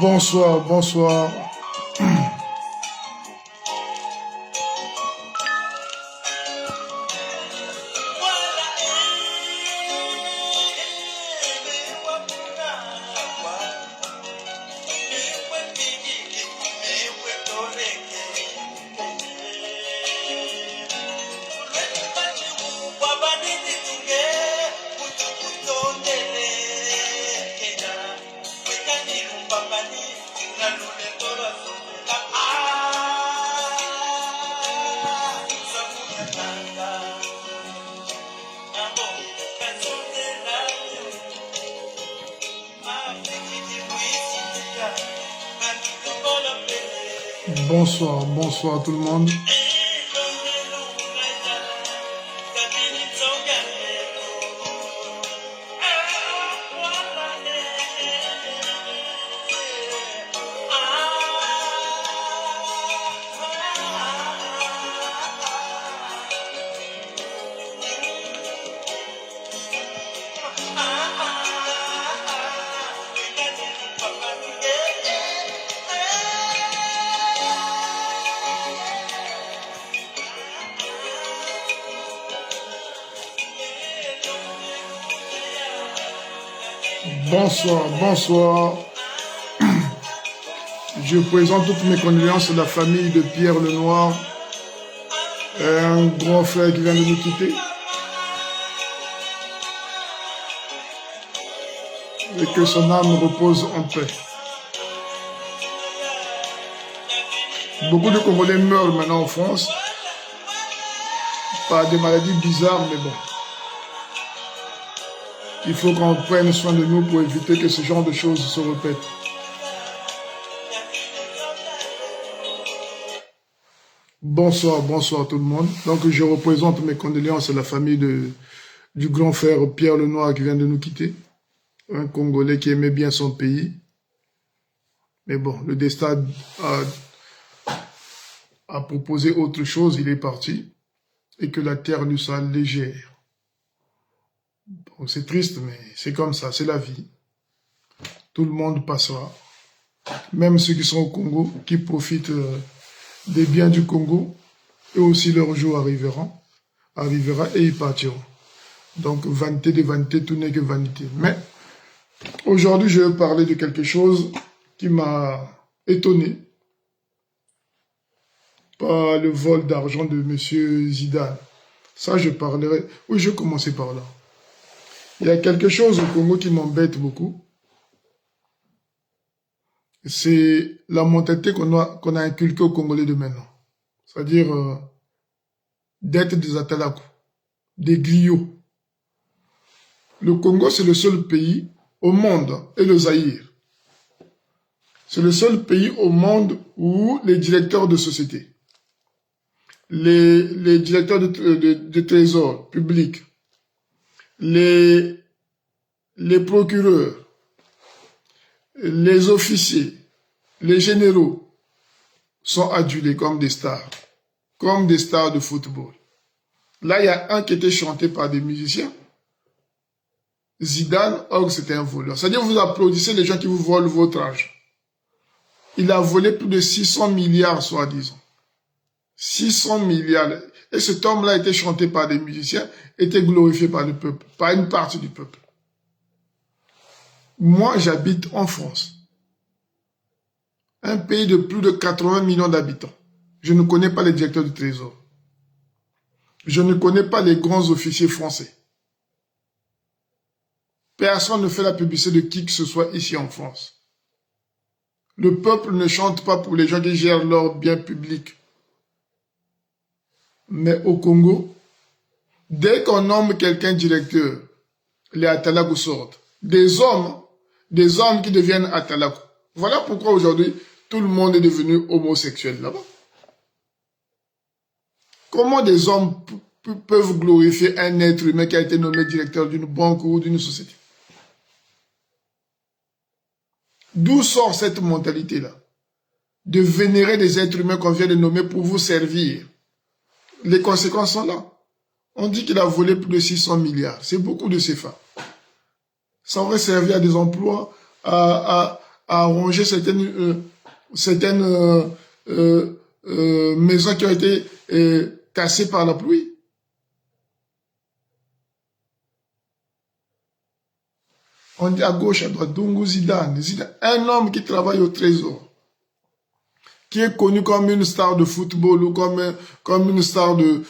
Bonsoir, bonsoir. Bonsoir, bonsoir tout le monde. Bonsoir, bonsoir. Je présente toutes mes condoléances à la famille de Pierre Lenoir, un grand frère qui vient de nous quitter. Et que son âme repose en paix. Beaucoup de Congolais meurent maintenant en France par des maladies bizarres, mais bon. Il faut qu'on prenne soin de nous pour éviter que ce genre de choses se répètent. Bonsoir, bonsoir tout le monde. Donc je représente mes condoléances à la famille du grand frère Pierre Lenoir qui vient de nous quitter. Un Congolais qui aimait bien son pays. Mais bon, le destin a proposé autre chose, il est parti. Et que la terre lui soit légère. Bon, c'est triste, mais c'est comme ça, c'est la vie. Tout le monde passera. Même ceux qui sont au Congo, qui profitent des biens du Congo, eux aussi leur jour arrivera et ils partiront. Donc, vanité de vanité, tout n'est que vanité. Mais, aujourd'hui, je vais parler de quelque chose qui m'a étonné par le vol d'argent de M. Zidane. Ça, je parlerai. Oui, je vais commencer par là. Il y a quelque chose au Congo qui m'embête beaucoup. C'est la mentalité qu'on a inculquée aux Congolais de maintenant. C'est-à-dire d'être des atalakou, des griots. Le Congo, c'est le seul pays au monde, et le Zaïre. C'est le seul pays au monde où les directeurs de société, les directeurs de trésor public, les procureurs, les officiers, les généraux sont adulés comme des stars de football. Là, il y a un qui était chanté par des musiciens. Zidane, or c'était un voleur. C'est-à-dire, vous applaudissez les gens qui vous volent votre argent. Il a volé plus de 600 milliards, soi-disant. 600 milliards. Et cet homme-là était chanté par des musiciens, était glorifié par le peuple, par une partie du peuple. Moi, j'habite en France. Un pays de plus de 80 millions d'habitants. Je ne connais pas les directeurs du Trésor. Je ne connais pas les grands officiers français. Personne ne fait la publicité de qui que ce soit ici en France. Le peuple ne chante pas pour les gens qui gèrent leurs biens publics. Mais au Congo, dès qu'on nomme quelqu'un directeur, les Atalakou sortent. Des hommes qui deviennent Atalakou. Voilà pourquoi aujourd'hui, tout le monde est devenu homosexuel là-bas. Comment des hommes peuvent glorifier un être humain qui a été nommé directeur d'une banque ou d'une société? D'où sort cette mentalité-là? De vénérer des êtres humains qu'on vient de nommer pour vous servir. Les conséquences sont là. On dit qu'il a volé plus de 600 milliards. C'est beaucoup de CFA. Ça aurait servi à des emplois, à a rongé certaines maisons qui ont été cassées par la pluie. On dit à gauche, à droite, Dungu Zidane, un homme qui travaille au trésor, qui est connu comme une star de football ou comme une star de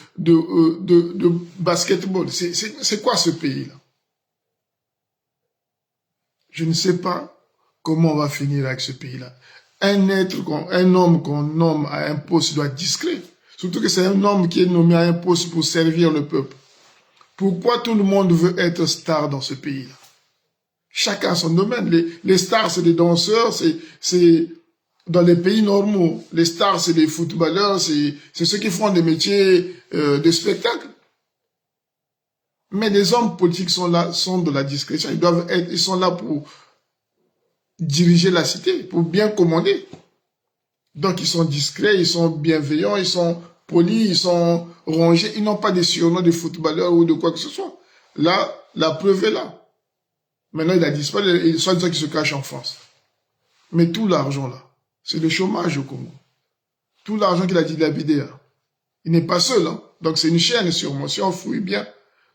basketball. C'est quoi ce pays-là? Je ne sais pas comment on va finir avec ce pays-là. Un homme qu'on nomme à un poste doit être discret. Surtout que c'est un homme qui est nommé à un poste pour servir le peuple. Pourquoi tout le monde veut être star dans ce pays-là? Chacun son domaine. Les stars, c'est des danseurs, c'est dans les pays normaux. Les stars, c'est des footballeurs, c'est ceux qui font des métiers de spectacle. Mais les hommes politiques sont de la discrétion. Ils sont là pour diriger la cité, pour bien commander. Donc ils sont discrets, ils sont bienveillants, ils sont polis, ils sont rangés. Ils n'ont pas des surnoms de footballeurs ou de quoi que ce soit. Là, la preuve est là. Maintenant, il a disparu, il soit qui se cache en France. Mais tout l'argent là, c'est le chômage au Congo. Tout l'argent qu'il a dilapidé là. Il n'est pas seul, hein. Donc c'est une chaîne sûrement. Si on fouille bien,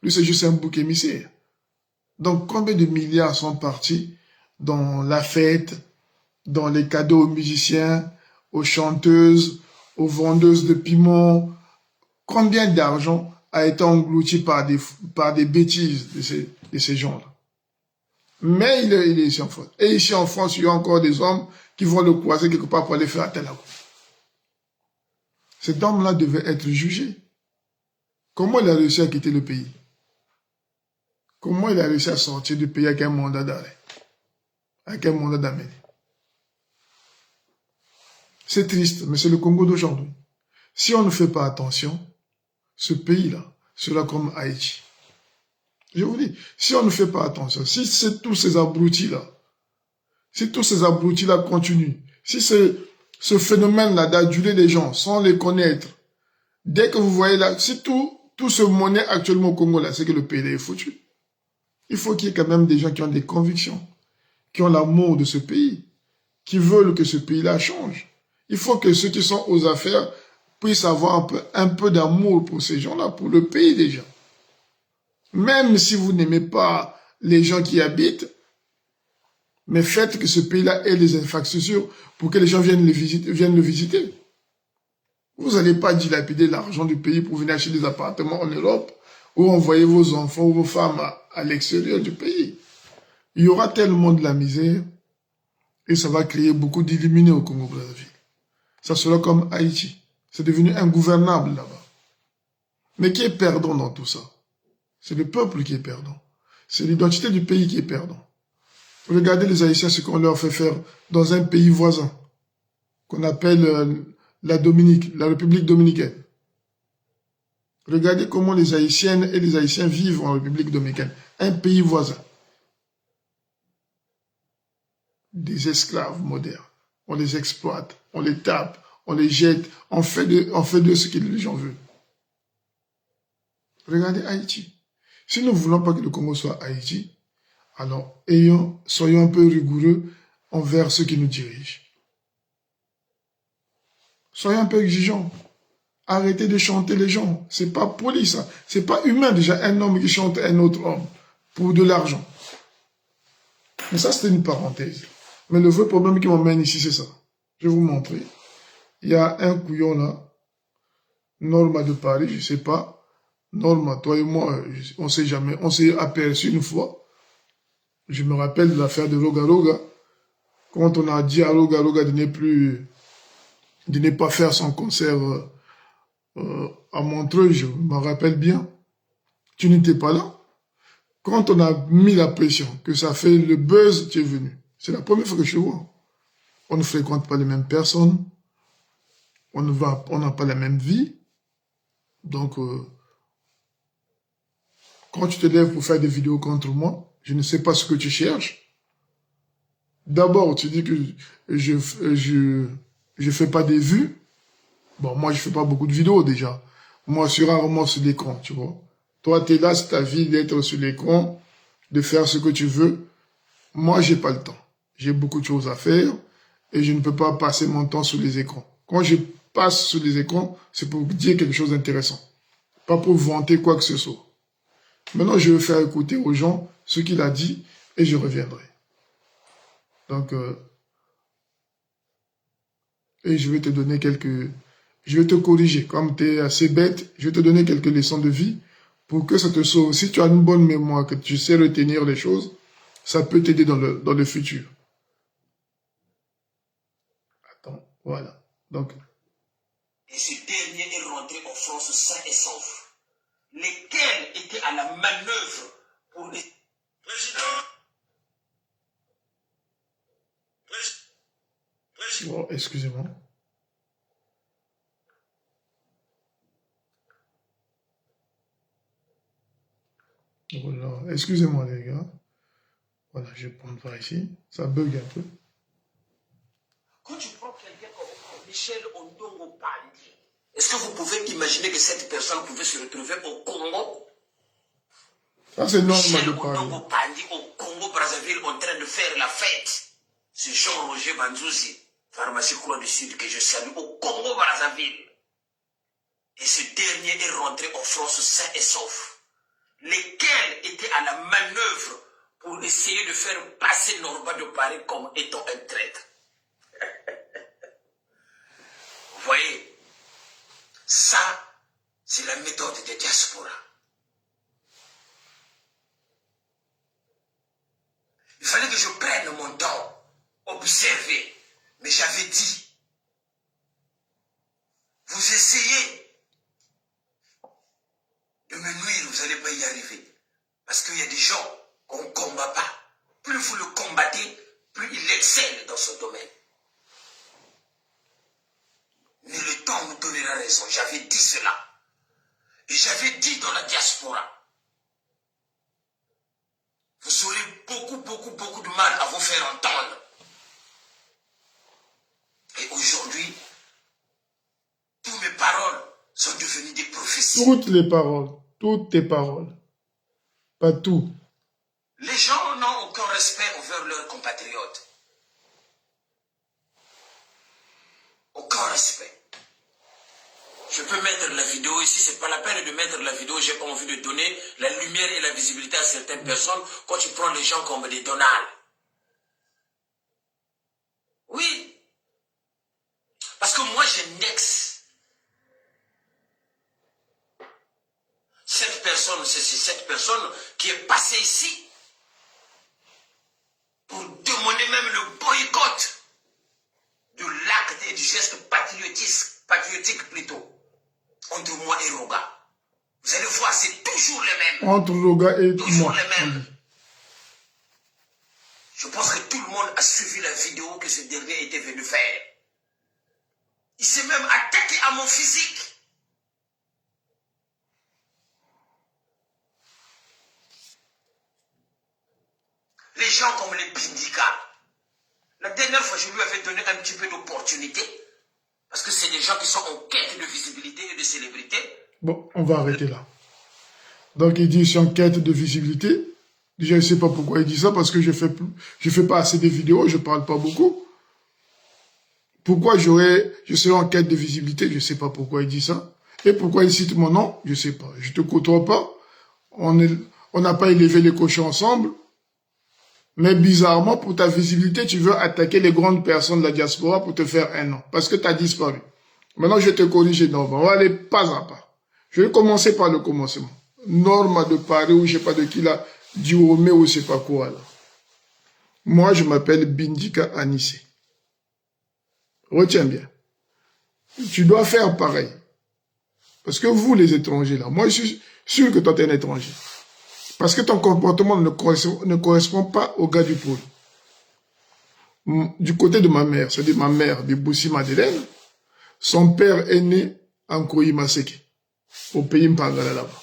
lui c'est juste un bouc émissaire. Donc combien de milliards sont partis dans la fête, dans les cadeaux aux musiciens, aux chanteuses, aux vendeuses de piments? Combien d'argent a été englouti par des bêtises de ces gens-là? Mais il est ici en France. Et ici en France, il y a encore des hommes qui vont le croiser quelque part pour aller faire appel à vous. Cet homme-là devait être jugé. Comment il a réussi à quitter le pays? Comment il a réussi à sortir du pays avec un mandat d'arrêt? Avec un mandat d'amener? C'est triste, mais c'est le Congo d'aujourd'hui. Si on ne fait pas attention, ce pays-là sera comme Haïti. Je vous dis, si on ne fait pas attention, si c'est tous ces abrutis-là, continuent, si ce phénomène-là d'aduler les gens sans les connaître, dès que vous voyez là, si tout se monnaie actuellement au Congo là, c'est que le pays est foutu. Il faut qu'il y ait quand même des gens qui ont des convictions, qui ont l'amour de ce pays, qui veulent que ce pays-là change. Il faut que ceux qui sont aux affaires puissent avoir un peu d'amour pour ces gens-là, pour le pays déjà. Même si vous n'aimez pas les gens qui y habitent, mais faites que ce pays-là ait des infrastructures pour que les gens viennent le visiter. Vous n'allez pas dilapider l'argent du pays pour venir acheter des appartements en Europe ou envoyer vos enfants ou vos femmes à l'extérieur du pays. Il y aura tellement de la misère et ça va créer beaucoup d'illuminés au Congo-Brazzaville. Ça sera comme Haïti. C'est devenu ingouvernable là-bas. Mais qui est perdant dans tout ça? C'est le peuple qui est perdant. C'est l'identité du pays qui est perdant. Regardez les Haïtiens, ce qu'on leur fait faire dans un pays voisin, qu'on appelle la République dominicaine. Regardez comment les Haïtiennes et les Haïtiens vivent en République dominicaine. Un pays voisin. Des esclaves modernes. On les exploite, on les tape, on les jette, on fait de ce que les gens veulent. Regardez Haïti. Si nous ne voulons pas que le Congo soit Haïti, alors soyons un peu rigoureux envers ceux qui nous dirigent. Soyons un peu exigeants. Arrêtez de chanter les gens. C'est pas poli ça. C'est pas humain déjà un homme qui chante un autre homme pour de l'argent. Mais ça c'était une parenthèse. Mais le vrai problème qui m'emmène ici c'est ça. Je vais vous montrer. Il y a un couillon là. Norma de Paris, je sais pas. Norma, toi et moi, on sait jamais. On s'est aperçu une fois. Je me rappelle de l'affaire de Roga Roga. Quand on a dit à Roga Roga de ne pas faire son concert à Montreuil, je me rappelle bien. Tu n'étais pas là. Quand on a mis la pression, que ça fait le buzz, tu es venu. C'est la première fois que je vois. On ne fréquente pas les mêmes personnes. On n'a pas la même vie. Donc, quand tu te lèves pour faire des vidéos contre moi, je ne sais pas ce que tu cherches. D'abord, tu dis que je fais pas des vues. Bon, moi, je fais pas beaucoup de vidéos déjà. Moi, je suis rarement sur l'écran, tu vois. Toi, tu es là, c'est ta vie d'être sur l'écran, de faire ce que tu veux. Moi, j'ai pas le temps. j'ai beaucoup de choses à faire et je ne peux pas passer mon temps sur les écrans. Quand je passe sur les écrans, c'est pour dire quelque chose d'intéressant, pas pour vanter quoi que ce soit. Maintenant, je vais faire écouter aux gens ce qu'il a dit et je reviendrai. Donc, et je vais te donner quelques... Je vais te corriger. Comme tu es assez bête, je vais te donner quelques leçons de vie pour que ça te sauve. Si tu as une bonne mémoire, que tu sais retenir les choses, ça peut t'aider dans le futur. Attends, voilà. Donc... Et ce dernier est rentré en France sain et sauf. Lesquels étaient à la manœuvre pour les... Oh, excusez-moi. Voilà. Excusez-moi les gars. Voilà, je vais prendre par ici. Ça bug un peu. Quand tu prends quelqu'un comme Michel Ondongo Pandi, est-ce que vous pouvez imaginer que cette personne pouvait se retrouver au Congo? Ça, c'est normal Michel de parler. Ondongo Pandi au Congo-Brazzaville en train de faire la fête. C'est Jean-Roger Banzouzi, pharmacie Croix du Sud, que je salue au Congo-Brazzaville. Et ce dernier est rentré en France sain et sauf. Lesquels étaient à la manœuvre pour essayer de faire passer Norma de Paris comme étant un traître. Vous voyez, ça, c'est la méthode des diasporas. Il fallait que je prenne mon temps, observer, mais j'avais dit, vous essayez de me nuire, vous n'allez pas y arriver. Parce qu'il y a des gens qu'on ne combat pas. Plus vous le combattez, plus il excelle dans ce domaine. Mais le temps me donnera raison. J'avais dit cela. Et j'avais dit dans la diaspora, vous aurez beaucoup de mal à vous faire entendre. Et aujourd'hui, toutes mes paroles sont devenues des prophéties. Toutes tes paroles. Pas tout. Les gens n'ont aucun respect envers leurs compatriotes. Aucun respect. Je peux mettre la vidéo ici, c'est pas la peine de mettre la vidéo, j'ai pas envie de donner la lumière et la visibilité à certaines personnes quand tu prends les gens comme des Donald. Oui. Parce que moi, je nexe. Cette personne, c'est cette personne qui est passée ici pour demander même le boycott de l'acte et du geste patriotique plutôt, entre moi et Roga. Vous allez voir, c'est toujours les mêmes. Entre Roga et toujours moi. les mêmes. Je pense que tout le monde a suivi la vidéo que ce dernier était venu faire. Il s'est même attaqué à mon physique. Les gens comme les Bindika. La dernière fois, je lui avais donné un petit peu d'opportunité. Parce que c'est des gens qui sont en quête de visibilité et de célébrité. Bon, on va arrêter là. Donc, il dit, je suis en quête de visibilité. Déjà, je ne sais pas pourquoi il dit ça, parce que je fais pas assez de vidéos, je parle pas beaucoup. Pourquoi je serai en quête de visibilité, je ne sais pas pourquoi il dit ça. Et pourquoi il cite mon nom, je ne sais pas. Je te côtoie pas. On n'a pas élevé les cochons ensemble. Mais bizarrement, pour ta visibilité, tu veux attaquer les grandes personnes de la diaspora pour te faire un nom. Parce que tu as disparu. Maintenant, je vais te corriger, Norma. On va aller pas à pas. Je vais commencer par le commencement. Norma de Paris, ou je ne sais pas de qui là, Diomé ou je ne sais pas quoi là. Moi, je m'appelle Bindika Anissé. Retiens bien. Tu dois faire pareil. Parce que vous, les étrangers là, moi, je suis sûr que toi, tu es un étranger. Parce que ton comportement ne correspond pas au gars du pôle. Du côté de ma mère, c'est-à-dire ma mère, de Boussi Madeleine, son père est né en Koyimaseke, au pays Mpangala là-bas.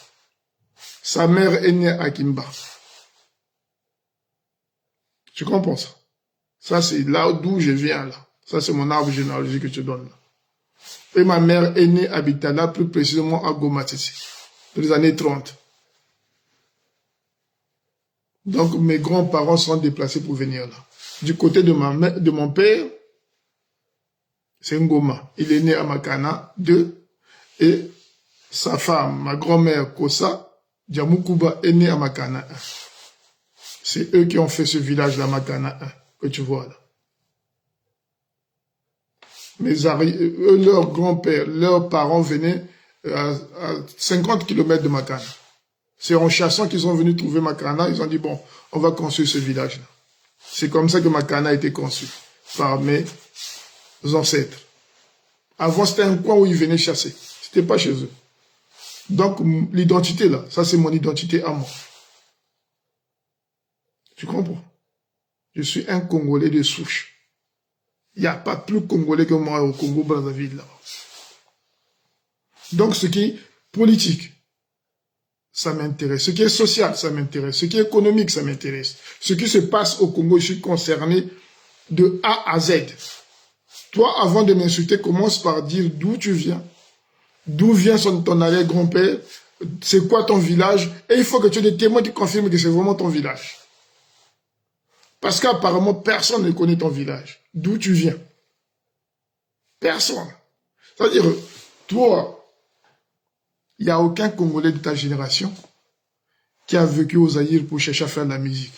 Sa mère est née à Kimba. Tu comprends ça? Ça, c'est là d'où je viens là. Ça, c'est mon arbre généalogique que je te donne là. Et ma mère est née à Bitana, plus précisément à Gomatisi, dans les années 30. Donc, mes grands-parents sont déplacés pour venir là. Du côté de mon père, c'est Ngoma. Il est né à Makana 2 et sa femme, ma grand-mère Kosa, Djamukuba, est née à Makana 1. C'est eux qui ont fait ce village là, Makana 1, que tu vois là. Leur grand-père, leurs parents venaient à 50 km de Makana. C'est en chassant qu'ils sont venus trouver Makana. Ils ont dit, bon, on va construire ce village-là. C'est comme ça que Makana a été conçu par mes ancêtres. Avant, c'était un coin où ils venaient chasser. C'était pas chez eux. Donc, l'identité là, ça c'est mon identité à moi. Tu comprends? Je suis un Congolais de souche. Il n'y a pas plus Congolais que moi au Congo-Brazzaville là. Donc, ce qui est politique, ça m'intéresse. Ce qui est social, ça m'intéresse. Ce qui est économique, ça m'intéresse. Ce qui se passe au Congo, je suis concerné de A à Z. Toi, avant de m'insulter, commence par dire d'où tu viens. D'où vient ton arrière-grand-père. C'est quoi ton village. Et il faut que tu aies des témoins qui confirment que c'est vraiment ton village. Parce qu'apparemment, personne ne connaît ton village. D'où tu viens. Personne. C'est-à-dire, toi, il n'y a aucun Congolais de ta génération qui a vécu au Zaïre pour chercher à faire de la musique.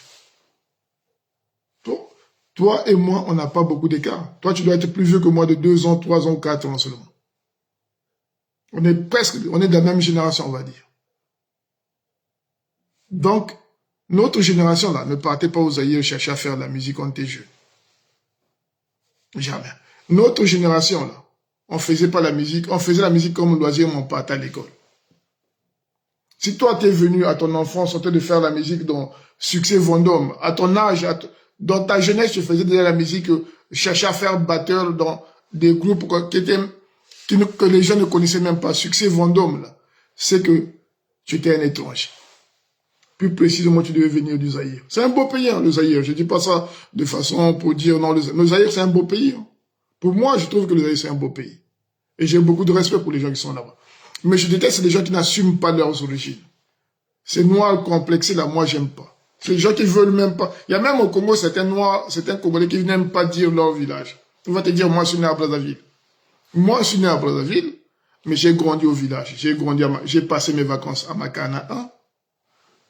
Toi et moi, on n'a pas beaucoup d'écart. Toi, tu dois être plus vieux que moi de 2 ans, 3 ans, 4 ans seulement. On est de la même génération, on va dire. Donc, notre génération, là, ne partait pas aux Zaïre chercher à faire de la musique quand on était jeune. Jamais. Notre génération, là, on faisait pas la musique, on faisait la musique comme loisir, mais on partait à l'école. Si toi, tu es venu à ton enfance en train de faire la musique dans Succès Vendôme, à ton âge, dans ta jeunesse, tu faisais déjà la musique, cherchais à faire batteur dans des groupes que les gens ne connaissaient même pas. Succès Vendôme, là, c'est que tu étais un étranger. Plus précisément, tu devais venir du Zaïre. C'est un beau pays, hein, le Zaïre. Je dis pas ça de façon pour dire non, le Zaïre, c'est un beau pays. Hein. Pour moi, je trouve que le Zaïre, c'est un beau pays. Et j'ai beaucoup de respect pour les gens qui sont là-bas. Mais je déteste les gens qui n'assument pas leurs origines. Ces noirs complexés, là, moi, j'aime pas. Les gens qui veulent même pas. Il y a même au Congo, certains noirs, certains Congolais qui n'aiment pas dire leur village. On va te dire, moi, je suis né à Brazzaville. Moi, je suis né à Brazzaville, mais j'ai grandi au village. J'ai passé mes vacances à Makana 1.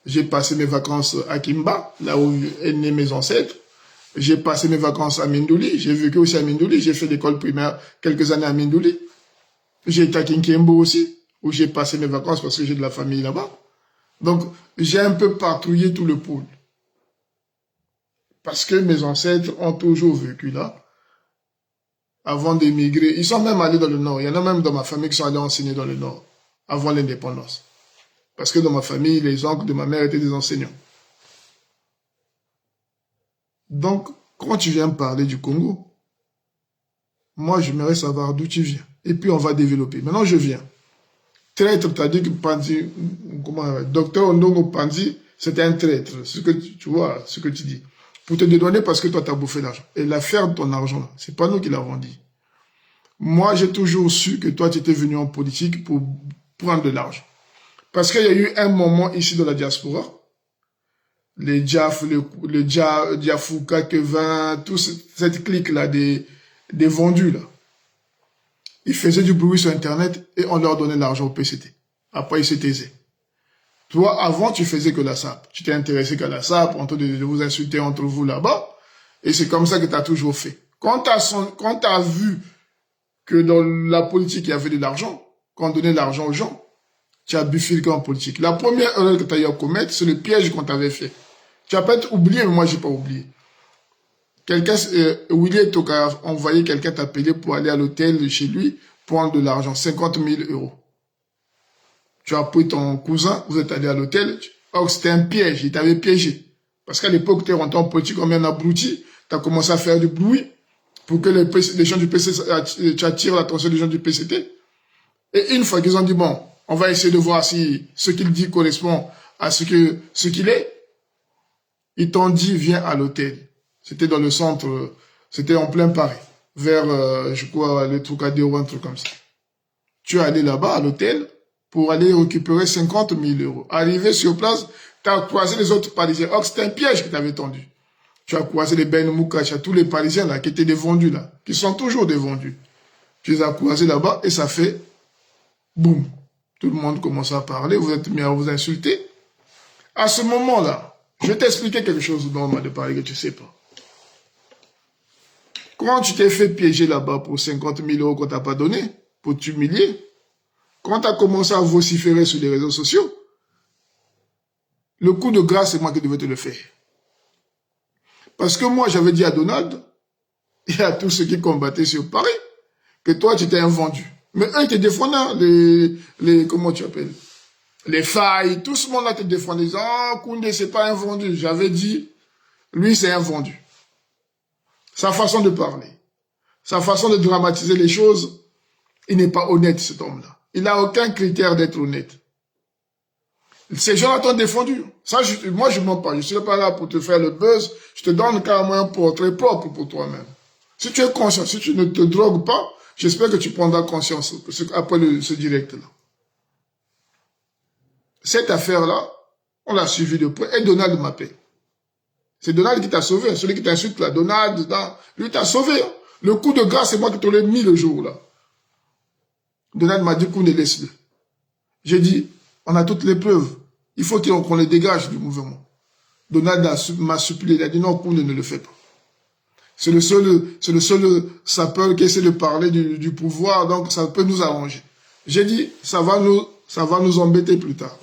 J'ai passé mes vacances à Kimba, là où est né mes ancêtres. J'ai passé mes vacances à Mindouli. J'ai vécu aussi à Mindouli. J'ai fait l'école primaire quelques années à Mindouli. J'ai été à Kinkembo aussi, où j'ai passé mes vacances parce que j'ai de la famille là-bas. Donc, j'ai un peu patrouillé tout le pôle. Parce que mes ancêtres ont toujours vécu là, avant d'émigrer. Ils sont même allés dans le Nord. Il y en a même dans ma famille qui sont allés enseigner dans le Nord, avant l'indépendance. Parce que dans ma famille, les oncles de ma mère étaient des enseignants. Donc, quand tu viens me parler du Congo, moi, j'aimerais savoir d'où tu viens. Et puis, on va développer. Maintenant, je viens. Traître, tu as dit que Pandi, docteur Ondongo Pandi, c'était un traître. Ce que tu vois, ce que tu dis. Pour te dédouaner parce que toi, tu as bouffé l'argent. Et l'affaire de ton argent, c'est pas nous qui l'avons dit. Moi, j'ai toujours su que toi, tu étais venu en politique pour prendre de l'argent. Parce qu'il y a eu un moment ici dans la diaspora, les Diafouka, Kevin, toute cette clique-là des vendus, là. Ils faisaient du bruit sur Internet et on leur donnait l'argent au PCT. Après, ils se taisaient. Toi, avant, tu faisais que la SAP. Tu t'es intéressé qu'à la SAP, en train de vous insulter entre vous là-bas. Et c'est comme ça que tu as toujours fait. Quand tu as vu que dans la politique, il y avait de l'argent, qu'on donnait l'argent aux gens, tu as bifurqué en politique. La première erreur que tu as eu à commettre, c'est le piège qu'on t'avait fait. Tu as peut-être oublié, mais moi, j'ai pas oublié. Willy Toka a envoyé quelqu'un t'appeler pour aller à l'hôtel chez lui, prendre de l'argent, 50 000 €. Tu as pris ton cousin, vous êtes allé à l'hôtel. Or, c'était un piège, il t'avait piégé. Parce qu'à l'époque, tu es rentré en politique comme un abruti, tu as commencé à faire du bruit pour que les gens du PCT, tu attires l'attention des gens du PCT. Et une fois qu'ils ont dit, bon, on va essayer de voir si ce qu'il dit correspond à ce qu'il est, ils t'ont dit, viens à l'hôtel. C'était dans le centre, c'était en plein Paris, vers, je crois, le Trocadéro, un truc comme ça. Tu es allé là-bas, à l'hôtel, pour aller récupérer 50 000 €. Arrivé sur place, tu as croisé les autres Parisiens. Or, c'était un piège que tu avais tendu. Tu as croisé les Ben Moukacha, tous les Parisiens là, qui étaient des vendus là, qui sont toujours des vendus. Tu les as croisés là-bas et ça fait boum. Tout le monde commence à parler, vous êtes mis à vous insulter. À ce moment-là, je vais t'expliquer quelque chose dont on m'a parlé que tu ne sais pas. Quand tu t'es fait piéger là-bas pour 50 000 € qu'on t'a pas donné, pour t'humilier, quand tu as commencé à vociférer sur les réseaux sociaux, le coup de grâce, c'est moi qui devais te le faire. Parce que moi, j'avais dit à Donald et à tous ceux qui combattaient sur Paris que toi, tu étais un vendu. Mais eux, ils te défendaient, comment tu appelles, les failles, tout ce monde-là te défendait. Ils disaient, oh, Koundé, c'est pas un vendu. J'avais dit, lui, c'est un vendu. Sa façon de parler, sa façon de dramatiser les choses, il n'est pas honnête, cet homme-là. Il n'a aucun critère d'être honnête. Ces gens-là t'ont défendu. Ça, moi, je ne mens pas. Je ne suis pas là pour te faire le buzz. Je te donne carrément un portrait propre pour toi-même. Si tu es conscient, si tu ne te drogues pas, j'espère que tu prendras conscience après ce direct-là. Cette affaire-là, on l'a suivi de près et Donald m'appelle. C'est Donald qui t'a sauvé. Celui qui t'insulte là, Donald, lui t'a sauvé. Le coup de grâce, c'est moi qui te l'ai mis le jour là. Donald m'a dit qu'on les laisse-le. J'ai dit, on a toutes les preuves. Il faut qu'on les dégage du mouvement. Donald m'a supplié. Il a dit non, Koundé ne le fait pas. C'est le seul sapeur qui essaie de parler du pouvoir, donc ça peut nous arranger. J'ai dit, ça va nous embêter plus tard.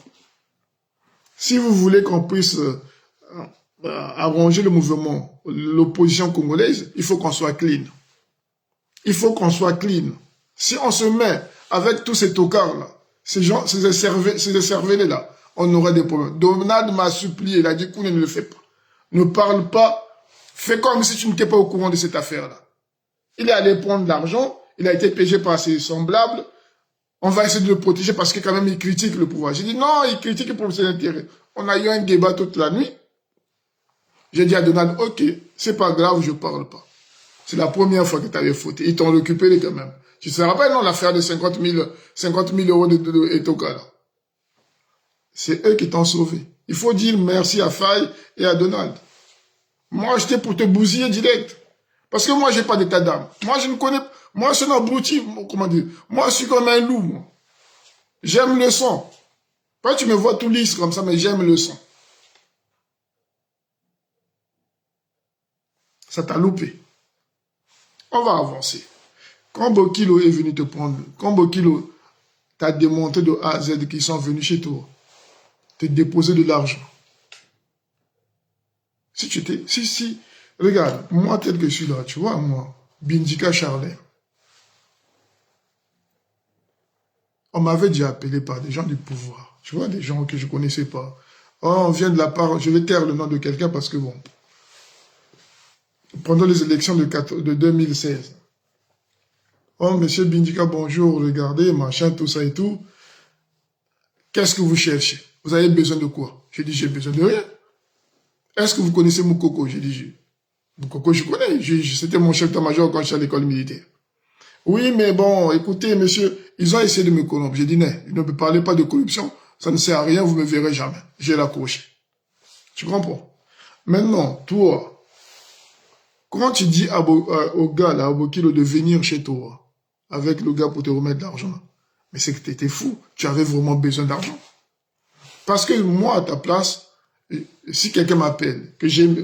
Si vous voulez qu'on puisse arranger le mouvement, l'opposition congolaise, il faut qu'on soit clean. Il faut qu'on soit clean. Si on se met avec tous ces tocards-là, ces cervelets-là, on aurait des problèmes. Donald m'a supplié, il a dit qu'on ne le fait pas. Ne parle pas, fais comme si tu n'étais pas au courant de cette affaire-là. Il est allé prendre de l'argent, il a été piégé par ses semblables, on va essayer de le protéger parce que quand même il critique le pouvoir. J'ai dit non, il critique pour ses intérêts. On a eu un débat toute la nuit. J'ai dit à Donald, ok, c'est pas grave, je parle pas. C'est la première fois que tu avais fauté. Ils t'ont récupéré quand même. Tu te rappelles, non, l'affaire de 50 000 € de Etoka, là. C'est eux qui t'ont sauvé. Il faut dire merci à Faye et à Donald. Moi, j'étais pour te bousiller direct. Parce que moi, j'ai pas d'état d'âme. Moi, je ne connais pas. Moi, je suis un abruti. Comment dire? Moi, je suis comme un loup, moi. J'aime le son. Pas tu me vois tout lisse comme ça, mais j'aime le son. Ça t'a loupé. On va avancer. Quand Bokilo est venu te prendre, quand Bokilo t'a démonté de A à Z qu'ils sont venus chez toi, te déposer de l'argent. Si, regarde, moi tel que je suis là, tu vois, moi, Bindika Charlet, on m'avait déjà appelé par des gens du pouvoir, tu vois, des gens que je ne connaissais pas. Oh, on vient de la part, je vais taire le nom de quelqu'un parce que bon, pendant les élections de 2016, oh, monsieur Bindika, bonjour, regardez, machin, tout ça et tout. Qu'est-ce que vous cherchez? Vous avez besoin de quoi? J'ai dit, j'ai besoin de rien. Est-ce que vous connaissez Moukoko? J'ai dit, Moukoko, je connais. C'était mon chef d'état-major quand j'étais à l'école militaire. Oui, mais bon, écoutez, monsieur, ils ont essayé de me corrompre. J'ai dit, non, ne me parlez pas de corruption. Ça ne sert à rien, vous me verrez jamais. J'ai raccroché. Tu comprends? Maintenant, toi, quand tu dis au gars, là, à Bokilo, de venir chez toi, avec le gars pour te remettre de l'argent, mais c'est que tu étais fou. Tu avais vraiment besoin d'argent. Parce que moi, à ta place, si quelqu'un m'appelle,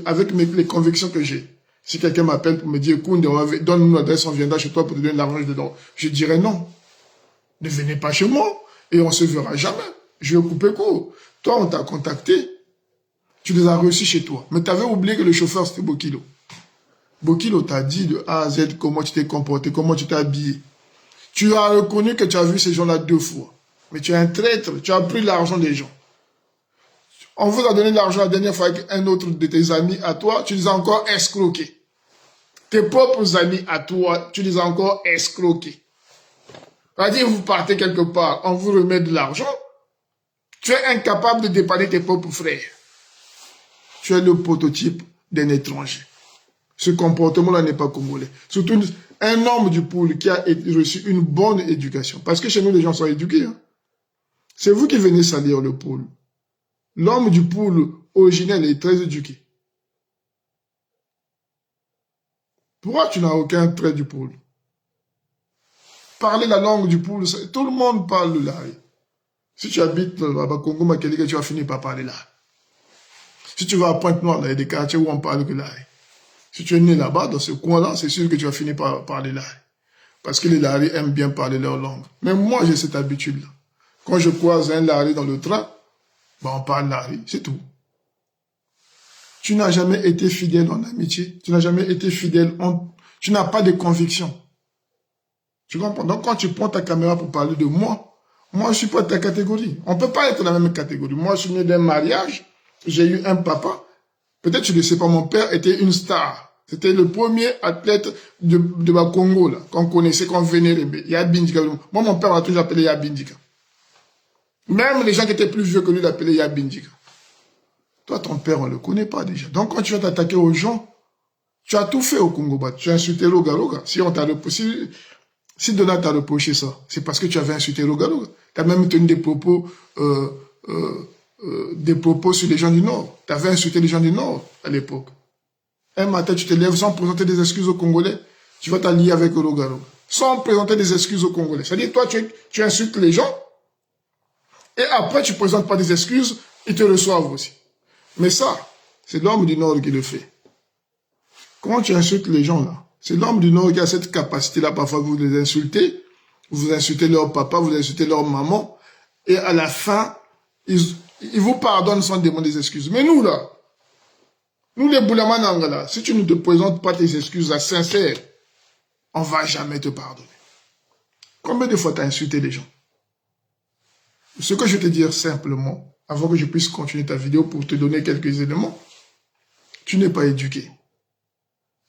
avec les convictions que j'ai, si quelqu'un m'appelle pour me dire, Koundé, donne-nous l'adresse, on viendra chez toi pour te donner l'argent dedans, je dirais non. Ne venez pas chez moi et on se verra jamais. Je vais couper court. Toi, on t'a contacté, tu les as reçus chez toi. Mais tu avais oublié que le chauffeur, c'était Bokilo. Bokilo t'a dit de A à Z comment tu t'es comporté, comment tu t'es habillé. Tu as reconnu que tu as vu ces gens-là 2 fois. Mais tu es un traître, tu as pris l'argent des gens. On vous a donné l'argent la dernière fois avec un autre de tes amis à toi, tu les as encore escroqués. Tes propres amis à toi, tu les as encore escroqués. C'est-à-dire, vous partez quelque part, on vous remet de l'argent, tu es incapable de dépanner tes propres frères. Tu es le prototype d'un étranger. Ce comportement-là n'est pas congolais. Surtout un homme du pôle qui a reçu une bonne éducation. Parce que chez nous, les gens sont éduqués. Hein. C'est vous qui venez salir le pôle. L'homme du pôle originel est très éduqué. Pourquoi tu n'as aucun trait du Poul? Parler la langue du Poul, tout le monde parle le Lari. Si tu habites à Congo Makelike, tu vas finir par parler là. Si tu vas à Pointe-Noire, il y a des quartiers où on parle que Lari. Si tu es né là-bas, dans ce coin-là, c'est sûr que tu vas finir par parler Lari. Parce que les Lari aiment bien parler leur langue. Mais moi, j'ai cette habitude-là. Quand je croise un Lari dans le train, ben on parle Lari, c'est tout. Tu n'as jamais été fidèle en amitié. Tu n'as jamais été fidèle en... Tu n'as pas de conviction. Tu comprends? Donc, quand tu prends ta caméra pour parler de moi, moi, je suis pas de ta catégorie. On peut pas être dans la même catégorie. Moi, je suis né d'un mariage. J'ai eu un papa. Peut-être tu ne sais pas, mon père était une star. C'était le premier athlète de ma Congo, là, qu'on connaissait, qu'on vénérait. Yabindika. Moi, mon père m'a toujours appelé Yabindika. Même les gens qui étaient plus vieux que lui l'appelaient Yabindika. Toi, ton père, on ne le connaît pas déjà. Donc, quand tu vas t'attaquer aux gens, tu as tout fait au Congo. Tu as insulté Roga Roga. Si on t'a reproché, si Donald t'a reproché ça, c'est parce que tu avais insulté Roga Roga. Tu as même tenu des propos sur les gens du Nord. Tu avais insulté les gens du Nord à l'époque. Un matin, tu te lèves sans présenter des excuses aux Congolais. Tu vas t'allier avec Roga Roga. Sans présenter des excuses aux Congolais. C'est-à-dire, toi, tu insultes les gens. Et après, tu ne présentes pas des excuses. Ils te reçoivent aussi. Mais ça, c'est l'homme du Nord qui le fait. Comment tu insultes les gens là? C'est l'homme du Nord qui a cette capacité-là. Parfois, vous les insultez. Vous insultez leur papa, vous insultez leur maman. Et à la fin, ils vous pardonnent sans demander des excuses. Mais nous là, nous les Boulamananga là, si tu ne te présentes pas tes excuses là, sincères, on ne va jamais te pardonner. Combien de fois tu as insulté les gens? Ce que je vais te dire simplement, avant que je puisse continuer ta vidéo pour te donner quelques éléments, tu n'es pas éduqué.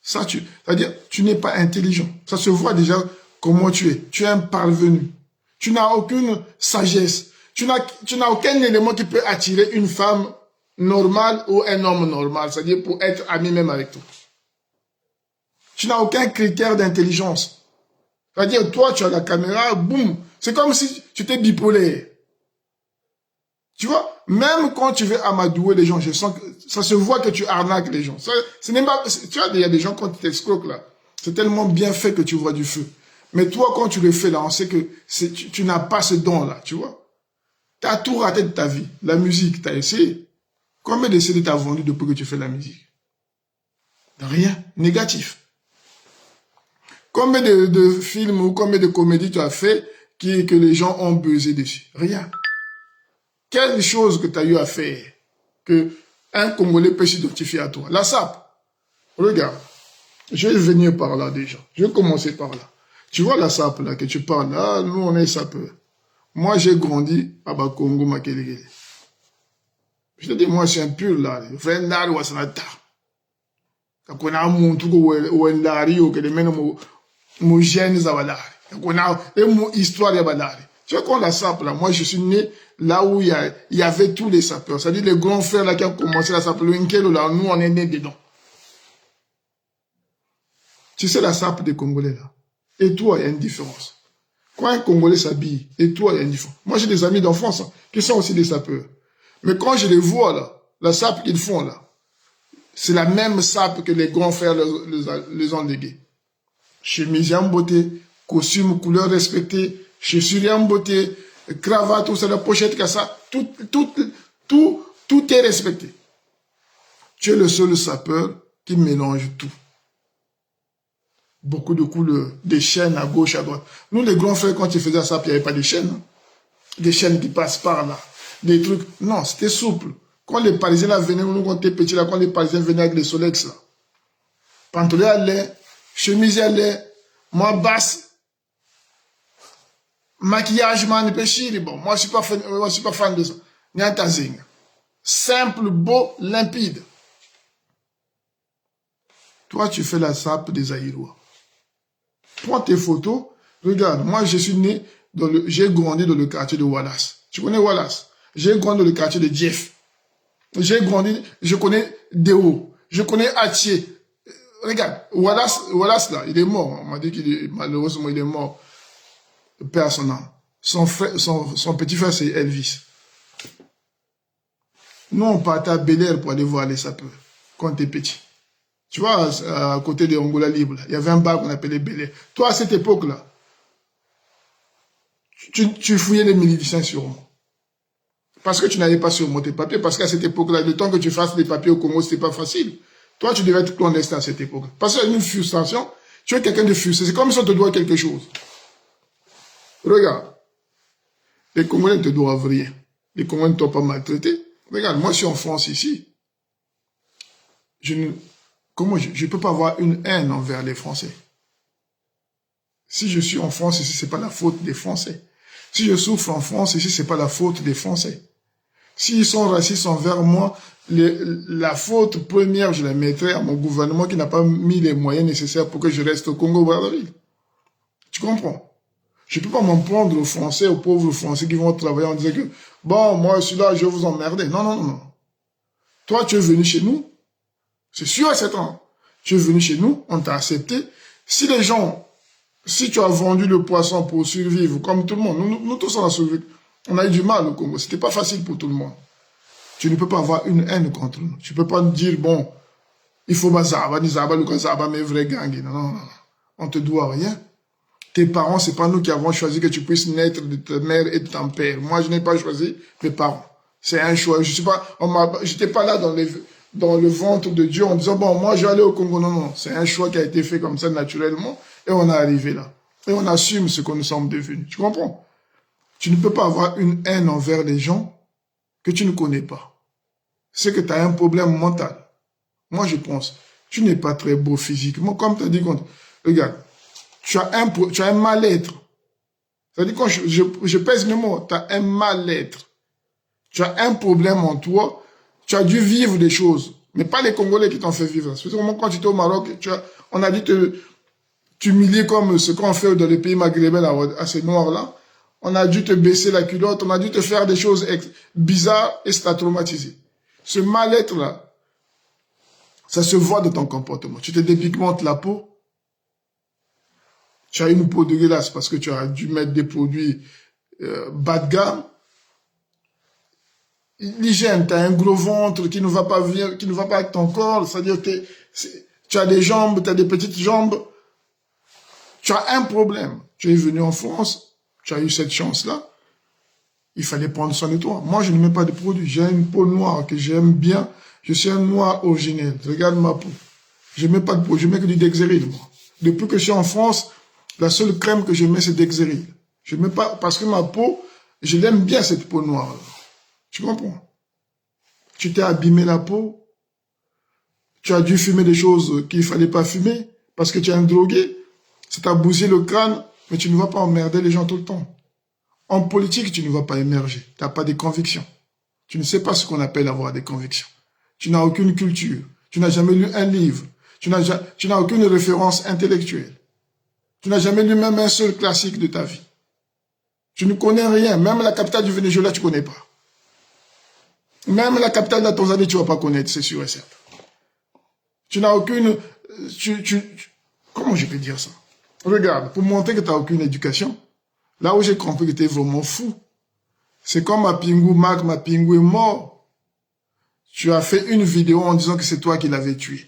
Ça, c'est-à-dire, tu n'es pas intelligent. Ça se voit déjà comment tu es. Tu es un parvenu. Tu n'as aucune sagesse. Tu n'as aucun élément qui peut attirer une femme normale ou un homme normal. C'est-à-dire pour être ami même avec toi. Tu n'as aucun critère d'intelligence. C'est-à-dire, toi, tu as la caméra, boum. C'est comme si tu étais bipolaire. Tu vois, même quand tu veux amadouer les gens, je sens que ça se voit que tu arnaques les gens. Tu vois, il y a des gens quand tu t'escroques là, c'est tellement bien fait que tu vois du feu. Mais toi, quand tu le fais là, on sait que tu n'as pas ce don là, tu vois. Tu as tout raté de ta vie. La musique, tu as essayé. Combien de CD t'as vendu depuis que tu fais la musique? Rien. Négatif. Combien de films ou combien de comédies tu as fait que les gens ont buzzé dessus? Rien. Quelle chose que tu as eu à faire que un Congolais peut s'identifier à toi? La SAP. Regarde. Je vais venir par là déjà. Je vais commencer par là. Tu vois la SAP là que tu parles là, nous on est sapeurs. Moi j'ai grandi à Bakongo Makelele. Je te dis, moi je suis un pur là. Frère Ndari wa sanata. Quand on a un truc où un Ndari ou que les mêmes mo gènes zabalari. Quand on a une histoire de balari. Tu vois quand la SAP là, moi je suis né là où il y avait tous les sapeurs. C'est-à-dire les grands frères là qui ont commencé la SAP, le Nkelo là, nous on est nés dedans. Tu sais la SAP des Congolais là. Et toi, il y a une différence. Quand un Congolais s'habille, et toi, il y a une différence. Moi j'ai des amis d'enfance hein, qui sont aussi des sapeurs. Mais quand je les vois là, la SAP qu'ils font là, c'est la même SAP que les grands frères les ont légués. Chemise en beauté, costume, couleur respectée, chaussures en beauté, cravate, tout ça, la pochette, comme ça, tout est respecté. Tu es le seul sapeur qui mélange tout. Beaucoup de couleurs, des chaînes à gauche, à droite. Nous, les grands frères, quand ils faisaient ça, il n'y avait pas de chaînes. Hein. Des chaînes qui passent par là. Des trucs. Non, c'était souple. Quand les Parisiens là, venaient, nous, quand on était petits, là, quand les Parisiens venaient avec les Solex, là. Pantalon à l'air, chemise à l'air, moi basse, maquillage, man, bon, moi, je suis pas fan de ça. Nyantazing. Simple, beau, limpide. Toi, tu fais la SAP des Aïrois. Prends tes photos, regarde, moi je suis né, j'ai grandi dans le quartier de Wallace. Tu connais Wallace? J'ai grandi dans le quartier de Jeff. Je connais Deo, je connais Atier. Regarde, Wallace là, il est mort. On m'a dit malheureusement il est mort. Père à son âme. Son petit frère c'est Elvis. Nous on partait à Bel Air pour aller voir les sapeurs quand on était petit. Tu vois, à côté de Angola Libre, il y avait un bar qu'on appelait Belé. Toi, à cette époque-là, tu fouillais les miliciens sûrement. Parce que tu n'avais pas sûrement tes papiers. Parce qu'à cette époque-là, le temps que tu fasses des papiers au Congo, c'était pas facile. Toi, tu devais être clandestin à cette époque. Parce qu'il y a une frustration. Tu es quelqu'un de frustré. C'est comme si on te doit quelque chose. Regarde. Les Congolais ne te doivent rien. Les Congolais ne t'ont pas maltraité. Regarde, moi, je suis en France ici. Je ne peux pas avoir une haine envers les Français. Si je suis en France ici, c'est pas la faute des Français. Si je souffre en France ici, c'est pas la faute des Français. S'ils sont racistes envers moi, la faute première, je la mettrai à mon gouvernement qui n'a pas mis les moyens nécessaires pour que je reste au Congo-Brazzaville. Tu comprends? Je ne peux pas m'en prendre aux Français, aux pauvres Français qui vont travailler en disant que, bon, moi, je suis là, je vais vous emmerder. Non, non, non. Toi, tu es venu chez nous. C'est sûr à 7 ans. Tu es venu chez nous, on t'a accepté. Si tu as vendu le poisson pour survivre, comme tout le monde, nous tous on a survécu. On a eu du mal au Congo. C'était pas facile pour tout le monde. Tu ne peux pas avoir une haine contre nous. Tu ne peux pas dire, bon, il faut Bazaba, Nizaba, Lukazaba, mes vrais gangs. Non, non, non. On te doit rien. Tes parents, c'est pas nous qui avons choisi que tu puisses naître de ta mère et de ton père. Moi, je n'ai pas choisi mes parents. C'est un choix. J'étais pas là dans le ventre de Dieu en disant, bon, moi, je vais aller au Congo. Non, non. C'est un choix qui a été fait comme ça naturellement. Et on est arrivé là. Et on assume ce que nous sommes devenus. Tu comprends? Tu ne peux pas avoir une haine envers les gens que tu ne connais pas. C'est que tu as un problème mental. Moi, je pense, tu n'es pas très beau physiquement. Comme tu as dit, regarde, tu as un mal-être. C'est-à-dire, quand je pèse mes mots, tu as un mal-être. Tu as un problème en toi. Tu as dû vivre des choses. Mais pas les Congolais qui t'ont fait vivre. Spécialement quand tu étais au Maroc, on a dû t'humilier comme ce qu'on fait dans les pays maghrébins à ces noirs-là. On a dû te baisser la culotte, on a dû te faire des choses bizarres et ça t'a traumatisé. Ce mal-être-là, ça se voit dans ton comportement. Tu te dépigmentes la peau. Tu as une peau dégueulasse parce que tu as dû mettre des produits bas de gamme. L'hygiène, tu as un gros ventre qui ne va pas avec ton corps. C'est-à-dire que tu as des jambes, tu as des petites jambes. Tu as un problème. Tu es venu en France. Tu as eu cette chance-là, il fallait prendre soin de toi. Moi, je ne mets pas de produits. J'ai une peau noire que j'aime bien. Je suis un noir originel. Regarde ma peau. Je ne mets pas de produits. Je mets que du Dexeril, moi. Depuis que je suis en France, la seule crème que je mets, c'est Dexeril. Je ne mets pas, parce que ma peau, je l'aime bien, cette peau noire. Tu comprends? Tu t'es abîmé la peau. Tu as dû fumer des choses qu'il ne fallait pas fumer parce que tu es un drogué. Ça t'a bousillé le crâne. Mais tu ne vas pas emmerder les gens tout le temps. En politique, tu ne vas pas émerger. Tu n'as pas des convictions. Tu ne sais pas ce qu'on appelle avoir des convictions. Tu n'as aucune culture. Tu n'as jamais lu un livre. Tu n'as aucune référence intellectuelle. Tu n'as jamais lu même un seul classique de ta vie. Tu ne connais rien. Même la capitale du Venezuela, tu ne connais pas. Même la capitale de la Tanzanie, tu ne vas pas connaître, c'est sûr et certain. Tu n'as aucune... Comment je peux dire ça? Regarde, pour montrer que tu n'as aucune éducation, là où j'ai compris que tu es vraiment fou, c'est quand Marc Mapingu est mort. Tu as fait une vidéo en disant que c'est toi qui l'avais tué.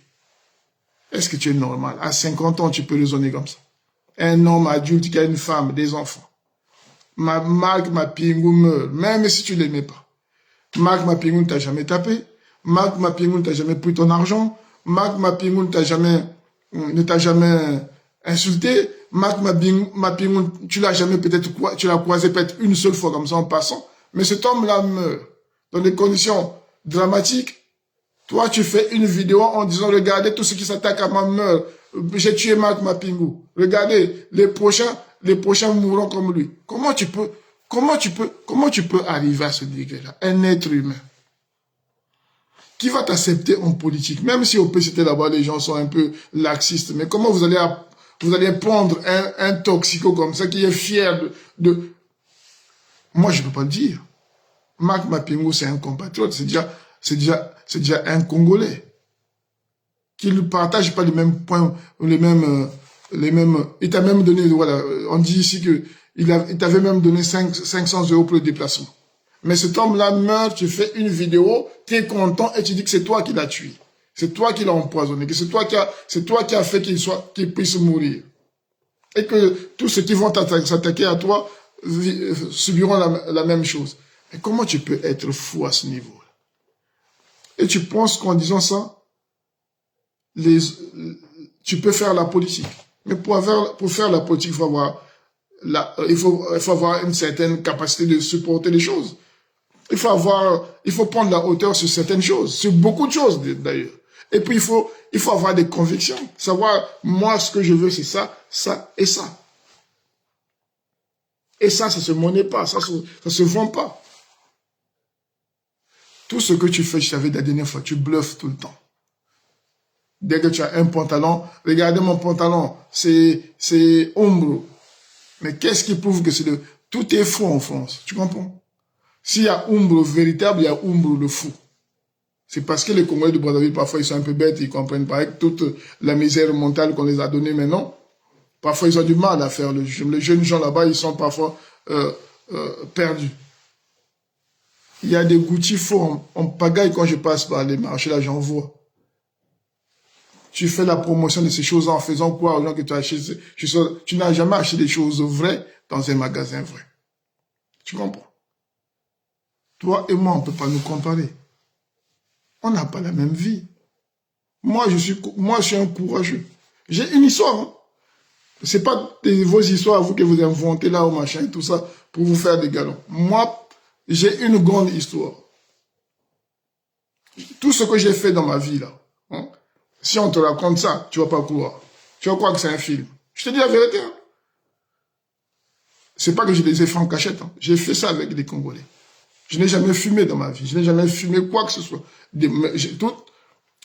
Est-ce que tu es normal? À 50 ans, tu peux raisonner comme ça. Un homme adulte qui a une femme, des enfants. Marc Mapingu meurt, même si tu ne l'aimais pas. Marc Mapingu ne t'a jamais tapé. Marc Mapingu ne t'a jamais pris ton argent. Marc Mapingu ne t'a jamais insulté. Marc Mapingu, tu l'as croisé peut-être une seule fois comme ça en passant. Mais cet homme-là meurt dans des conditions dramatiques. Toi, tu fais une vidéo en disant, regardez, tous ceux qui s'attaquent à ma meurent. J'ai tué Marc Mapingu. Regardez, les prochains mourront comme lui. Comment tu peux arriver à ce degré-là? Un être humain qui va t'accepter en politique, même si au PCT là-bas, les gens sont un peu laxistes, mais comment vous allez prendre un toxico comme ça qui est fier de... Moi, je ne peux pas le dire. Marc Mapingu, c'est un compatriote, c'est déjà un Congolais qui ne partage pas les mêmes points, les mêmes, il t'a même donné, voilà, on dit ici que il t'avait même donné 500 € pour le déplacement. Mais cet homme-là meurt, tu fais une vidéo, tu es content et tu dis que c'est toi qui l'as tué. C'est toi qui l'as empoisonné, que c'est toi qui as fait qu'il puisse mourir. Et que tous ceux qui vont s'attaquer à toi subiront la même chose. Mais comment tu peux être fou à ce niveau? Et tu penses qu'en disant ça, tu peux faire la politique. Mais pour faire la politique, il faut avoir une certaine capacité de supporter les choses. Il faut prendre la hauteur sur certaines choses, sur beaucoup de choses d'ailleurs. Et puis il faut avoir des convictions, savoir moi ce que je veux c'est ça, ça et ça. Et ça se monnaie pas, ça se vend pas. Tout ce que tu fais, je savais la dernière fois, tu bluffes tout le temps. Dès que tu as un pantalon, regardez mon pantalon, c'est ombre. Mais qu'est-ce qui prouve que tout est faux en France, tu comprends? S'il y a ombre véritable, il y a ombre le fou. C'est parce que les Congolais de Brazzaville, parfois, ils sont un peu bêtes, ils comprennent pas avec toute la misère mentale qu'on les a donnée maintenant. Parfois, ils ont du mal à faire le jeu. Les jeunes gens là-bas, ils sont parfois perdus. Il y a des Gucci faux en pagaille quand je passe par les marchés, là, j'en vois. Tu fais la promotion de ces choses en faisant quoi aux gens que tu as acheté. Tu n'as jamais acheté des choses vraies dans un magasin vrai. Tu comprends? Toi et moi, on ne peut pas nous comparer. On n'a pas la même vie. Moi, je suis un courageux. J'ai une histoire. Hein. C'est pas vos histoires, vous, que vous inventez là, au machin, et tout ça, pour vous faire des galons. Moi, j'ai une grande histoire. Tout ce que j'ai fait dans ma vie, là, hein, si on te raconte ça, tu vas pas croire. Tu vas croire que c'est un film. Je te dis la vérité. Hein. C'est pas que je les ai fait en cachette. Hein. J'ai fait ça avec des Congolais. Je n'ai jamais fumé dans ma vie. Je n'ai jamais fumé quoi que ce soit.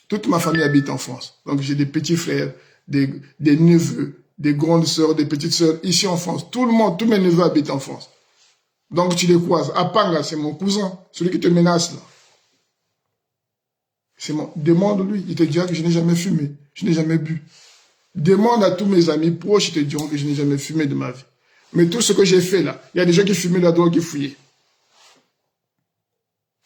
Toute ma famille habite en France. Donc j'ai des petits frères, des neveux, des grandes sœurs, des petites sœurs ici en France. Tout le monde, tous mes neveux habitent en France. Donc tu les croises. Apanga, c'est mon cousin, celui qui te menace là. Demande-lui, il te dira que je n'ai jamais fumé, je n'ai jamais bu. Demande à tous mes amis proches, ils te diront que je n'ai jamais fumé de ma vie. Mais tout ce que j'ai fait là, il y a des gens qui fumaient la drogue, qui fouillaient.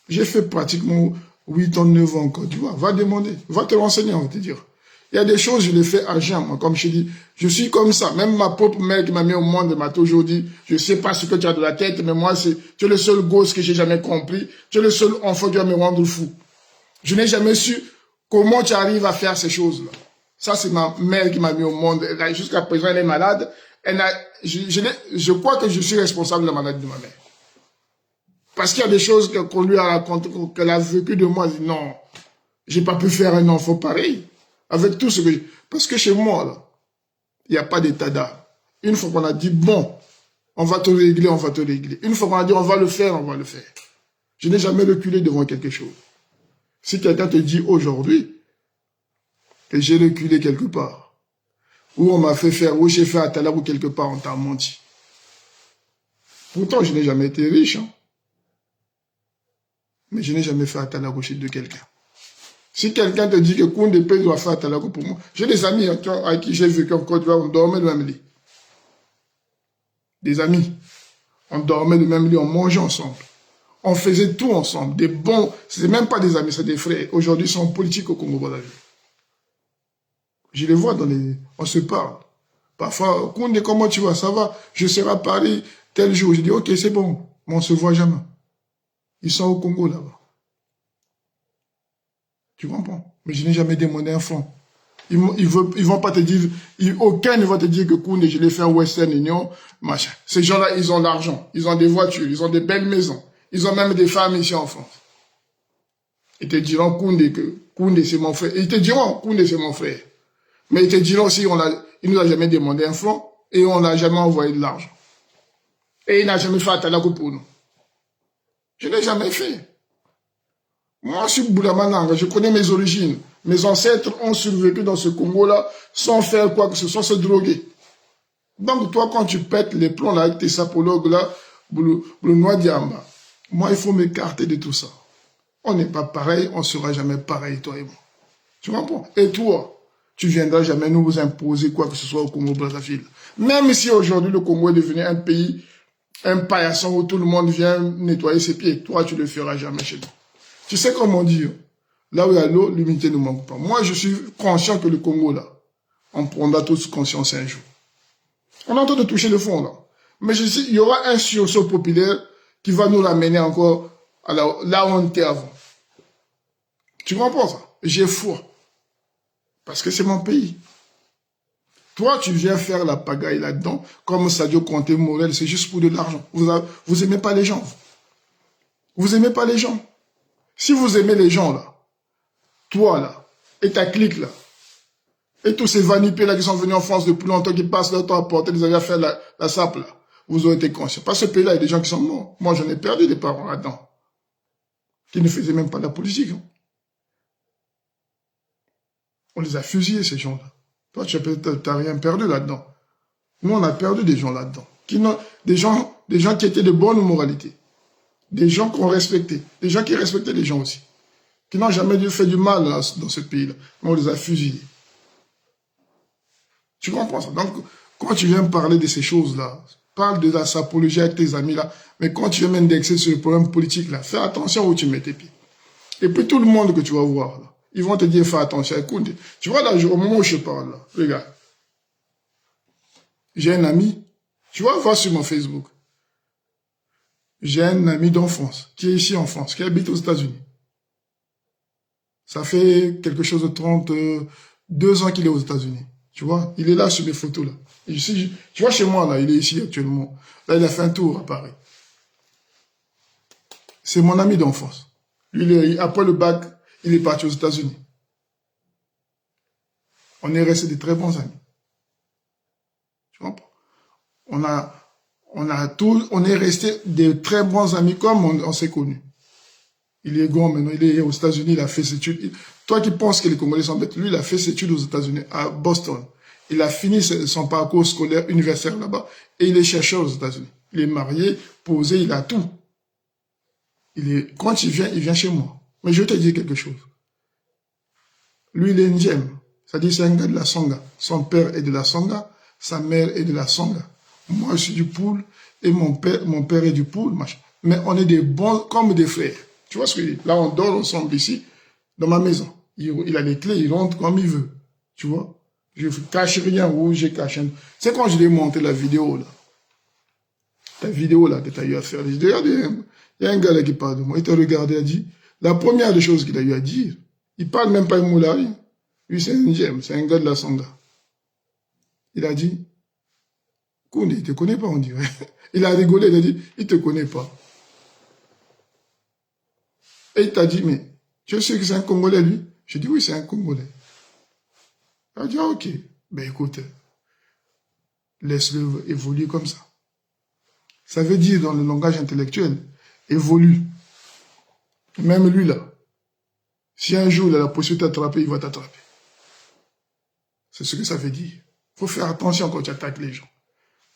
J'ai fait pratiquement 8 ans, 9 ans en Côte d'Ivoire. Va demander, va te renseigner, on va te dire. Il y a des choses, je les fais à jeun, moi, comme je dis. Je suis comme ça. Même ma propre mère qui m'a mis au monde m'a toujours dit, je sais pas ce que tu as de la tête, mais moi, tu es le seul gosse que j'ai jamais compris. Tu es le seul enfant qui va me rendre fou. Je n'ai jamais su comment tu arrives à faire ces choses-là. Ça, c'est ma mère qui m'a mis au monde. Jusqu'à présent, elle est malade. Je crois que je suis responsable de la maladie de ma mère. Parce qu'il y a des choses qu'on lui a racontées, qu'elle a vécues de moi. Elle dit non, j'ai pas pu faire un enfant pareil. Avec tout ce que parce que chez moi, là, il n'y a pas d'état d'âme. Une fois qu'on a dit bon, on va te régler, on va te régler. Une fois qu'on a dit on va le faire, on va le faire. Je n'ai jamais reculé devant quelque chose. Si quelqu'un te dit aujourd'hui que j'ai reculé quelque part, ou on m'a fait faire, ou j'ai fait à Talak ou quelque part, on t'a menti. Pourtant, je n'ai jamais été riche, hein. Mais je n'ai jamais fait à Talak de quelqu'un. Si quelqu'un te dit que Koundé Pé doit faire à Talak pour moi, j'ai des amis hein, avec qui j'ai vécu en Côte d'Ivoire, on dormait le même lit. Des amis, on dormait le même lit, on mangeait ensemble. On faisait tout ensemble, des bons, c'est même pas des amis, c'est des frères. Aujourd'hui, ils sont politiques au Congo-Brazzaville. Je les vois on se parle. Parfois, Koundé, comment tu vas? Ça va? Je serai à Paris tel jour. Je dis, ok, c'est bon, mais on se voit jamais. Ils sont au Congo là-bas. Tu comprends? Mais je n'ai jamais demandé un franc. Ils vont pas te dire, aucun ne va te dire que Koundé, je l'ai fait en Western Union, machin. Ces gens-là, ils ont l'argent, ils ont des voitures, ils ont des belles maisons. Ils ont même des femmes ici en France. Ils te diront Koundé c'est mon frère. Ils te diront Koundé c'est mon frère. Mais ils te diront aussi il nous a jamais demandé un franc et on n'a jamais envoyé de l'argent. Et il n'a jamais fait Atalako pour nous. Je n'ai jamais fait. Moi, je suis Boulamananga, je connais mes origines. Mes ancêtres ont survécu dans ce Congo-là sans faire quoi que ce soit, se droguer. Donc toi, quand tu pètes les plombs là avec tes sapologues là, le noix diamba, moi, il faut m'écarter de tout ça. On n'est pas pareil, on ne sera jamais pareil, toi et moi. Tu comprends? Et toi, tu viendras jamais nous imposer quoi que ce soit au Congo-Brazzaville. Même si aujourd'hui le Congo est devenu un pays, un paillasson où tout le monde vient nettoyer ses pieds, toi, tu ne le feras jamais chez nous. Tu sais comment dire? Là où il y a l'eau, l'humidité ne manque pas. Moi, je suis conscient que le Congo, là, on prendra tous conscience un jour. On est en train de toucher le fond, là. Mais je sais, il y aura un sursaut populaire qui va nous ramener encore à là où on était avant. Tu comprends ça? J'ai foi. Parce que c'est mon pays. Toi, tu viens faire la pagaille là-dedans, comme Sadio Conté Morel, c'est juste pour de l'argent. Vous aimez pas les gens. Vous aimez pas les gens. Si vous aimez les gens, là, toi, là, et ta clique, là, et tous ces vanipés, là, qui sont venus en France depuis longtemps, qui passent leur temps à porter des affaires, la sape, là, vous aurez été conscients. Parce que ce pays-là, il y a des gens qui sont morts. Moi, j'en ai perdu des parents là-dedans, qui ne faisaient même pas de la politique. Hein. On les a fusillés, ces gens-là. Toi, tu n'as rien perdu là-dedans. Nous, on a perdu des gens là-dedans. Des gens qui étaient de bonne moralité. Des gens qu'on respectait. Des gens qui respectaient les gens aussi. Qui n'ont jamais fait du mal là, dans ce pays-là. Mais on les a fusillés. Tu comprends ça? Donc, quand tu viens parler de ces choses-là, parle de la sapologie avec tes amis là, mais quand tu viens m'indexer sur le problème politique là, fais attention où tu mets tes pieds. Et puis tout le monde que tu vas voir là, ils vont te dire fais attention. Écoute, tu vois là, au moment où je parle là, regarde. J'ai un ami, tu vas voir sur mon Facebook. J'ai un ami d'enfance qui est ici en France, qui habite aux États-Unis. Ça fait quelque chose de 32 ans qu'il est aux États-Unis. Tu vois, il est là sur mes photos là. Et tu vois chez moi là, il est ici actuellement. Là, il a fait un tour à Paris. C'est mon ami d'enfance. Lui, après le bac, il est parti aux États-Unis. On est restés des très bons amis. Tu vois? On est restés des très bons amis comme on s'est connus. Il est grand maintenant, il est aux États-Unis, il a fait ses études. Toi qui penses que les Congolais sont bêtes, lui, il a fait ses études aux États-Unis, à Boston. Il a fini son parcours scolaire universitaire là-bas et il est chercheur aux États-Unis. Il est marié, posé, il a tout. Quand il vient chez moi. Mais je vais te dire quelque chose. Lui, il est Ndjem. C'est-à-dire, c'est un gars de la Songa. Son père est de la Songa, sa mère est de la Songa. Moi, je suis du Poul et mon père est du Poul, machin. Mais on est des bons, comme des frères. Tu vois ce que je dis? Là, on dort ensemble ici, dans ma maison. Il a les clés, il rentre comme il veut. Tu vois? Je ne cache rien ou je cache rien. C'est quand je lui ai monté la vidéo, là. Ta vidéo, là, que tu as eu à faire. Je dis, regarde, il y a un gars là qui parle de moi. Il t'a regardé, il a dit, la première des choses qu'il a eu à dire, il parle même pas de Moulari. Lui, c'est un gemme, c'est un gars de la Songa. Il a dit, Koundé, il te connaît pas, on dirait. Il a rigolé, il a dit, il te connaît pas. Et il t'a dit, mais tu sais que c'est un Congolais, lui? Je dis, oui, c'est un Congolais. Il a dit, ah, ok. Ben écoute, laisse-le évoluer comme ça. Ça veut dire, dans le langage intellectuel, évolue. Même lui, là, si un jour il a la possibilité de t'attraper, il va t'attraper. C'est ce que ça veut dire. Il faut faire attention quand tu attaques les gens.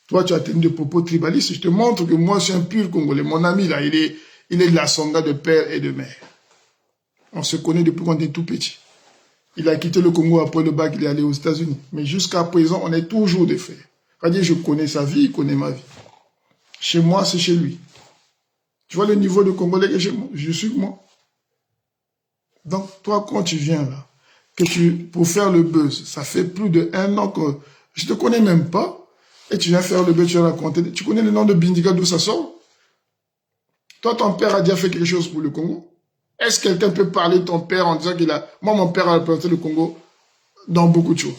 Toi, tu as tenu des propos tribalistes. Je te montre que moi, je suis un pur Congolais. Mon ami, là, il est de la Songa de père et de mère. On se connaît depuis qu'on est tout petit. Il a quitté le Congo après le bac, il est allé aux États-Unis. Mais jusqu'à présent, on est toujours des frères. C'est-à-dire, je connais sa vie, il connaît ma vie. Chez moi, c'est chez lui. Tu vois le niveau de Congolais que j'ai, je suis moi. Donc, toi, quand tu viens là, pour faire le buzz, ça fait plus d'1 an que je te connais même pas, et tu viens faire le buzz, tu viens raconter. Tu connais le nom de Bindika, d'où ça sort? Toi, ton père a déjà fait quelque chose pour le Congo? Est-ce que quelqu'un peut parler de ton père en disant qu'il a... Moi, mon père a représenté le Congo dans beaucoup de choses.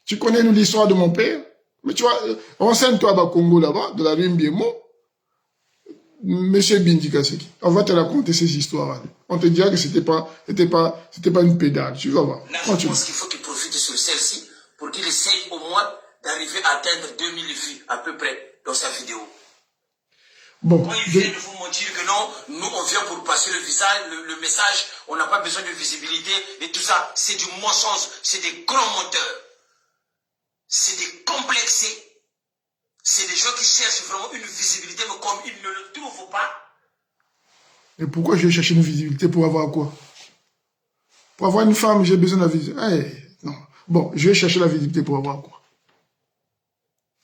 Tu connais l'histoire de mon père? Mais tu vois, renseigne-toi au Congo là-bas, de la rue Mbiemo. Monsieur Bindika, c'est qui? On va te raconter ces histoires. On te dira que c'était pas une pédale. Tu vas voir. Là, je pense qu'il faut qu'il profite sur celle-ci pour qu'il essaye au moins d'arriver à atteindre 2000 vues à peu près dans sa vidéo. Bon. Quand il vient de vous mentir que non, nous on vient pour passer le message, on n'a pas besoin de visibilité et tout ça, c'est du mensonge, c'est des grands menteurs. C'est des complexés. C'est des gens qui cherchent vraiment une visibilité, mais comme ils ne le trouvent pas. Et pourquoi je vais chercher une visibilité pour avoir quoi? Pour avoir une femme, j'ai besoin de la visibilité. Hey, non. Bon, je vais chercher la visibilité pour avoir quoi?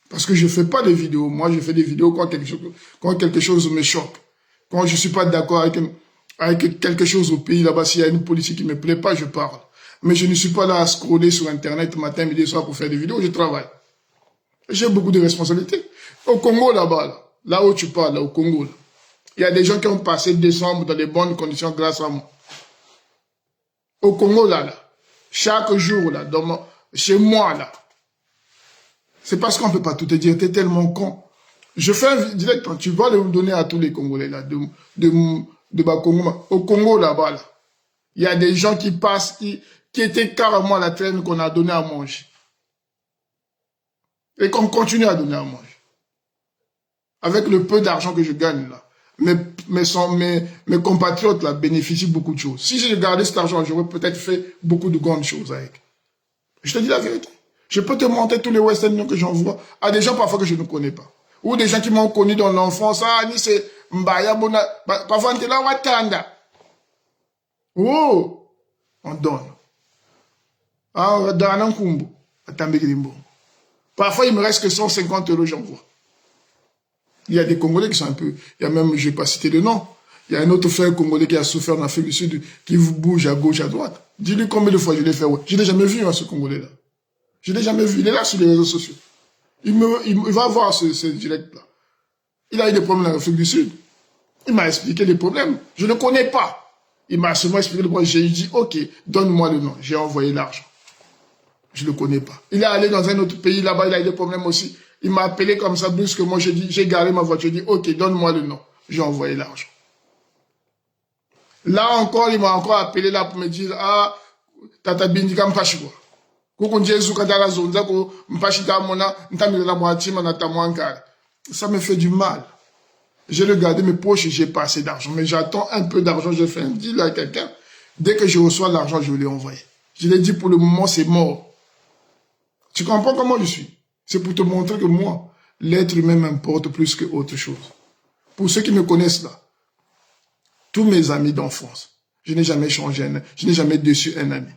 Parce que je ne fais pas de vidéos. Moi, je fais des vidéos quand quelque chose me choque. Quand je ne suis pas d'accord avec avec quelque chose au pays là-bas, s'il y a une politique qui me plaît pas, je parle. Mais je ne suis pas là à scroller sur Internet matin, midi, soir pour faire des vidéos, je travaille. J'ai beaucoup de responsabilités. Au Congo là-bas, là où tu parles, là, au Congo, là, il y a des gens qui ont passé décembre dans de bonnes conditions grâce à moi. Au Congo là, chaque jour là, chez moi là, c'est parce qu'on ne peut pas tout te dire, tu es tellement con. Je fais un direct, tu vas le donner à tous les Congolais là, de Bakongo. Au Congo là-bas, là, il y a des gens qui passent, qui étaient carrément à la traîne qu'on a donné à manger. Et qu'on continue à donner à manger. Avec le peu d'argent que je gagne là, mes compatriotes là bénéficient beaucoup de choses. Si j'ai gardé cet argent, j'aurais peut-être fait beaucoup de grandes choses avec. Je te dis la vérité. Je peux te montrer tous les Western Union que j'envoie à des gens parfois que je ne connais pas. Ou des gens qui m'ont connu dans l'enfance. Ah, ni c'est Mbaya Bona. Parfois, on est là, Watanda. Oh, on donne. Ah, dans un kumbo. Parfois, il me reste que 150 €, j'envoie. Il y a des Congolais qui sont un peu... Il y a même, je ne vais pas citer le nom. Il y a un autre frère congolais qui a souffert en Afrique du Sud, qui vous bouge à gauche, à droite. Dis-lui combien de fois je l'ai fait. Ouais. Je ne l'ai jamais vu, ce Congolais-là. Je ne l'ai jamais vu. Il est là sur les réseaux sociaux. Il va voir ce direct-là. Il a eu des problèmes en Afrique du Sud. Il m'a expliqué les problèmes. Je ne connais pas. Il m'a seulement expliqué le problème. J'ai dit, ok, donne-moi le nom. J'ai envoyé l'argent. Je ne le connais pas. Il est allé dans un autre pays, là-bas, il a eu des problèmes aussi. Il m'a appelé comme ça, brusquement. J'ai dit, j'ai garé ma voiture. J'ai dit, ok, donne-moi le nom. J'ai envoyé l'argent. Là encore, il m'a encore appelé là pour me dire, ah, tata bindika mpashikwa. Ça me fait du mal. J'ai regardé mes poches et j'ai pas assez d'argent. Mais j'attends un peu d'argent. J'ai fait un deal à quelqu'un. Dès que je reçois l'argent, je l'ai envoyé. Je l'ai dit pour le moment, c'est mort. Tu comprends comment je suis? C'est pour te montrer que moi, l'être humain m'importe plus que autre chose. Pour ceux qui me connaissent là, tous mes amis d'enfance, je n'ai jamais changé je n'ai jamais déçu un ami.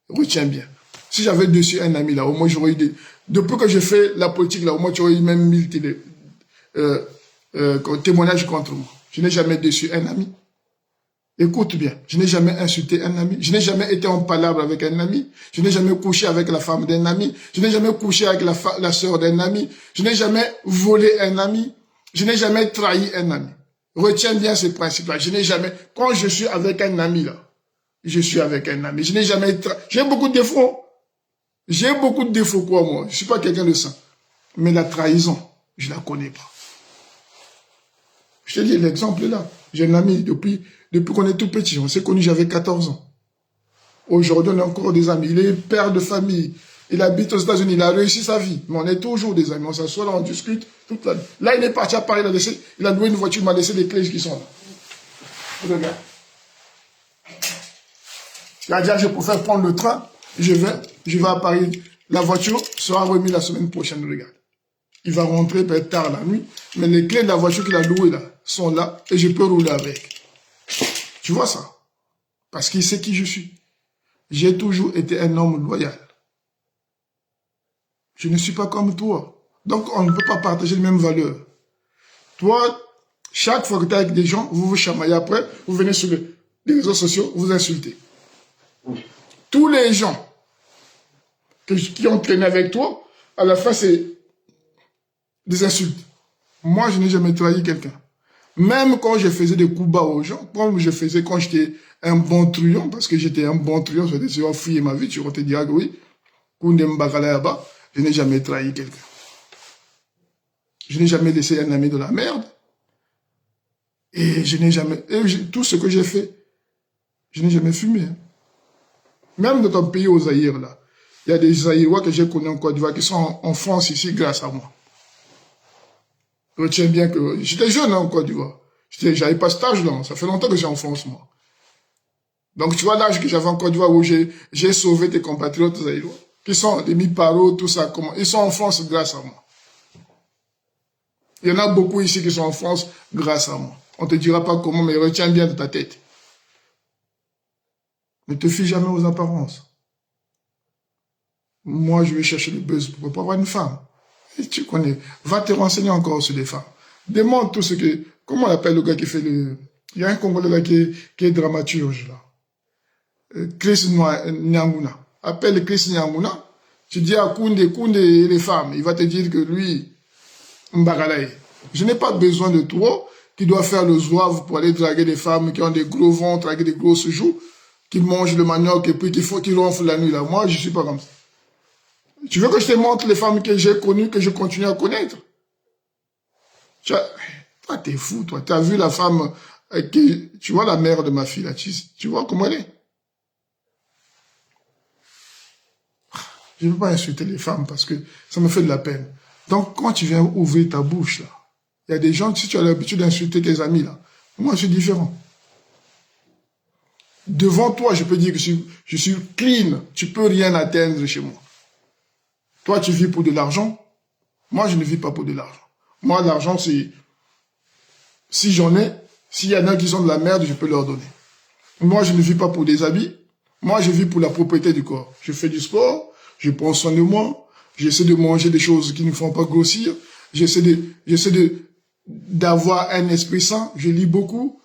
Retiens bien. Si j'avais déçu un ami là, au moins j'aurais eu des... Depuis que je fais la politique là, au moins tu aurais eu même 1000 témoignages contre moi. Je n'ai jamais déçu un ami. Écoute bien, je n'ai jamais insulté un ami. Je n'ai jamais été en palabre avec un ami. Je n'ai jamais couché avec la femme d'un ami. Je n'ai jamais couché avec la sœur d'un ami. Je n'ai jamais volé un ami. Je n'ai jamais trahi un ami. Retiens bien ces principes-là. Je n'ai jamais... Quand je suis avec un ami là, je suis avec un ami. Je n'ai jamais... J'ai beaucoup de défauts. J'ai beaucoup de défauts, quoi, moi. Je ne suis pas quelqu'un de saint. Mais la trahison, je ne la connais pas. Je te dis, l'exemple est là. J'ai un ami depuis qu'on est tout petit. On s'est connus, j'avais 14 ans. Aujourd'hui, on est encore des amis. Il est père de famille. Il habite aux États-Unis. Il a réussi sa vie. Mais on est toujours des amis. On s'assoit là, on discute toute la nuit. Là, il est parti à Paris. Il a loué une voiture. Il m'a laissé les clés qui sont là. Regarde. Il a dit, je préfère prendre le train. Je vais à Paris. La voiture sera remise la semaine prochaine. Regarde. Il va rentrer peut-être tard la nuit. Mais les clés de la voiture qu'il a louée là sont là. Et je peux rouler avec. Tu vois ça? Parce qu'il sait qui je suis. J'ai toujours été un homme loyal. Je ne suis pas comme toi. Donc, on ne peut pas partager les mêmes valeurs. Toi, chaque fois que tu es avec des gens, vous vous chamaillez après, vous venez sur les réseaux sociaux, vous insultez. Tous les gens qui ont traîné avec toi, à la fin, c'est des insultes. Moi, je n'ai jamais trahi quelqu'un. Même quand je faisais des coups bas aux gens, quand j'étais un bon truand, parce que j'étais un bon truand, je vais fouiller ma vie, tu vas te dire que oui, je n'ai jamais trahi quelqu'un. Je n'ai jamais laissé un ami de la merde. Et je n'ai jamais... tout ce que j'ai fait, je n'ai jamais fumé. Hein. Même dans ton pays, aux Zaïre, là, il y a des Zaïrois que j'ai connus en Côte d'Ivoire qui sont en France ici grâce à moi. Retiens bien que... J'étais jeune en Côte d'Ivoire. J'avais pas cet âge-là. Ça fait longtemps que j'ai en France, moi. Donc, tu vois l'âge que j'avais en Côte d'Ivoire où j'ai sauvé tes compatriotes Zaïrois, qui sont des mi-paros, tout ça. Ils sont en France grâce à moi. Il y en a beaucoup ici qui sont en France grâce à moi. On ne te dira pas comment, mais retiens bien de ta tête. Ne te fie jamais aux apparences. Moi, je vais chercher le buzz pour pas avoir une femme. Et tu connais. Va te renseigner encore sur les femmes. Demande tout ce que... Comment on appelle le gars qui fait Il y a un Congolais là qui est dramaturge, là. Chris Nyanguna. Appelle Chris Nyanguna. Tu dis à Koundé les femmes. Il va te dire que lui, Mbagalaï. Je n'ai pas besoin de toi qui doit faire le zouave pour aller draguer des femmes qui ont des gros ventres, draguer des grosses joues, qui mangent le manioc et puis qui ronflent la nuit, là. Moi, je suis pas comme ça. Tu veux que je te montre les femmes que j'ai connues, que je continue à connaître? Toi, t'es fou, toi. Tu as vu la femme tu vois la mère de ma fille, là. Tu vois comment elle est? Je ne veux pas insulter les femmes parce que ça me fait de la peine. Donc, quand tu viens ouvrir ta bouche, là, il y a des gens, si tu as l'habitude d'insulter tes amis, là, moi, je suis différent. Devant toi, je peux dire que je suis clean. Tu peux rien atteindre chez moi. Toi, tu vis pour de l'argent. Moi, je ne vis pas pour de l'argent. Moi, l'argent, c'est... Si j'en ai, s'il y en a qui sont de la merde, je peux leur donner. Moi, je ne vis pas pour des habits. Moi, je vis pour la propriété du corps. Je fais du sport, je prends soin de moi, j'essaie de manger des choses qui ne font pas grossir, j'essaie d'avoir un esprit sain, je lis beaucoup,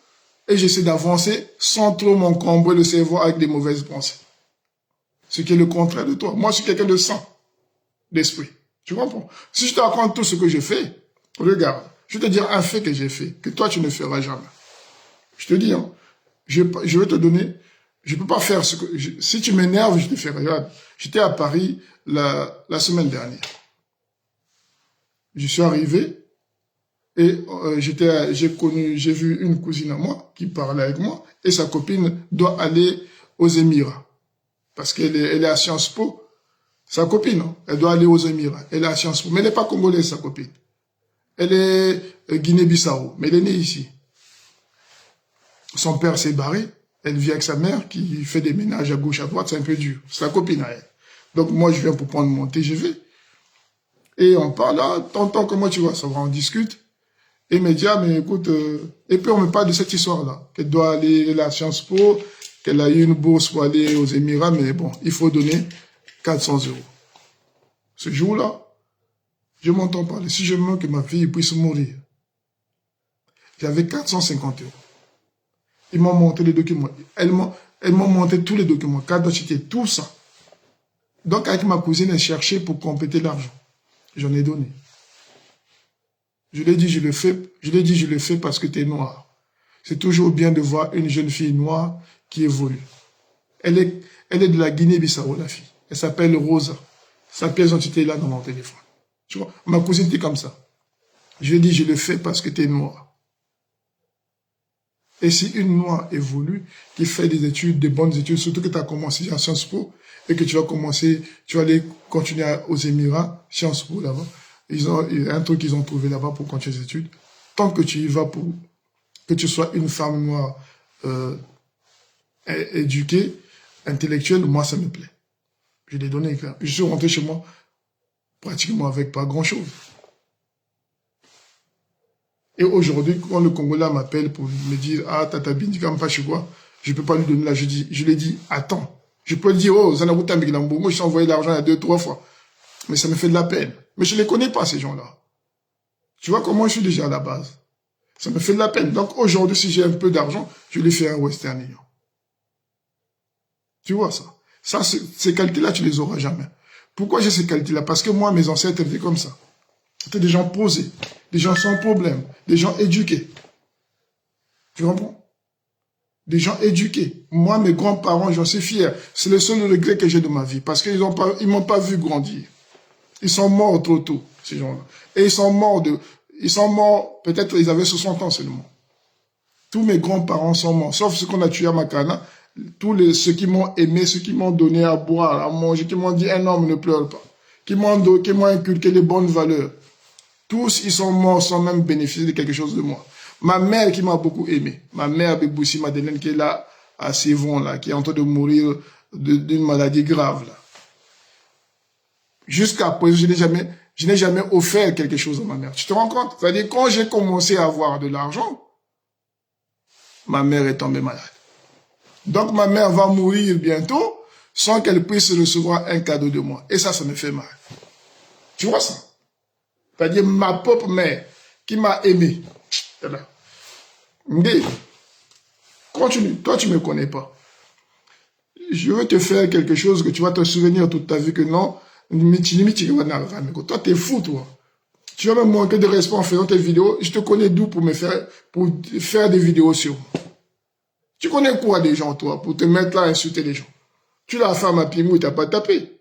et j'essaie d'avancer sans trop m'encombrer le cerveau avec des mauvaises pensées. Ce qui est le contraire de toi. Moi, je suis quelqu'un de sain, d'esprit. Tu comprends? Si je te raconte tout ce que j'ai fait, regarde, je vais te dire un fait que j'ai fait, que toi, tu ne feras jamais. Je te dis, hein, je vais te donner, je peux pas faire ce que, si tu m'énerves, je te ferai. Regarde, j'étais à Paris la semaine dernière. Je suis arrivé et j'ai vu une cousine à moi qui parlait avec moi et sa copine doit aller aux Émirats parce qu'elle est à Sciences Po. Sa copine, hein, elle doit aller aux Émirats. Elle est à Sciences Po, mais elle n'est pas congolaise, sa copine. Elle est Guinée-Bissau, mais elle est née ici. Son père s'est barré. Elle vit avec sa mère qui fait des ménages à gauche, à droite. C'est un peu dur. C'est sa copine à elle. Donc moi, je viens pour prendre mon TGV. Et on parle là, tonton, comment tu vas? Ça va, on discute. Et il me dit, ah, mais écoute, et puis on me parle de cette histoire-là, qu'elle doit aller à Sciences Po, qu'elle a eu une bourse pour aller aux Émirats, mais bon, il faut donner 400 €. Ce jour-là, je m'entends parler. Si je veux que ma fille puisse mourir, j'avais 450 €. Ils m'ont monté les documents. Elles m'ont monté tous les documents, carte d'identité, tout ça. Donc, avec ma cousine, elle cherchait pour compléter l'argent. J'en ai donné. Je lui ai dit, je le fais parce que tu es noir. C'est toujours bien de voir une jeune fille noire qui évolue. Elle est de la Guinée-Bissau, la fille. Elle s'appelle Rosa. Sa pièce d'identité est là dans mon téléphone. Tu vois, ma cousine était comme ça. Je lui ai dit, je le fais parce que tu es noir. Et si une noire évolue, qui fait des études, des bonnes études, surtout que tu as commencé à Sciences Po, et que tu vas aller continuer aux Émirats, Sciences Po là-bas, il y a un truc qu'ils ont trouvé là-bas pour continuer les études. Tant que tu y vas pour que tu sois une femme noire éduquée, intellectuelle, moi ça me plaît. Je l'ai donné. Je suis rentré chez moi pratiquement avec pas grand-chose. Et aujourd'hui, quand le Congolais m'appelle pour me dire « Ah, Tata Bindikam pas chez quoi ?» je ne peux pas lui donner là. Je lui ai dit « Attends. » Je peux dire « Oh, Zanabouta Miglambo, moi je t'ai envoyé l'argent il y a 2-3 fois. » Mais ça me fait de la peine. Mais je ne les connais pas, ces gens-là. Tu vois comment je suis déjà à la base. Ça me fait de la peine. Donc aujourd'hui, si j'ai un peu d'argent, je lui fais un Western Union. Tu vois ça. Ça, ces qualités-là, tu les auras jamais. Pourquoi j'ai ces qualités-là? Parce que moi, mes ancêtres étaient comme ça. C'était des gens posés, des gens sans problème, des gens éduqués. Tu comprends? Des gens éduqués. Moi, mes grands-parents, j'en suis fier. C'est le seul regret que j'ai de ma vie. Parce qu'ils m'ont pas vu grandir. Ils sont morts trop tôt, ces gens-là. Et ils sont morts, peut-être ils avaient 60 ans seulement. Tous mes grands-parents sont morts, sauf ceux qu'on a tués à Makana. Ceux qui m'ont aimé, ceux qui m'ont donné à boire, à manger, qui m'ont dit un homme ne pleure pas, qui m'ont inculqué les bonnes valeurs. Tous, ils sont morts sans même bénéficier de quelque chose de moi. Ma mère qui m'a beaucoup aimé, ma mère Beboussi Madeleine qui est là à Sévon, là, qui est en train de mourir d'une maladie grave, là. Jusqu'à présent, je n'ai jamais offert quelque chose à ma mère. Tu te rends compte? C'est-à-dire, quand j'ai commencé à avoir de l'argent, ma mère est tombée malade. Donc, ma mère va mourir bientôt sans qu'elle puisse recevoir un cadeau de moi. Et ça me fait mal. Tu vois ça? C'est-à-dire, ma propre mère qui m'a aimé. Continue. Toi, tu ne me connais pas. Je veux te faire quelque chose que tu vas te souvenir toute ta vie que non, toi, t'es fou, toi. Tu vas me manquer de respect en faisant tes vidéos. Je te connais d'où pour faire des vidéos sur moi. Tu connais quoi des gens, toi, pour te mettre là à insulter les gens? Tu l'as fait à ma pimou, il t'a pas tapé.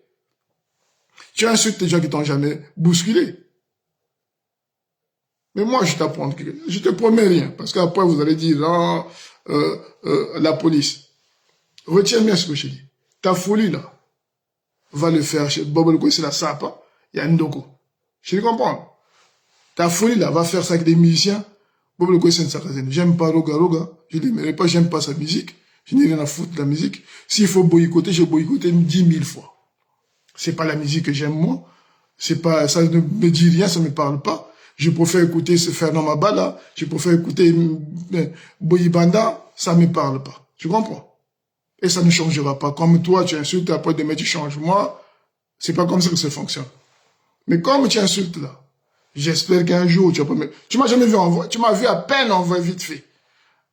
Tu insultes les gens qui t'ont jamais bousculé. Mais moi, je t'apprends, je te promets rien, parce qu'après, vous allez dire, non, la police. Retiens bien ce que je dis. Ta folie, là, va le faire chez Bobo, c'est la Sapa, il y a Ndoko. Je comprends. Ta folie, là, va faire ça avec des musiciens. Bobo, c'est une sarrazine. J'aime pas Roga Roga, je l'aimerais pas, j'aime pas sa musique. Je n'ai rien à foutre de la musique. S'il faut boycotter, je boycotter 10 000 fois. C'est pas la musique que j'aime, moi. C'est pas, ça ne me dit rien, ça me parle pas. Je préfère écouter ce Fernand Mabala, je préfère écouter Boyibanda, ça me parle pas. Tu comprends? Et ça ne changera pas. Comme toi, tu insultes, après demain tu changes. Moi, c'est pas comme ça que ça fonctionne. Mais comme tu insultes là, j'espère qu'un jour, tu vas pas me... Tu m'as jamais vu en vrai, tu m'as vu à peine en vrai vite fait.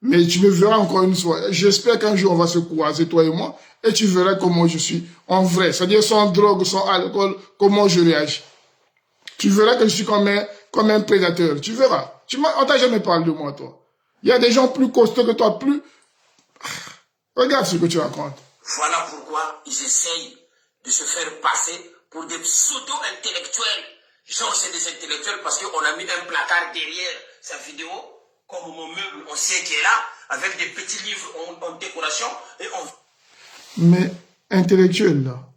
Mais tu me verras encore une fois. J'espère qu'un jour on va se croiser, toi et moi, et tu verras comment je suis en vrai. C'est-à-dire sans drogue, sans alcool, comment je réagis. Tu verras que je suis comme un prédateur. Tu verras. On t'a jamais parlé de moi, toi. Il y a des gens plus costauds que toi, plus... Regarde ce que tu racontes. Voilà pourquoi ils essayent de se faire passer pour des pseudo-intellectuels. Genre, c'est des intellectuels parce qu'on a mis un placard derrière sa vidéo, comme mon meuble, on sait qu'il est là, avec des petits livres en décoration, et on... Mais intellectuel, là,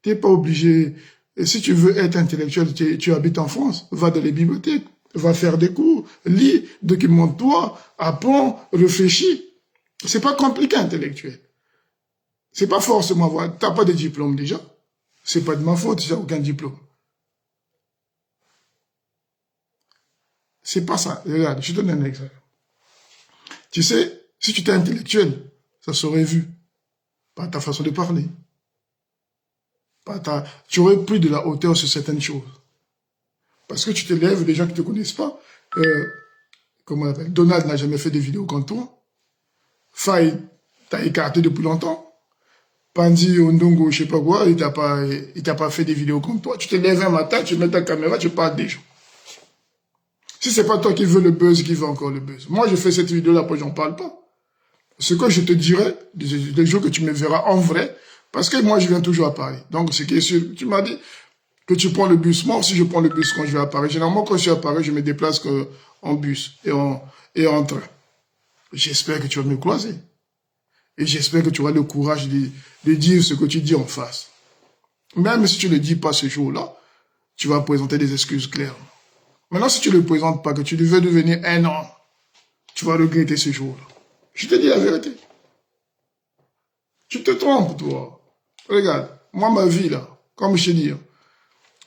t'es pas obligé... Et si tu veux être intellectuel, tu habites en France, va dans les bibliothèques, va faire des cours, lis, documente-toi, apprends, réfléchis. C'est pas compliqué, intellectuel. C'est pas forcément avoir... T'as pas de diplôme déjà. C'est pas de ma faute si t'as aucun diplôme. C'est pas ça. Regarde, je te donne un exemple. Tu sais, si tu étais intellectuel, ça serait vu. Par ta façon de parler. Tu aurais pris de la hauteur sur certaines choses. Parce que tu te lèves, des gens qui ne te connaissent pas. Comment on appelle? Donald n'a jamais fait de vidéo contre toi. Faye t'a écarté depuis longtemps. Panzi Ondongo, je sais pas quoi, il t'a pas fait des vidéos contre toi. Tu te lèves un matin, tu mets ta caméra, tu parles des gens. Si c'est pas toi qui veux le buzz, qui veut encore le buzz. Moi, je fais cette vidéo-là, après j'en parle pas. Ce que je te dirai, des jours que tu me verras en vrai, parce que moi, je viens toujours à Paris. Donc, ce qui est sûr, tu m'as dit que tu prends le bus. Moi aussi, je prends le bus quand je vais à Paris. Généralement, quand je suis à Paris, je me déplace en bus et en train. J'espère que tu vas me croiser. Et j'espère que tu auras le courage de dire ce que tu dis en face. Même si tu ne le dis pas ce jour-là, tu vas présenter des excuses claires. Maintenant, si tu ne le présentes pas, que tu devais devenir un homme, tu vas regretter ce jour-là. Je te dis la vérité. Tu te trompes, toi. Regarde, moi, ma vie, là, comme je te dis,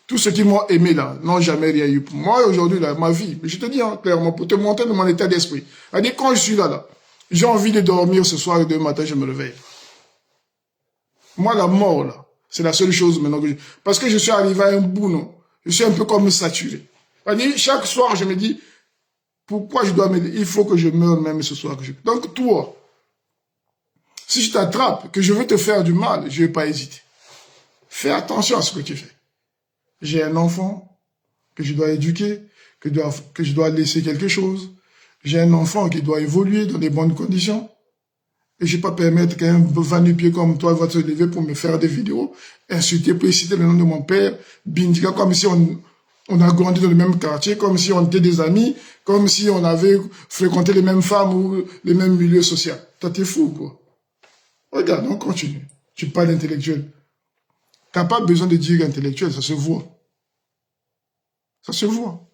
tous ceux qui m'ont aimé, là, n'ont jamais rien eu pour moi. Aujourd'hui, là, ma vie, je te dis clairement, pour te montrer de mon état d'esprit. C'est-à-dire, quand je suis là, j'ai envie de dormir ce soir et demain matin, je me réveille. Moi, la mort, là, c'est la seule chose maintenant que parce que je suis arrivé à un bout, non. Je suis un peu comme saturé. C'est-à-dire, chaque soir, je me dis, pourquoi je dois il faut que je meure même ce soir. Donc, toi, si je t'attrape, que je veux te faire du mal, je ne vais pas hésiter. Fais attention à ce que tu fais. J'ai un enfant que je dois éduquer, que je dois laisser quelque chose. J'ai un enfant qui doit évoluer dans des bonnes conditions. Et je ne vais pas permettre qu'un va-nu-pied comme toi va se lever pour me faire des vidéos, insulter, pour citer le nom de mon père, Bindika, comme si on a grandi dans le même quartier, comme si on était des amis, comme si on avait fréquenté les mêmes femmes ou les mêmes milieux sociaux. Toi, t'es fou, quoi. Regarde, on continue. Tu parles d'intellectuel. T'as pas besoin de dire intellectuel, ça se voit. Ça se voit.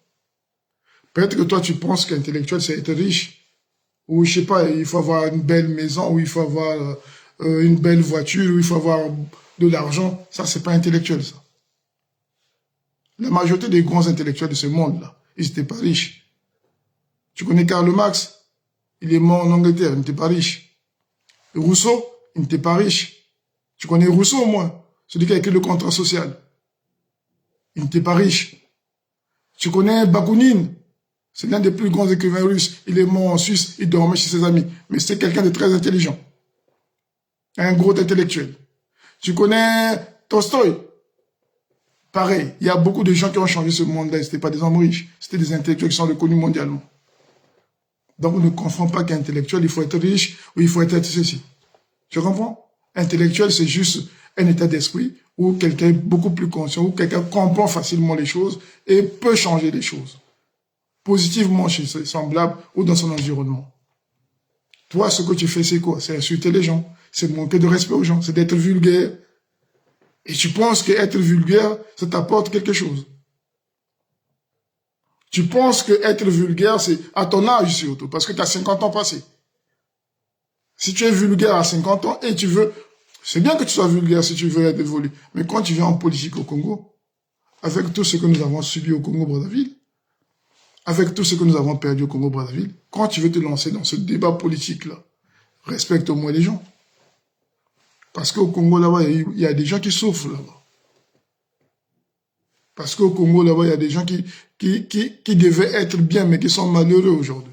Peut-être que toi, tu penses qu'intellectuel, c'est être riche. Ou, je sais pas, il faut avoir une belle maison, ou il faut avoir une belle voiture, ou il faut avoir de l'argent. Ça, c'est pas intellectuel, ça. La majorité des grands intellectuels de ce monde-là, ils n'étaient pas riches. Tu connais Karl Marx? Il est mort en Angleterre, il n'était pas riche. Rousseau, il n'était pas riche. Tu connais Rousseau au moins? Celui qui a écrit le contrat social. Il n'était pas riche. Tu connais Bakounine? C'est l'un des plus grands écrivains russes. Il est mort en Suisse, il dormait chez ses amis. Mais c'est quelqu'un de très intelligent. Un gros intellectuel. Tu connais Tolstoï? Pareil, il y a beaucoup de gens qui ont changé ce monde-là. Ce n'étaient pas des hommes riches, c'était des intellectuels qui sont reconnus mondialement. Donc on ne confond pas qu'intellectuel, il faut être riche ou il faut être ceci. Tu comprends? Intellectuel, c'est juste un état d'esprit où quelqu'un est beaucoup plus conscient, où quelqu'un comprend facilement les choses et peut changer les choses. Positivement chez ses semblables ou dans son environnement. Toi, ce que tu fais, c'est quoi? C'est insulter les gens, c'est manquer de respect aux gens, c'est d'être vulgaire. Et tu penses qu'être vulgaire, ça t'apporte quelque chose. Tu penses qu'être vulgaire, c'est à ton âge surtout, parce que tu as 50 ans passés. Si tu es vulgaire à 50 ans et tu veux... C'est bien que tu sois vulgaire si tu veux être évolué. Mais quand tu viens en politique au Congo, avec tout ce que nous avons subi au Congo-Brazzaville, avec tout ce que nous avons perdu au Congo-Brazzaville, quand tu veux te lancer dans ce débat politique-là, respecte au moins les gens. Parce qu'au Congo, là-bas, il y a des gens qui souffrent là-bas. Parce qu'au Congo, là-bas, il y a des gens qui devaient être bien, mais qui sont malheureux aujourd'hui.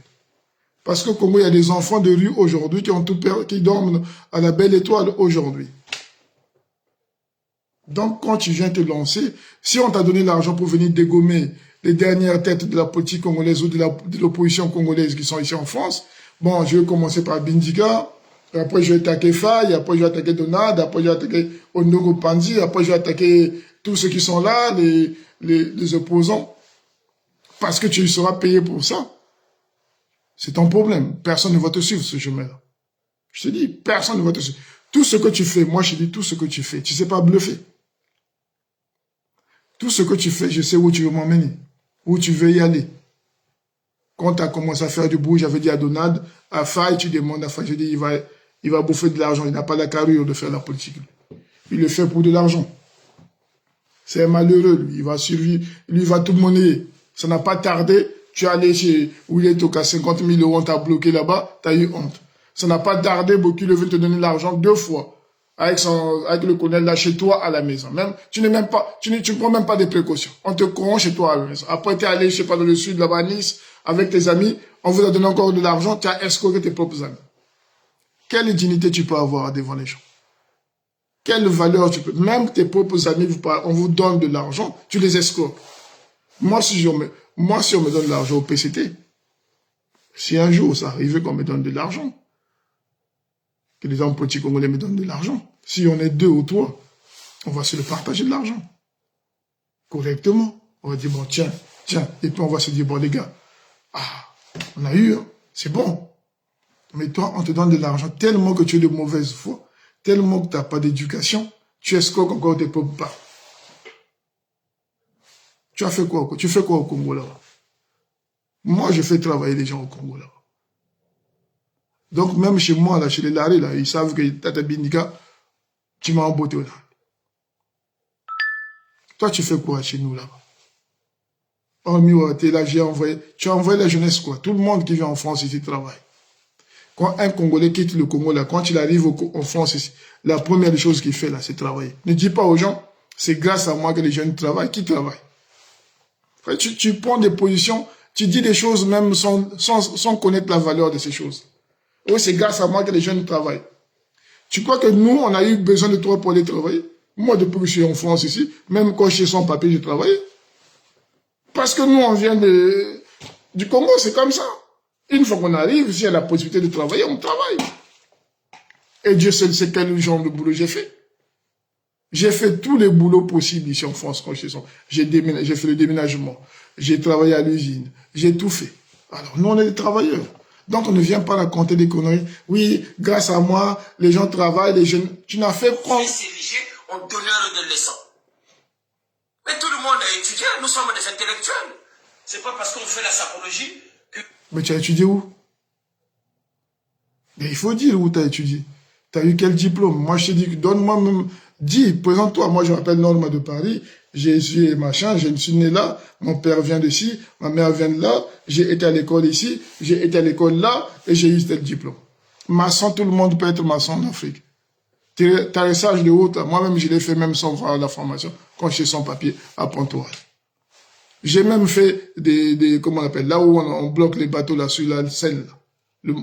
Parce qu'au Congo, il y a des enfants de rue aujourd'hui qui ont tout perdu, qui dorment à la belle étoile aujourd'hui. Donc, quand tu viens te lancer, si on t'a donné l'argent pour venir dégommer les dernières têtes de la politique congolaise ou de l'opposition congolaise qui sont ici en France, bon, je vais commencer par Bindika, après je vais attaquer Faye, après je vais attaquer Donald, après je vais attaquer Onogo Pandi, après je vais attaquer tous ceux qui sont là, les opposants, parce que tu seras payé pour ça. C'est ton problème. Personne ne va te suivre ce chemin-là. Je te dis, personne ne va te suivre. Tout ce que tu fais, moi je dis tout ce que tu fais, tu ne sais pas bluffer. Tout ce que tu fais, je sais où tu veux m'emmener, où tu veux y aller. Quand tu as commencé à faire du bruit, j'avais dit à Donald, à Faye, tu demandes à Faye, je dis, il va bouffer de l'argent, il n'a pas la carrure de faire la politique. Il le fait pour de l'argent. C'est un malheureux, lui, il va survivre, lui, il va tout monnayer. Ça n'a pas tardé, tu es allé chez Willy Toka, 50 000 €, on t'a bloqué là-bas, tu as eu honte. Ça n'a pas tardé, Bokilo veut te donner l'argent 2 fois. Avec le colonel là chez toi à la maison. Même, tu ne prends même pas des précautions. On te corrompt chez toi à la maison. Après, tu es allé, je sais pas, dans le sud, là-bas à Nice, avec tes amis, on vous a donné encore de l'argent, tu as escroqué tes propres amis. Quelle dignité tu peux avoir devant les gens? Quelle valeur tu peux... Même tes propres amis, on vous donne de l'argent, tu les escroques. Moi, si on me donne de l'argent au PCT, si un jour ça arrivait qu'on me donne de l'argent, que les hommes politiques congolais me donnent de l'argent, si on est 2 ou 3, on va se le partager de l'argent. Correctement. On va dire, bon, tiens. Et puis on va se dire, bon, les gars, on a eu, hein, c'est bon. Mais toi, on te donne de l'argent tellement que tu es de mauvaise foi, tellement que tu n'as pas d'éducation, tu escroques encore tes propres parents. Tu as fait quoi? Tu fais quoi au Congo là? Moi, je fais travailler les gens au Congo là. Donc, même chez moi, là, chez les Larry, là, ils savent que Tata Bindika, tu m'as emboîté là. Toi, tu fais quoi chez nous, là-bas? Oh, t'es là, tu as envoyé la jeunesse, quoi. Tout le monde qui vient en France ici travaille. Quand un Congolais quitte le Congo, là, quand il arrive en France ici, la première chose qu'il fait, là, c'est travailler. Ne dis pas aux gens, c'est grâce à moi que les jeunes travaillent. Qui travaille? Tu prends des positions, tu dis des choses même sans connaître la valeur de ces choses. Oui, c'est grâce à moi que les jeunes travaillent. Tu crois que nous, on a eu besoin de toi pour aller travailler? Moi, depuis que je suis en France ici, même quand je suis sans papier, j'ai travaillé. Parce que nous, on vient du Congo, c'est comme ça. Une fois qu'on arrive, s'il y a la possibilité de travailler, on travaille. Et Dieu seul sait quel genre de boulot j'ai fait. J'ai fait tous les boulots possibles ici en France quand je suis j'ai fait le déménagement. J'ai travaillé à l'usine. J'ai tout fait. Alors, nous, on est des travailleurs. Donc, on ne vient pas raconter des conneries. Oui, grâce à moi, les gens travaillent, les jeunes... Tu n'as fait quoi? On s'ériger en donneur de leçons. Mais tout le monde a étudié, nous sommes des intellectuels. C'est pas parce qu'on fait la sapologie que... Mais tu as étudié où? Mais il faut dire où tu as étudié. Tu as eu quel diplôme? Moi, je te dis, donne-moi même... Dis, présente-toi. Moi, je m'appelle Norma de Paris. J'ai étudié machin, je suis né là. Mon père vient d'ici, ma mère vient de là. J'ai été à l'école ici, j'ai été à l'école là, et j'ai eu tel diplôme. Maçon, tout le monde peut être maçon en Afrique. Tarissage de haute, moi-même, je l'ai fait même sans voir la formation, quand je suis sans papier à Pontoise. J'ai même fait comment on appelle, là où on bloque les bateaux là sur la Seine, là.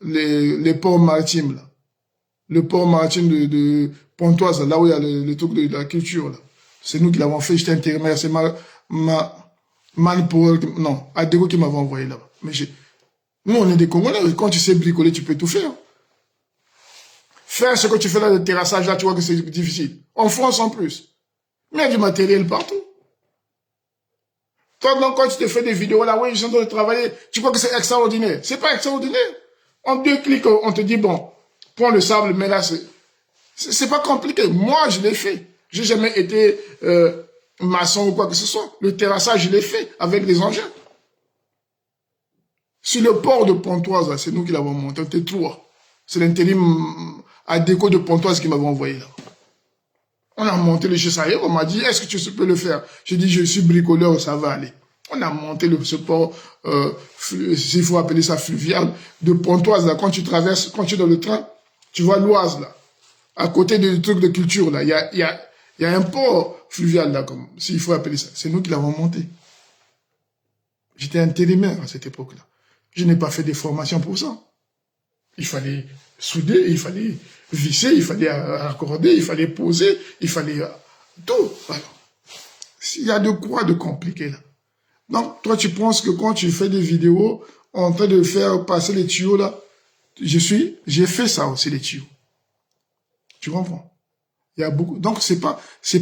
Les ports maritimes là. Le port maritime de Pontoise, là où il y a le truc de la culture là. C'est nous qui l'avons fait, j'étais intérimaire, c'est non, Adego qui m'avait envoyé là-bas. Mais nous on est des Congolais, quand tu sais bricoler, tu peux tout faire. Faire ce que tu fais là, le terrassage là, tu vois que c'est difficile. En France en plus. Mais il y a du matériel partout. Toi, donc, quand tu te fais des vidéos là, oui, je suis en train de travailler, tu crois que c'est extraordinaire. C'est pas extraordinaire. En 2 clics, on te dit, bon, prends le sable, mais là, c'est pas compliqué. Moi, je l'ai fait. J'ai jamais été maçon ou quoi que ce soit. Le terrassage, je l'ai fait avec des engins. Sur le port de Pontoise, c'est nous qui l'avons monté. On était 3. C'est l'intérim à déco de Pontoise qui m'avait envoyé là. On a monté le chessailleur, on m'a dit, est-ce que tu peux le faire? J'ai dit, je suis bricoleur, ça va aller. On a monté ce port, s'il faut appeler ça fluvial, de Pontoise, là, quand tu traverses, quand tu es dans le train, tu vois l'Oise, là. À côté du truc de culture, là, il y a un port fluvial, là, comme, s'il faut appeler ça. C'est nous qui l'avons monté. J'étais intérimaire à cette époque-là. Je n'ai pas fait des formations pour ça. Il fallait souder, il fallait visser, il fallait raccorder, il fallait poser, il fallait tout. Alors, il y a de quoi de compliqué là. Donc, toi, tu penses que quand tu fais des vidéos en train de faire passer les tuyaux là, j'ai fait ça aussi, les tuyaux. Tu comprends? Il y a beaucoup. Donc, c'est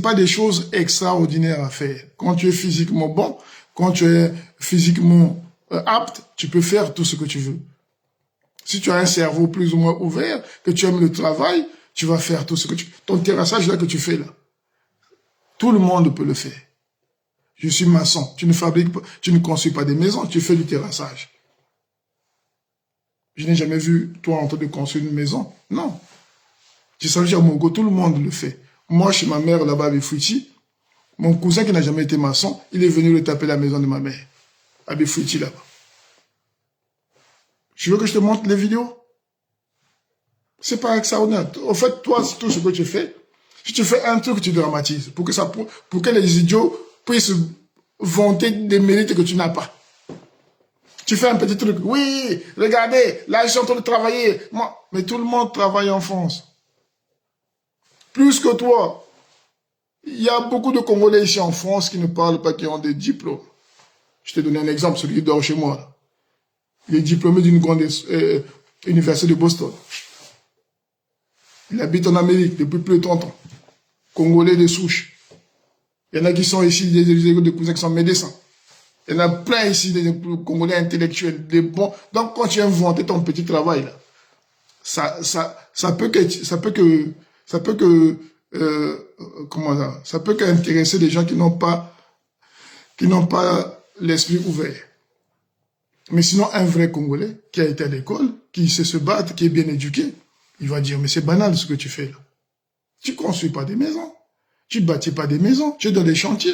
pas des choses extraordinaires à faire. Quand tu es physiquement bon, quand tu es physiquement apte, tu peux faire tout ce que tu veux. Si tu as un cerveau plus ou moins ouvert, que tu aimes le travail, tu vas faire tout ce que tu veux. Ton terrassage là que tu fais là, tout le monde peut le faire. Je suis maçon. Tu ne fabriques pas, tu ne construis pas des maisons, tu fais du terrassage. Je n'ai jamais vu toi en train de construire une maison. Non. Tu sais dire Mogo, tout le monde le fait. Moi, chez ma mère là-bas à Befouti, mon cousin qui n'a jamais été maçon, il est venu le taper la maison de ma mère. À Befouti là-bas. Tu veux que je te montre les vidéos? C'est pas extraordinaire. En fait, toi, c'est tout ce que tu fais. Si tu fais un truc, tu dramatises. Pour que les idiots puissent vanter des mérites que tu n'as pas. Tu fais un petit truc. Oui, regardez, là, je suis en train de travailler. Moi, mais tout le monde travaille en France. Plus que toi. Il y a beaucoup de Congolais ici en France qui ne parlent pas, qui ont des diplômes. Je t'ai donné un exemple, celui qui dort chez moi. Là. Il est diplômé d'une grande université de Boston. Il habite en Amérique depuis plus de 30 ans. Congolais de souche. Il y en a qui sont ici, des cousins qui sont médecins. Il y en a plein ici, des Congolais intellectuels, des bons. Donc, quand tu as inventé ton petit travail, là, ça peut qu'intéresser des gens qui n'ont pas l'esprit ouvert. Mais sinon, un vrai Congolais qui a été à l'école, qui sait se battre, qui est bien éduqué, il va dire, mais c'est banal ce que tu fais là. Tu construis pas des maisons. Tu bâtis pas des maisons. Tu es dans des chantiers.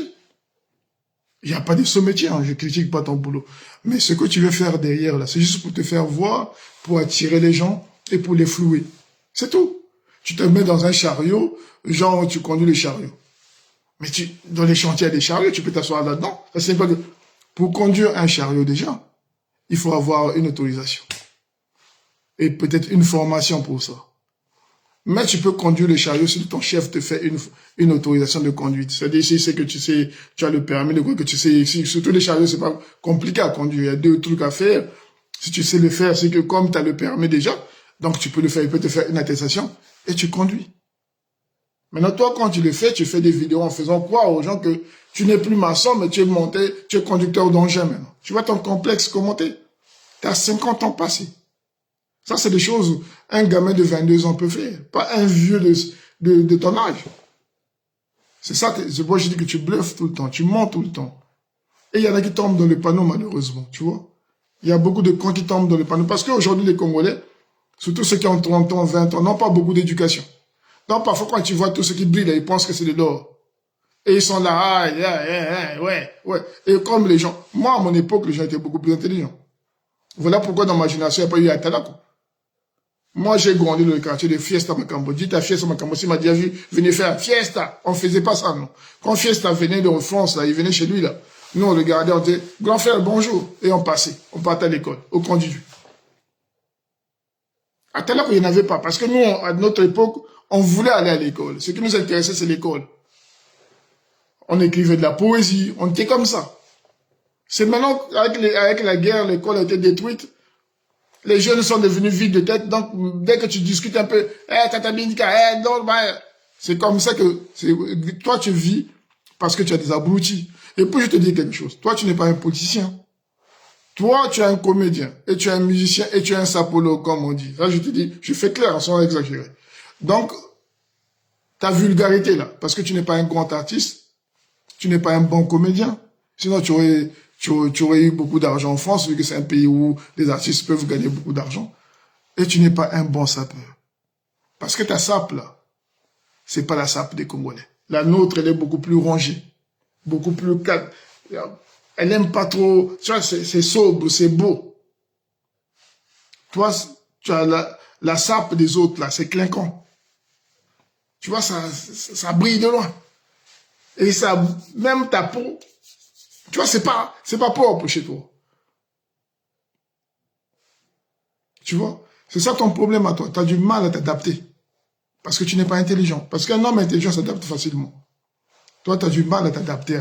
Il n'y a pas de sous-métier, hein, je critique pas ton boulot. Mais ce que tu veux faire derrière là, c'est juste pour te faire voir, pour attirer les gens et pour les flouer. C'est tout. Tu te mets dans un chariot, genre tu conduis le chariot. Mais dans les chantiers, il y a des chariots, tu peux t'asseoir là-dedans. C'est pas que, pour conduire un chariot déjà, il faut avoir une autorisation. Et peut-être une formation pour ça. Mais tu peux conduire le chariot si ton chef te fait une autorisation de conduite. C'est-à-dire, si c'est que tu sais, tu as le permis de quoi que tu sais, surtout les chariots, c'est pas compliqué à conduire. Il y a 2 trucs à faire. Si tu sais le faire, c'est que comme tu as le permis déjà, donc tu peux le faire, il peut te faire une attestation et tu conduis. Maintenant, toi, quand tu le fais, tu fais des vidéos en faisant croire aux gens que tu n'es plus maçon, mais tu es conducteur d'engin maintenant. Tu vois ton complexe commenter. Tu as 50 ans passés. Ça, c'est des choses un gamin de 22 ans peut faire, pas un vieux de ton âge. C'est ça que moi je dis que tu bluffes tout le temps, tu mens tout le temps. Et il y en a qui tombent dans le panneau malheureusement, tu vois. Il y a beaucoup de cons qui tombent dans le panneau parce qu'aujourd'hui les Congolais, surtout ceux qui ont 30 ans, 20 ans, n'ont pas beaucoup d'éducation. Donc parfois quand tu vois tout ce qui brille, là, ils pensent que c'est de l'or. Et ils sont là, ouais. Et comme les gens, moi à mon époque, les gens étaient beaucoup plus intelligents. Voilà pourquoi dans ma génération, il n'y a pas eu Atala, quoi. Moi, j'ai grandi dans le quartier de Fiesta Macambo. Dites à Fiesta Macambo, s'il m'a déjà vu venir faire Fiesta. On faisait pas ça, non. Quand Fiesta venait de France, là, il venait chez lui, là. Nous, on regardait, on disait, grand frère, bonjour. Et on passait. On partait à l'école, au coin du jus. À tel heure qu'il n'y en avait pas. Parce que nous, à notre époque, on voulait aller à l'école. Ce qui nous intéressait, c'est l'école. On écrivait de la poésie. On était comme ça. C'est maintenant, avec la guerre, l'école a été détruite. Les jeunes sont devenus vides de tête. Donc, dès que tu discutes un peu, tata Bindika, non, c'est comme ça que toi, tu vis parce que tu as des abrutis. Et puis, je te dis quelque chose. Toi, tu n'es pas un politicien. Toi, tu es un comédien, et tu es un musicien, et tu es un sapolo, comme on dit. Là, je te dis, je fais clair, sans exagérer. Donc, ta vulgarité, là, parce que tu n'es pas un grand artiste, tu n'es pas un bon comédien. Sinon, tu aurais eu beaucoup d'argent en France, vu que c'est un pays où les artistes peuvent gagner beaucoup d'argent. Et tu n'es pas un bon sapeur. Parce que ta sape, là, c'est pas la sape des Congolais. La nôtre, elle est beaucoup plus rangée, beaucoup plus calme. Elle n'aime pas trop, tu vois, c'est sobre, c'est beau. Toi, tu as la sape des autres, là, c'est clinquant. Tu vois, ça brille de loin. Et ça, même ta peau, tu vois, c'est pas propre chez toi. Tu vois, c'est ça ton problème à toi. Tu as du mal à t'adapter. Parce que tu n'es pas intelligent. Parce qu'un homme intelligent s'adapte facilement. Toi, tu as du mal à t'adapter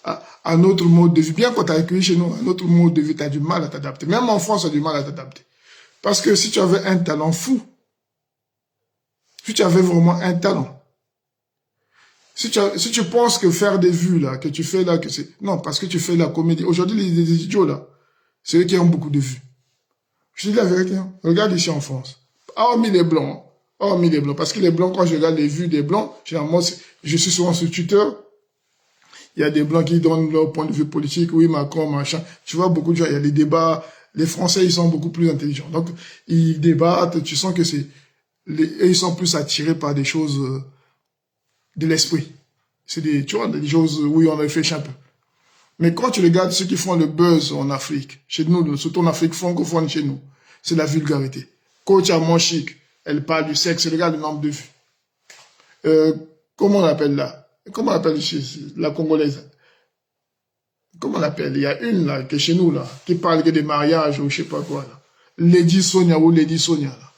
à notre mode de vie. Bien qu'on t'a accueilli chez nous, à notre mode de vie, tu as du mal à t'adapter. Même en France, tu as du mal à t'adapter. Parce que si tu avais un talent fou, si tu avais vraiment un talent, si tu penses que faire des vues, là, que tu fais là, que c'est... Non, parce que tu fais la comédie. Aujourd'hui, les idiots, là, c'est eux qui ont beaucoup de vues. Je dis la vérité. Hein. Regarde ici en France. Hormis les blancs. Hein. Hormis les blancs. Parce que les blancs, quand je regarde les vues des blancs, généralement, je suis souvent sur Twitter. Il y a des blancs qui donnent leur point de vue politique. Oui, Macron, machin. Tu vois, beaucoup de gens, il y a des débats. Les Français, ils sont beaucoup plus intelligents. Donc, ils débattent. Tu sens que et ils sont plus attirés par des choses de l'esprit. C'est tu vois, des choses où on réfléchit un peu. Mais quand tu regardes ceux qui font le buzz en Afrique, chez nous, surtout en Afrique francophone chez nous, c'est la vulgarité. Coach à mon chic, elle parle du sexe, regarde le nombre de vues. Comment on l'appelle là? Comment on l'appelle la Congolaise? Comment on l'appelle? Il y a une là, qui est chez nous là, qui parle que des mariages ou je sais pas quoi là. Lady Sonia ou Lady Sonia là.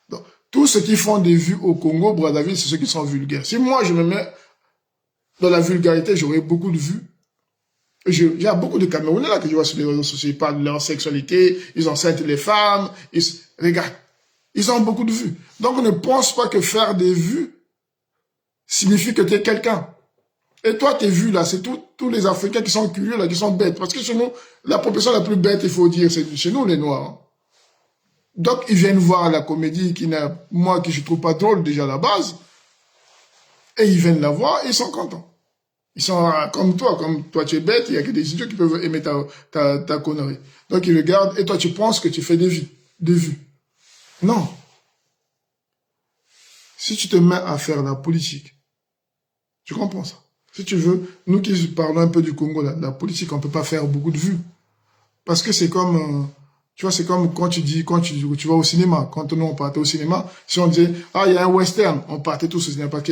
Donc, tous ceux qui font des vues au Congo, Brazzaville, c'est ceux qui sont vulgaires. Si moi je me mets dans la vulgarité, j'aurais beaucoup de vues. Il y a beaucoup de Camerounais là que je vois sur les réseaux sociaux, ils parlent de leur sexualité, ils enceintent les femmes, regarde, ils ont beaucoup de vues. Donc on ne pense pas que faire des vues signifie que tu es quelqu'un. Et toi, tes vues là, c'est tous les Africains qui sont curieux là, qui sont bêtes. Parce que chez nous, la population la plus bête, il faut dire, c'est chez nous les Noirs. Donc ils viennent voir la comédie moi qui je trouve pas drôle déjà à la base, et ils viennent la voir et ils sont contents. Ils sont comme toi tu es bête, il y a que des idiots qui peuvent aimer ta connerie. Donc ils regardent, et toi tu penses que tu fais des vues. Non. Si tu te mets à faire la politique, tu comprends ça? Si tu veux, nous qui parlons un peu du Congo, la politique, on peut pas faire beaucoup de vues. Parce que c'est comme, tu vois, c'est comme quand tu vas au cinéma. Quand nous on partait au cinéma, si on disait, il y a un western, on partait tous au cinéma parce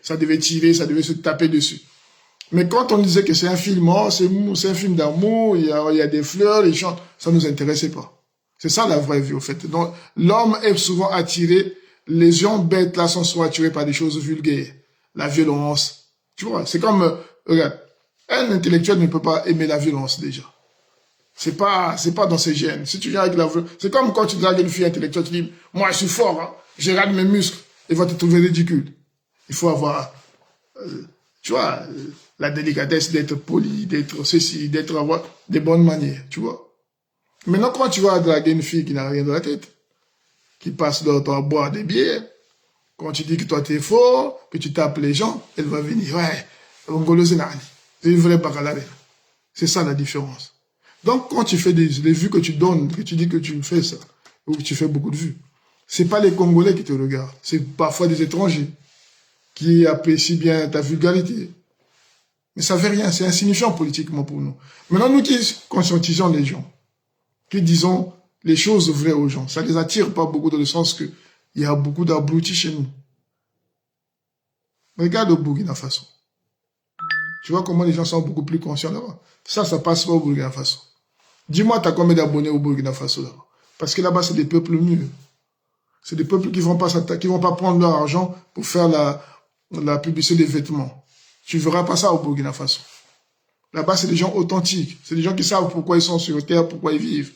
ça devait tirer, ça devait se taper dessus. Mais quand on disait que c'est un film, c'est un film d'amour, il y a des fleurs, ils chantent, ça nous intéressait pas. C'est ça la vraie vie, au fait. Donc, l'homme est souvent attiré, les gens bêtes là sont souvent attirés par des choses vulgaires. La violence. Tu vois, c'est comme, regarde, un intellectuel ne peut pas aimer la violence déjà. C'est pas dans ses gènes. Si tu viens avec c'est comme quand tu dragues une fille intellectuelle, tu dis, moi je suis fort, hein, je regarde mes muscles, ils vont te trouver ridicule. Il faut avoir, tu vois, la délicatesse d'être poli, d'être ceci, avoir des bonnes manières, tu vois. Maintenant, quand tu vas draguer une fille qui n'a rien dans la tête, qui passe leur temps à boire des bières, quand tu dis que toi t'es fort, que tu tapes les gens, elle va venir, ouais, c'est une vraie baccalauréat. C'est ça la différence. Donc, quand tu fais les vues que tu donnes, que tu dis que tu fais ça, ou que tu fais beaucoup de vues, c'est pas les Congolais qui te regardent, c'est parfois des étrangers qui apprécient bien ta vulgarité. Mais ça ne fait rien, c'est insignifiant politiquement pour nous. Maintenant, nous qui conscientisons les gens, qui disons les choses vraies aux gens, ça ne les attire pas beaucoup dans le sens qu'il y a beaucoup d'abrutis chez nous. Regarde au Burkina Faso. Tu vois comment les gens sont beaucoup plus conscients là-bas. Ça passe pas au Burkina Faso. Dis-moi, tu as combien d'abonnés au Burkina Faso là-bas? Parce que là-bas, c'est des peuples mûrs. C'est des peuples qui vont pas prendre leur argent pour faire la publicité des vêtements. Tu verras pas ça au Burkina Faso. Là-bas, c'est des gens authentiques. C'est des gens qui savent pourquoi ils sont sur Terre, pourquoi ils vivent.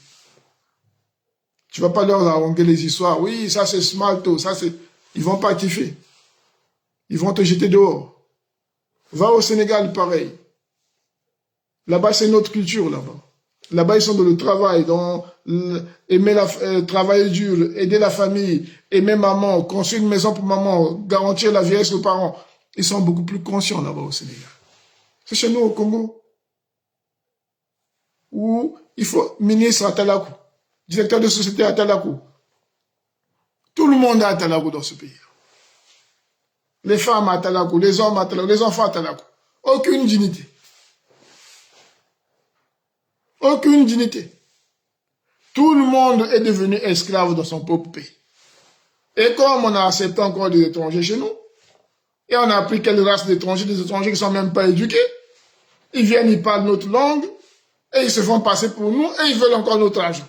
Tu vas pas leur haranguer les histoires. Oui, ça c'est smalto, ça c'est... Ils vont pas kiffer. Ils vont te jeter dehors. Va au Sénégal, pareil. Là-bas, c'est une autre culture, là-bas. Là-bas, ils sont dans le travail, dans travailler dur, aider la famille, aimer maman, construire une maison pour maman, garantir la vieillesse aux parents. Ils sont beaucoup plus conscients là-bas au Sénégal. C'est chez nous au Congo. Où il faut ministre à Talakou, directeur de société à Talakou. Tout le monde est à Talakou dans ce pays. Les femmes à Talakou, les hommes à Talakou, les enfants à Talakou. Aucune dignité. Aucune dignité. Tout le monde est devenu esclave dans son propre pays. Et comme on a accepté encore des étrangers chez nous, et on a appris quelle race d'étrangers, des étrangers qui ne sont même pas éduqués, ils viennent, ils parlent notre langue, et ils se font passer pour nous, et ils veulent encore notre argent.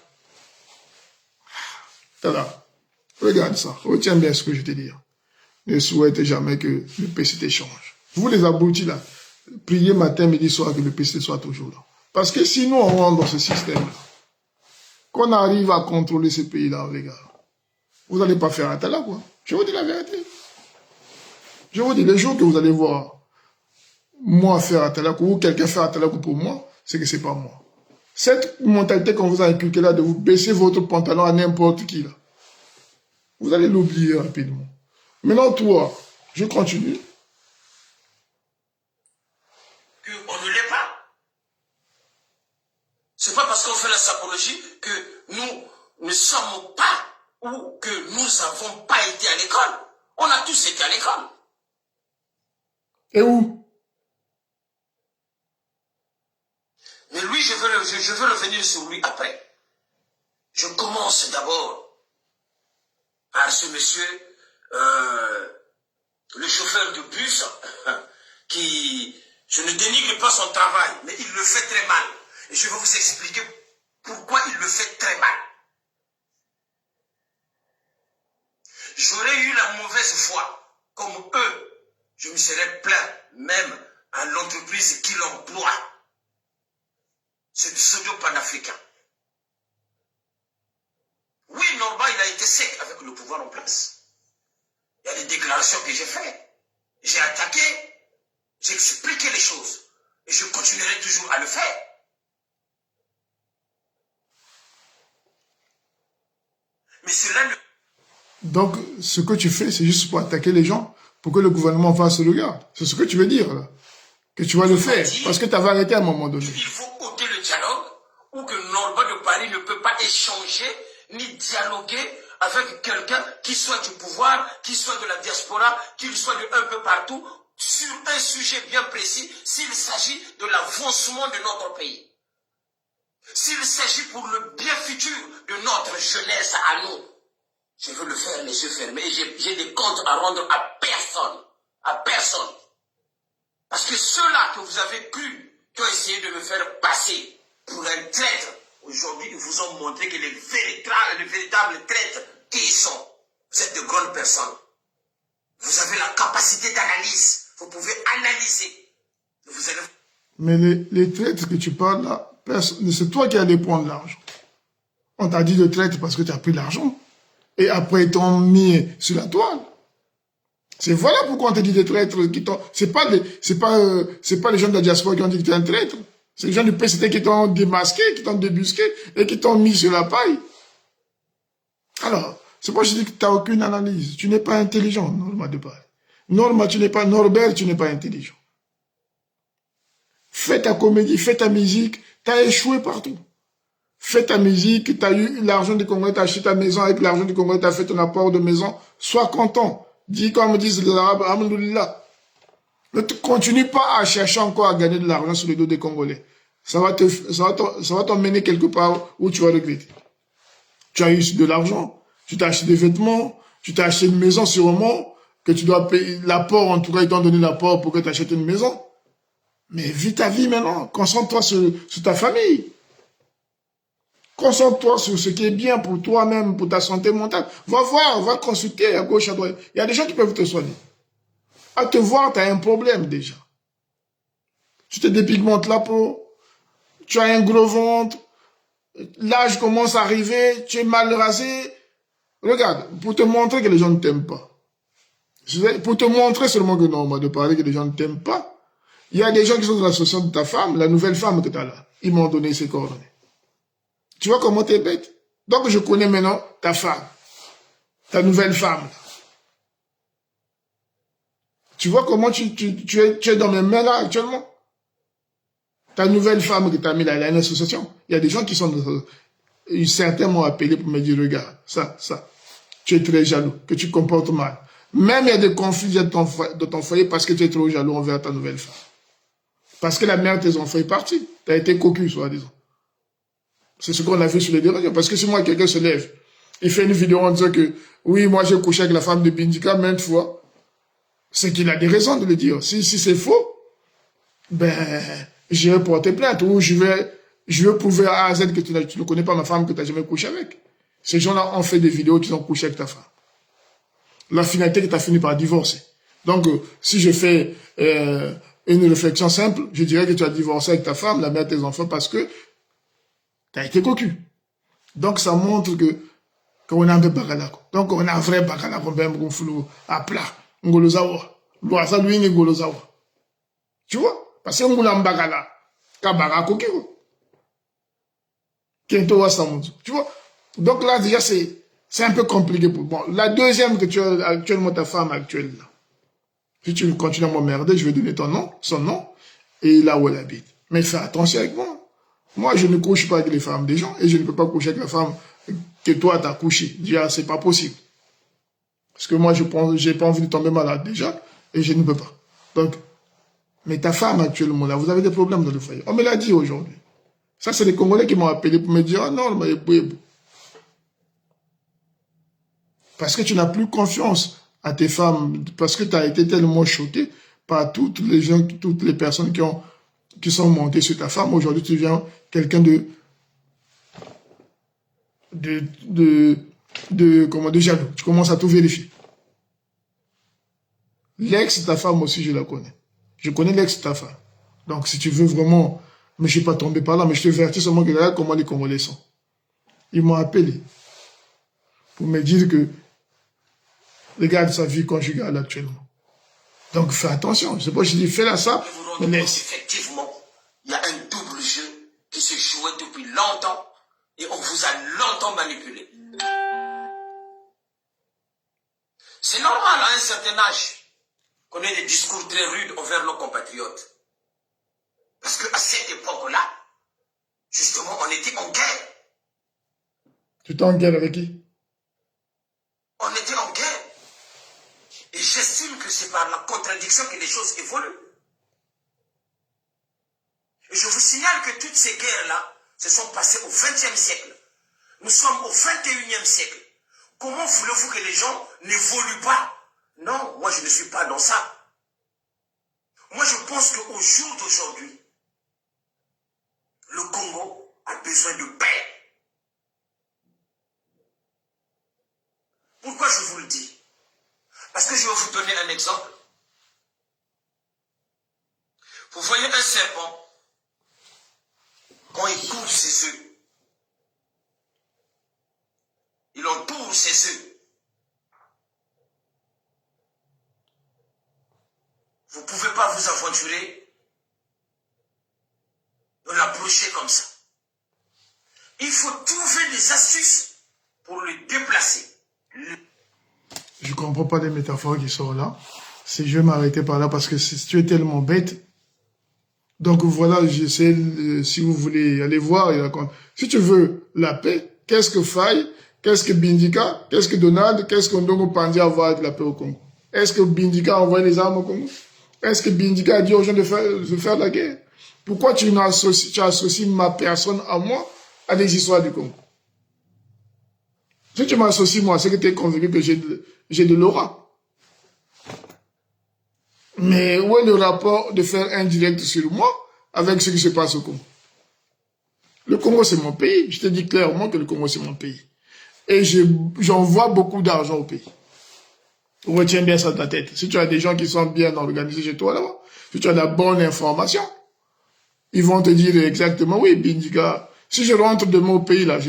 Voilà. Regarde ça. Retiens bien ce que je te dis. Ne souhaitez jamais que le PCT change. Vous les abrutis là, priez matin, midi, soir que le PCT soit toujours là. Parce que si nous on rentre dans ce système-là, qu'on arrive à contrôler ce pays-là, les gars, vous n'allez pas faire un tel là, quoi. Je vous dis la vérité. Je vous dis, les jours que vous allez voir moi faire un tel là, ou quelqu'un faire un tel là pour moi, c'est que c'est pas moi. Cette mentalité qu'on vous a inculquée là, de vous baisser votre pantalon à n'importe qui là, vous allez l'oublier rapidement. Maintenant, toi, je continue. Qu'on ne l'est pas. C'est pas parce qu'on fait la sapologie que nous ne sommes pas ou que nous n'avons pas été à l'école. On a tous été à l'école. Et où? Mais lui, je veux revenir sur lui après. Je commence d'abord par ce monsieur, le chauffeur de bus, qui, je ne dénigre pas son travail, mais il le fait très mal. Et je vais vous expliquer pourquoi il le fait très mal. J'aurais eu la mauvaise foi, comme eux, je me serais plaint même à l'entreprise qui l'emploie. C'est du pseudo-panafricain. Oui, Norba, il a été sec avec le pouvoir en place. Il y a des déclarations que j'ai faites. J'ai attaqué, j'ai expliqué les choses. Et je continuerai toujours à le faire. Mais cela ne... Donc, ce que tu fais, c'est juste pour attaquer les gens, pour que le gouvernement fasse le regard. C'est ce que tu veux dire, là. Que tu vas le faire, parce que tu avais arrêté à un moment donné. Il faut ôter le dialogue, ou que Norba de Paris ne peut pas échanger, ni dialoguer avec quelqu'un qui soit du pouvoir, qui soit de la diaspora, qu'il soit de un peu partout, sur un sujet bien précis, s'il s'agit de l'avancement de notre pays. S'il s'agit pour le bien futur de notre jeunesse à nous. Je veux le faire les yeux fermés et j'ai des comptes à rendre à personne. À personne. Parce que ceux-là que vous avez cru, qui ont essayé de me faire passer pour un traître, aujourd'hui, ils vous ont montré que les véritables traîtres, qui ils sont? Vous êtes de grandes personnes. Vous avez la capacité d'analyse. Vous pouvez analyser. Vous allez... Mais les traîtres que tu parles là, c'est toi qui allais prendre l'argent. On t'a dit de traître parce que tu as pris l'argent. Et après, ils t'ont mis sur la toile. C'est voilà pourquoi on t'a dit des traîtres. C'est pas les gens de la diaspora qui ont dit que tu es un traître. C'est les gens du PCT qui t'ont démasqué, qui t'ont débusqué et qui t'ont mis sur la paille. Alors, c'est pour ça que je dis que tu n'as aucune analyse. Tu n'es pas intelligent, Norma de Paris. Norbert, tu n'es pas intelligent. Fais ta comédie, fais ta musique, tu as échoué partout. Fais ta musique, tu as eu l'argent du Congo, tu as acheté ta maison avec l'argent du Congo, tu as fait ton apport de maison. Sois content. Dis comme disent les Arabes, alhamdoulilah. Ne continue pas à chercher encore à gagner de l'argent sur le dos des Congolais. Ça va t'emmener quelque part où tu vas regretter. Tu as eu de l'argent, tu t'as acheté des vêtements, tu t'as acheté une maison sûrement, que tu dois payer l'apport, en tout cas ils t'ont donné l'apport pour que tu achètes une maison. Mais vis ta vie maintenant. Concentre-toi sur ta famille. Concentre-toi sur ce qui est bien pour toi-même, pour ta santé mentale. Va voir, va consulter à gauche, à droite. Il y a des gens qui peuvent te soigner. À te voir, tu as un problème déjà. Tu te dépigmentes la peau, tu as un gros ventre, l'âge commence à arriver, tu es mal rasé. Regarde, pour te montrer que les gens ne t'aiment pas. Pour te montrer seulement que non, on m'a de parler que les gens ne t'aiment pas. Il y a des gens qui sont dans l'association de ta femme, la nouvelle femme que tu as là. Ils m'ont donné ses coordonnées. Tu vois comment t'es bête? Donc je connais maintenant ta femme, ta nouvelle femme. Tu vois comment tu es dans mes mains là actuellement? Ta nouvelle femme que tu as mis là, elle a une association. Il y a des gens qui sont certains m'ont appelé pour me dire, regarde, ça, tu es très jaloux, que tu comportes mal. Même il y a des conflits de ton foyer parce que tu es trop jaloux envers ta nouvelle femme. Parce que la mère de tes enfants est partie. Tu as été cocu, soi-disant. C'est ce qu'on a vu sur les réseaux. Parce que si moi, quelqu'un se lève, il fait une vidéo en disant que, oui, moi j'ai couché avec la femme de Bindika maintes fois, c'est qu'il a des raisons de le dire. Si c'est faux, ben, j'irai porter plainte ou je vais prouver à A à Z que tu ne connais pas ma femme que tu n'as jamais couché avec. Ces gens-là ont fait des vidéos qui ont couché avec ta femme. La finalité que tu as fini par divorcer. Donc, si je fais une réflexion simple, je dirais que tu as divorcé avec ta femme, la mère de tes enfants, parce que tu as été cocu. Donc, ça montre qu'on a un peu bagala. Donc, on a un vrai bagala qu'on peut à plat. Ngolozawa. Loisa lui ngolozawa. Tu vois? Parce que on a un bagala. Kabara cocu. Kento wa samuzu. Tu vois? Donc là, déjà, c'est un peu compliqué pour moi. La deuxième que tu as actuellement, ta femme actuelle, là. Si tu continues à m'emmerder, je vais donner son nom, et là où elle habite. Mais fais attention avec moi. Moi, je ne couche pas avec les femmes des gens, et je ne peux pas coucher avec la femme que toi, t'as couché. Déjà, c'est pas possible. Parce que moi, j'ai pas envie de tomber malade, déjà, et je ne peux pas. Donc, mais ta femme actuellement, là, vous avez des problèmes dans le foyer. On me l'a dit aujourd'hui. Ça, c'est les Congolais qui m'ont appelé pour me dire, ah non, mais parce que tu n'as plus confiance à tes femmes, parce que tu as été tellement choqué par toutes les personnes qui sont montées sur ta femme. Aujourd'hui, tu deviens quelqu'un de jaloux. Tu commences à tout vérifier. L'ex de ta femme aussi, je la connais. Je connais l'ex de ta femme. Donc, si tu veux vraiment, mais je ne suis pas tombé par là, mais je te vertis seulement que là, comment les Congolais sont. Ils m'ont appelé pour me dire que regarde sa vie conjugale actuellement. Donc fais attention. C'est pas je dis fais-la ça. Mais effectivement, il y a un double jeu qui se jouait depuis longtemps et on vous a longtemps manipulé. C'est normal à un certain âge qu'on ait des discours très rudes envers nos compatriotes. Parce qu'à cette époque-là, justement, on était en guerre. Tu t'es en guerre avec qui? On était en guerre. Et j'estime que c'est par la contradiction que les choses évoluent. Et je vous signale que toutes ces guerres-là se sont passées au XXe siècle. Nous sommes au XXIe siècle. Comment voulez-vous que les gens n'évoluent pas? Non, moi je ne suis pas dans ça. Moi je pense qu'au jour d'aujourd'hui, le Congo a besoin de paix. Pourquoi je vous le dis? Parce que je vais vous donner un exemple. Vous voyez un serpent, quand il coupe ses œufs, il entoure ses œufs. Vous ne pouvez pas vous aventurer de l'approcher comme ça. Il faut trouver des astuces pour le déplacer. Je ne comprends pas les métaphores qui sont là. Si je vais m'arrêter par là parce que si tu es tellement bête. Donc voilà, j'essaie, si vous voulez aller voir et raconter. Si tu veux la paix, qu'est-ce que Faye, qu'est-ce que Bindika, qu'est-ce que Donald, qu'est-ce que Ndongo Pandi a à voir avec la paix au Congo? Est-ce que Bindika a envoyé les armes au Congo? Est-ce que Bindika a dit aux gens de faire la guerre? Pourquoi tu associes ma personne à moi à des histoires du Congo? Si tu m'associes moi, c'est que tu es convaincu que j'ai de l'aura. Mais où est le rapport de faire un direct sur moi avec ce qui se passe au Congo? Le Congo, c'est mon pays. Je te dis clairement que le Congo, c'est mon pays. Et j'envoie beaucoup d'argent au pays. Retiens bien ça dans ta tête. Si tu as des gens qui sont bien organisés chez toi là-bas, si tu as la bonne information, ils vont te dire exactement, oui, Bindika, si je rentre demain au pays là,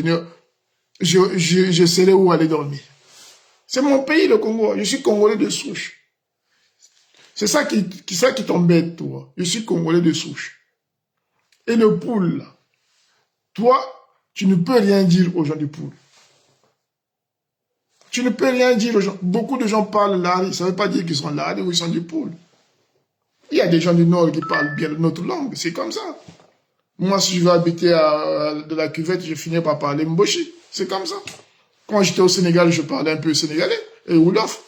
je saurai où aller dormir. C'est mon pays, le Congo. Je suis Congolais de souche. C'est ça qui t'embête, toi. Je suis Congolais de souche. Et le poule, là, toi, tu ne peux rien dire aux gens du poule. Tu ne peux rien dire aux gens. Beaucoup de gens parlent l'ari. Ça ne veut pas dire qu'ils sont l'ari ou ils sont du poule. Il y a des gens du Nord qui parlent bien notre langue. C'est comme ça. Moi, si je veux habiter de la cuvette, je finis par parler mboshi. C'est comme ça. Quand j'étais au Sénégal, je parlais un peu sénégalais et wolof.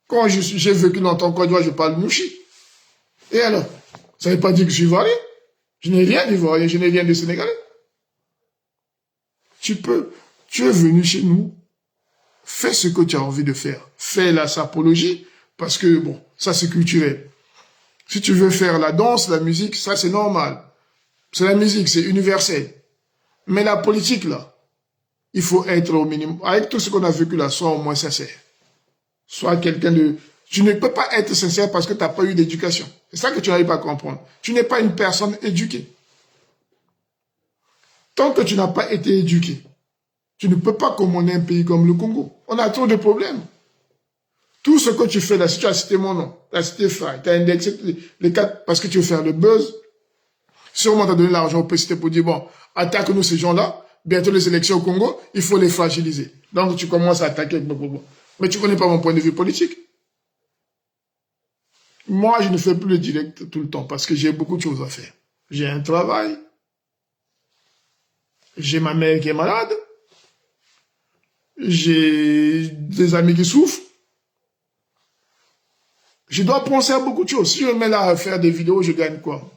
Quand j'ai vécu longtemps en Côte d'Ivoire, je parle mouchi. Et alors, ça ne veut pas dire que je suis ivoirien. Je n'ai rien d'ivoirien, je n'ai rien de sénégalais. Tu es venu chez nous, fais ce que tu as envie de faire. Fais la sapologie, parce que, bon, ça c'est culturel. Si tu veux faire la danse, la musique, ça c'est normal. C'est la musique, c'est universel. Mais la politique, là, il faut être au minimum. Avec tout ce qu'on a vécu là, sois au moins sincère. Sois quelqu'un de... Tu ne peux pas être sincère parce que tu n'as pas eu d'éducation. C'est ça que tu n'arrives pas à comprendre. Tu n'es pas une personne éduquée. Tant que tu n'as pas été éduqué, tu ne peux pas commander un pays comme le Congo. On a trop de problèmes. Tout ce que tu fais là, si tu as cité mon nom, tu as cité Faye, tu as indexé les quatre parce que tu veux faire le buzz, sûrement tu as donné l'argent au PCT pour dire, bon, attaque-nous ces gens-là, bientôt les élections au Congo, il faut les fragiliser. Donc tu commences à attaquer. Mais tu ne connais pas mon point de vue politique. Moi, je ne fais plus le direct tout le temps parce que j'ai beaucoup de choses à faire. J'ai un travail, j'ai ma mère qui est malade, j'ai des amis qui souffrent. Je dois penser à beaucoup de choses. Si je me mets là à faire des vidéos, je gagne quoi?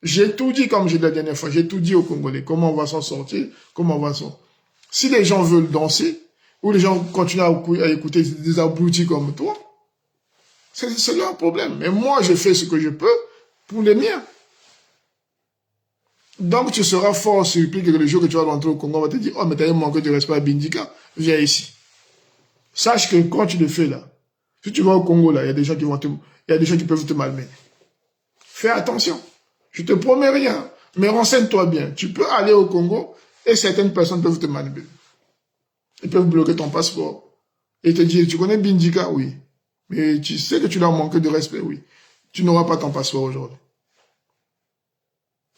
J'ai tout dit comme j'ai dit la dernière fois. J'ai tout dit aux Congolais. Comment on va s'en sortir? Comment on va s'en... Si les gens veulent danser, ou les gens continuent à écouter des abrutis comme toi, c'est leur problème. Mais moi, je fais ce que je peux pour les miens. Donc, tu seras fort surpris que le jour que tu vas rentrer au Congo, on va te dire, oh, mais t'as un manque de respect à Bindika, viens ici. Sache que quand tu le fais là, si tu vas au Congo là, il y a des gens qui peuvent te malmener. Fais attention. Je te promets rien, mais renseigne-toi bien. Tu peux aller au Congo et certaines personnes peuvent te manipuler. Ils peuvent bloquer ton passeport et te dire, tu connais Bindika? Oui. Mais tu sais que tu leur manques de respect? Oui. Tu n'auras pas ton passeport aujourd'hui.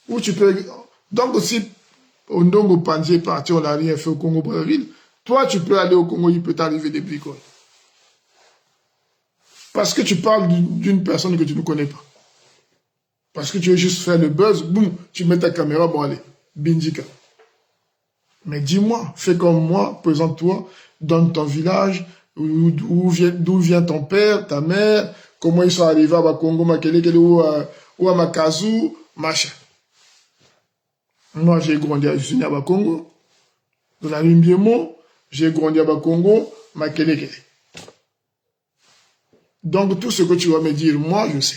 Ou tu peux... Donc si Ondongo Pandje est parti, on n'a rien fait au Congo Brazzaville, toi tu peux aller au Congo, il peut t'arriver des bricoles. Parce que tu parles d'une personne que tu ne connais pas. Parce que tu veux juste faire le buzz, boum, tu mets ta caméra, bon allez, Bindika. Mais dis-moi, fais comme moi, présente-toi, donne ton village, d'où vient ton père, ta mère, comment ils sont arrivés à Congo, ou à Makazu, machin. Moi, j'ai grandi à Congo, dans la Limbiemo, j'ai grandi à Congo, Makelekele. Donc, tout ce que tu vas me dire, moi, je sais.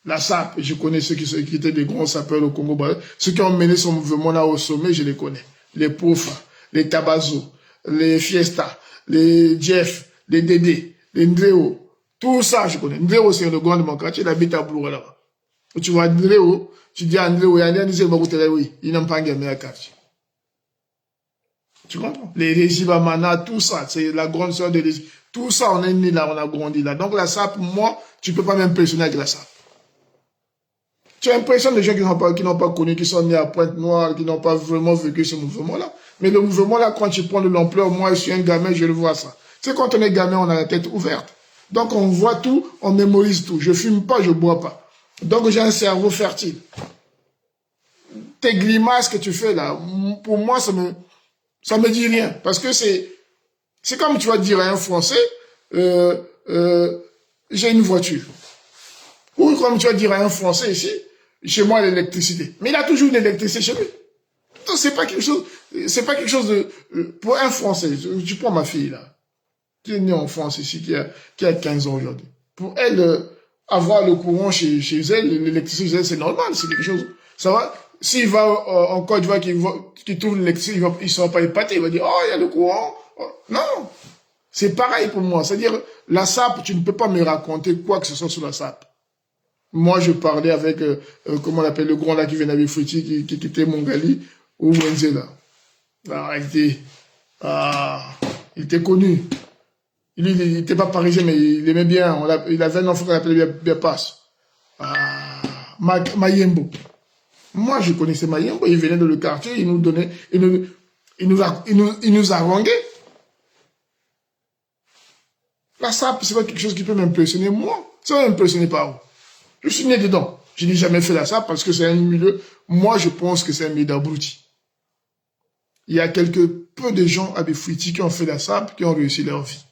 La SAP, je connais ceux qui étaient des grands sapeurs au Congo. Ceux qui ont mené ce mouvement-là au sommet, je les connais. Les Pofa, les Tabazo, les Fiesta, les Jeff, les Dédé, les Ndreo. Tout ça, je connais. Ndreo, c'est le grand de mon quartier, il habite à Bloura là-bas. Tu vois Ndreo, tu dis à Ndreo, il y a un disait, oui, il n'a pas gagné à quartier. Tu comprends? Les Régibamana, tout ça, c'est la grande sœur de l'Église. Tout ça, on est né là, on a grandi là. Donc la SAP, moi, tu peux pas m'impressionner avec la SAP. Tu as l'impression des gens qui n'ont pas connu, qui sont nés à Pointe-Noire, qui n'ont pas vraiment vécu ce mouvement-là. Mais le mouvement-là, quand tu prends de l'ampleur, moi, je suis un gamin, je le vois ça. C'est quand on est gamin, on a la tête ouverte. Donc, on voit tout, on mémorise tout. Je fume pas, je bois pas. Donc, j'ai un cerveau fertile. Tes grimaces que tu fais là, pour moi, ça me dit rien. Parce que c'est comme tu vas dire à un Français, j'ai une voiture. Ou comme tu vas dire à un Français ici, chez moi, l'électricité. Mais il a toujours une électricité chez lui. Donc, c'est pas quelque chose de, pour un Français, tu prends ma fille, là. Qui est née en France ici, qui a 15 ans aujourd'hui. Pour elle, avoir le courant chez elle, l'électricité chez elle, c'est normal, c'est quelque chose. Ça va. S'il va en Côte d'Ivoire, qu'il trouve l'électricité, il ne sera pas épaté, il va dire, oh, il y a le courant. Oh, non. C'est pareil pour moi. C'est-à-dire, la SAP, tu ne peux pas me raconter quoi que ce soit sur la SAP. Moi, je parlais avec, comment on appelle, le grand là qui vient d'Abbé Fouti, qui quittait Mongali, ou Wenzela. Ah, il était connu. Il n'était pas parisien, mais il aimait bien. Il avait un enfant qu'on appelait bien Passe. Mayembo. Moi, je connaissais Mayembo. Il venait dans le quartier, il nous donnait, il nous haranguait. La SAP, c'est pas quelque chose qui peut m'impressionner, moi. Ça va m'impressionner par où? Je suis né dedans. Je n'ai jamais fait la SAP parce que c'est un milieu, moi, je pense que c'est un milieu d'abrutis. Il y a peu de gens à Befouiti qui ont fait la SAP, qui ont réussi leur vie.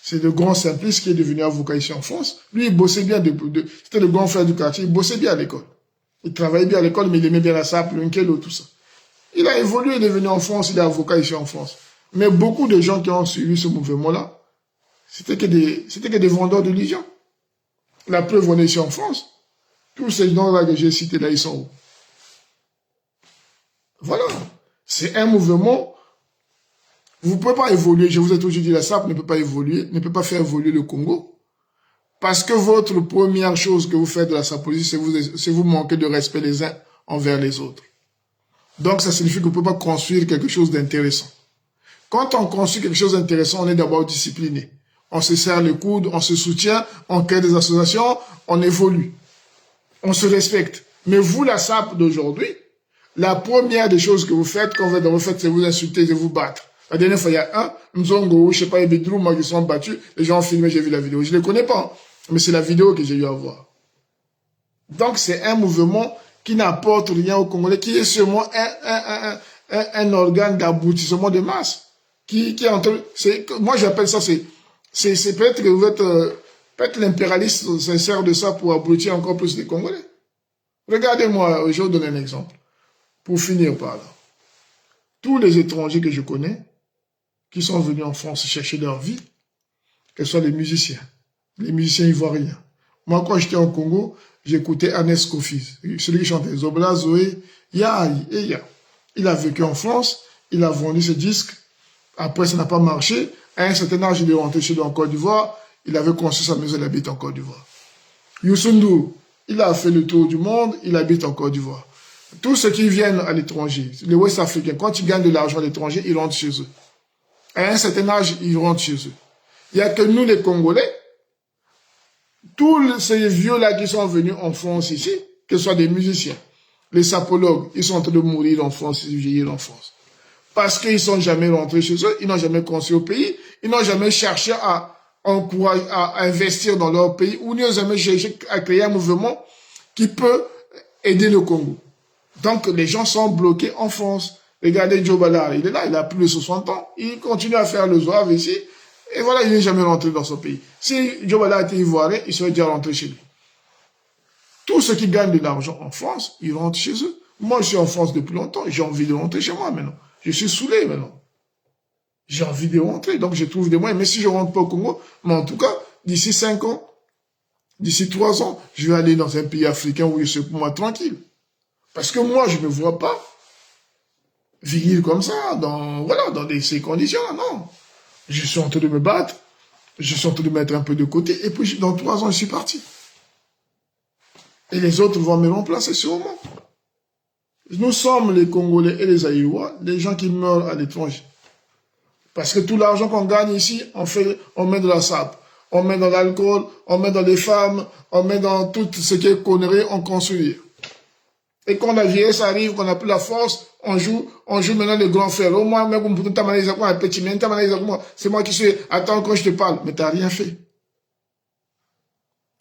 C'est le grand Simplice qui est devenu avocat ici en France. Lui, il bossait bien, c'était le grand frère du quartier, il bossait bien à l'école. Il travaillait bien à l'école, mais il aimait bien la SAP, le Nkelo, tout ça. Il a évolué, il est venu en France, il est avocat ici en France. Mais beaucoup de gens qui ont suivi ce mouvement-là, c'était que des vendeurs de religion. La preuve, on est ici en France. Tous ces gens-là que j'ai cités là, ils sont où? Voilà. C'est un mouvement. Vous ne pouvez pas évoluer. Je vous ai toujours dit, la SAP ne peut pas évoluer, ne peut pas faire évoluer le Congo. Parce que votre première chose que vous faites de la SAPologie, c'est vous manquer de respect les uns envers les autres. Donc, ça signifie que vous ne pouvez pas construire quelque chose d'intéressant. Quand on construit quelque chose d'intéressant, on est d'abord discipliné. On se serre les coudes, on se soutient, on crée des associations, on évolue. On se respecte. Mais vous, la SAP d'aujourd'hui, la première des choses que vous faites, quand vous faites, c'est vous insulter et vous battre. La dernière fois, il y a un, Mzongo, je sais pas, Ebedrou, moi, qui sont battus, les gens ont filmé, j'ai vu la vidéo. Je ne les connais pas, mais c'est la vidéo que j'ai eu à voir. Donc, c'est un mouvement qui n'apporte rien aux Congolais, qui est seulement un organe d'aboutissement de masse. Qui est entre, moi, j'appelle ça, c'est peut-être que vous êtes, peut-être l'impérialiste sincère de ça pour abrutir encore plus les Congolais. Regardez-moi, je vais vous donner un exemple. Pour finir par là. Tous les étrangers que je connais, qui sont venus en France chercher leur vie, que ce soit les musiciens ivoiriens. Moi, quand j'étais au Congo, j'écoutais Anes Kofi, celui qui chantait Zobla, Zoé, Yaï et Ya. Il a vécu en France, il a vendu ses disques, après ça n'a pas marché, à un certain âge, il est rentré chez lui en Côte d'Ivoire, il avait construit sa maison, il habite en Côte d'Ivoire. Youssou N'Dour, il a fait le tour du monde, il habite en Côte d'Ivoire. Tous ceux qui viennent à l'étranger, les Ouest Africains, quand ils gagnent de l'argent à l'étranger, ils rentrent chez eux. À un certain âge, ils rentrent chez eux. Il n'y a que nous, les Congolais, tous ces vieux-là qui sont venus en France ici, que ce soit des musiciens, les sapologues, ils sont en train de mourir en France, ils vieillir en France. Parce qu'ils ne sont jamais rentrés chez eux, ils n'ont jamais construit au pays, ils n'ont jamais cherché à investir dans leur pays, ou ils n'ont jamais cherché à créer un mouvement qui peut aider le Congo. Donc, les gens sont bloqués en France. Regardez Joe Ballard, il est là, il a plus de 60 ans. Il continue à faire le zouave ici. Et voilà, il n'est jamais rentré dans son pays. Si Joe Ballard était ivoirien, il serait déjà rentré chez lui. Tous ceux qui gagnent de l'argent en France, ils rentrent chez eux. Moi, je suis en France depuis longtemps. J'ai envie de rentrer chez moi maintenant. Je suis saoulé maintenant. J'ai envie de rentrer. Donc, je trouve des moyens. Mais si je ne rentre pas au Congo, mais en tout cas, d'ici 5 ans, d'ici 3 ans, je vais aller dans un pays africain où je suis pour moi tranquille. Parce que moi, je ne me vois pas vivre comme ça, dans ces conditions-là, non. Je suis en train de me battre, je suis en train de mettre un peu de côté, et puis dans 3 ans, je suis parti. Et les autres vont me remplacer sûrement. Nous sommes les Congolais et les Aïrois, les gens qui meurent à l'étranger. Parce que tout l'argent qu'on gagne ici, on met de la SAP, on met dans l'alcool, on met dans les femmes, on met dans tout ce qui est connerie, on construit. Et quand la vieillesse arrive, qu'on n'a plus la force, on joue maintenant le grand frère. Au moins, même c'est moi qui suis, attends quand je te parle, mais t'as rien fait.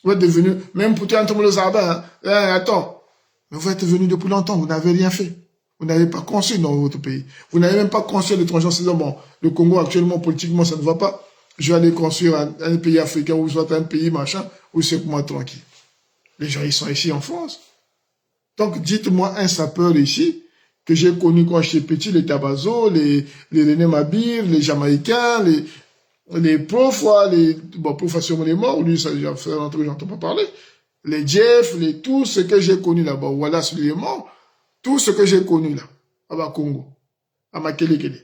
Vous êtes devenu, même pour toi, le Zaba, attends. Mais vous êtes venu depuis longtemps, vous n'avez rien fait. Vous n'avez pas construit dans votre pays. Vous n'avez même pas construit l'étranger en se disant, bon, le Congo actuellement, politiquement, ça ne va pas. Je vais aller construire un pays africain ou soit un pays machin, où c'est pour moi tranquille. Les gens, ils sont ici en France. Donc, dites-moi un sapeur ici, que j'ai connu quand j'étais petit, les Tabazo, les René Mabir, les Jamaïcains, Les profs, bon, profs sûrement les morts, lui, ça déjà fait longtemps que j'entends pas parler. Les Jeff, tout ce que j'ai connu là-bas, voilà, sur les morts, tout ce que j'ai connu là, à Congo, à Makelekele.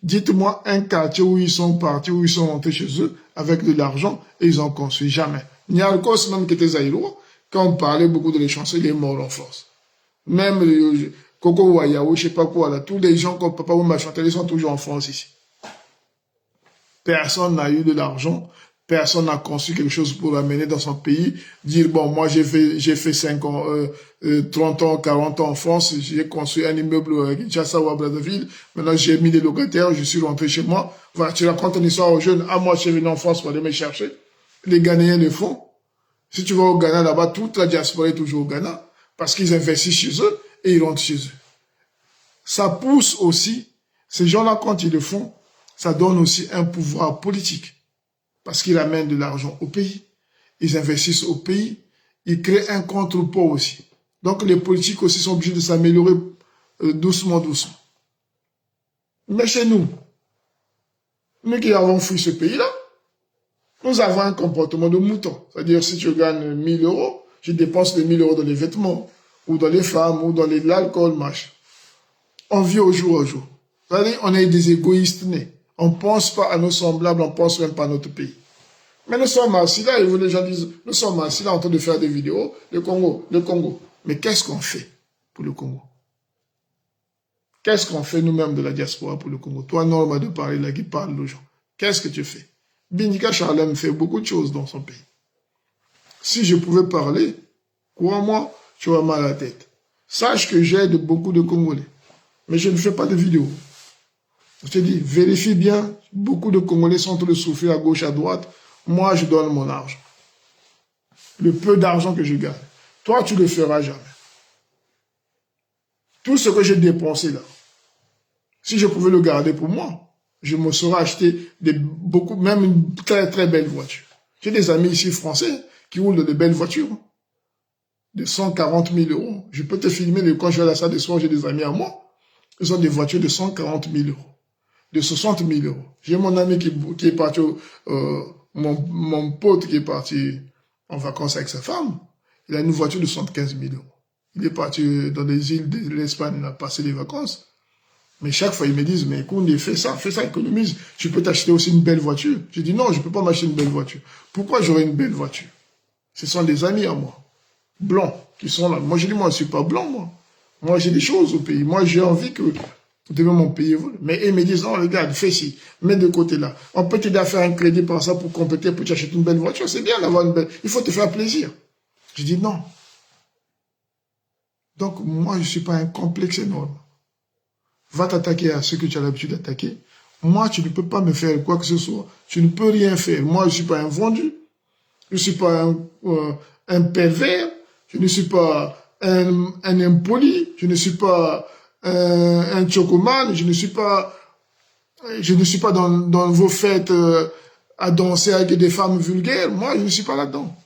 Dites-moi un quartier où ils sont partis, où ils sont rentrés chez eux avec de l'argent et ils ont construit. Jamais. Nialkos, même qui était Zaïro, quand on parlait beaucoup de les chansons, il est mort en force. Même Koko Wayao, je sais pas quoi, là, tous les gens comme Papa Ouma chantait, ils sont toujours en France ici. Personne n'a eu de l'argent, personne n'a conçu quelque chose pour l'amener dans son pays, dire, bon, moi j'ai fait 5 ans, 30 ans, 40 ans en France, j'ai construit un immeuble à Kinshasa ou à Brazzaville, maintenant j'ai mis des locataires, je suis rentré chez moi. Voilà, tu racontes une histoire aux jeunes, ah moi je suis venu en France pour aller me chercher. Les Ghanéens le font. Si tu vas au Ghana là-bas, toute la diaspora est toujours au Ghana, parce qu'ils investissent chez eux et ils rentrent chez eux. Ça pousse aussi, ces gens-là quand ils le font, ça donne aussi un pouvoir politique. Parce qu'ils amènent de l'argent au pays. Ils investissent au pays. Ils créent un contrepoids aussi. Donc les politiques aussi sont obligés de s'améliorer doucement, doucement. Mais chez nous, nous qui avons fui ce pays-là, nous avons un comportement de mouton. C'est-à-dire si tu gagnes 1000 euros, je dépense les 1000 euros dans les vêtements, ou dans les femmes, ou dans l'alcool, machin. On vit au jour au jour. C'est-à-dire on est des égoïstes nés. On ne pense pas à nos semblables, on ne pense même pas à notre pays. Mais nous sommes assis là, et les gens disent, nous sommes assis là en train de faire des vidéos, le Congo, le Congo. Mais qu'est-ce qu'on fait pour le Congo? Qu'est-ce qu'on fait nous-mêmes de la diaspora pour le Congo? Toi, Norma de Paris, là, qui parle aux gens. Qu'est-ce que tu fais? Bindika Charlem fait beaucoup de choses dans son pays. Si je pouvais parler, crois-moi, tu as mal à la tête. Sache que j'aide beaucoup de Congolais. Mais je ne fais pas de vidéos. Je te dis, vérifie bien, beaucoup de Congolais sont en train de souffrir à gauche, à droite. Moi, je donne mon argent. Le peu d'argent que je gagne. Toi, tu ne le feras jamais. Tout ce que j'ai dépensé là, si je pouvais le garder pour moi, je me serais acheté même une très très belle voiture. J'ai des amis ici français qui roulent de belles voitures. De 140 000 euros. Je peux te filmer quand je vais à la salle de soir, j'ai des amis à moi. Ils ont des voitures de 140 000 euros. De 60 000 euros. J'ai mon ami qui est parti, mon pote qui est parti en vacances avec sa femme. Il a une voiture de 75 000 euros. Il est parti dans des îles de l'Espagne, il a passé les vacances. Mais chaque fois, ils me disent, mais écoute, fais ça, économise. Tu peux t'acheter aussi une belle voiture. Je dis, non, je ne peux pas m'acheter une belle voiture. Pourquoi j'aurais une belle voiture? Ce sont des amis à moi, blancs, qui sont là. Moi, je dis, moi, je ne suis pas blanc, moi. Moi, j'ai des choses au pays. Moi, j'ai envie que demain mon pays évolue. Mais ils me disent, non, regarde, fais ci, mets de côté là. On peut t'aider à faire un crédit par ça pour compléter, pour t'acheter une belle voiture. C'est bien d'avoir une belle. Il faut te faire plaisir. Je dis non. Donc, moi, je ne suis pas un complexe énorme. Va t'attaquer à ce que tu as l'habitude d'attaquer. Moi, tu ne peux pas me faire quoi que ce soit. Tu ne peux rien faire. Moi, je ne suis pas un vendu. Je ne suis pas un pervers. Je ne suis pas un impoli. Je ne suis pas un chocoman. Je ne suis pas dans vos fêtes à danser avec des femmes vulgaires. Moi, je ne suis pas là-dedans.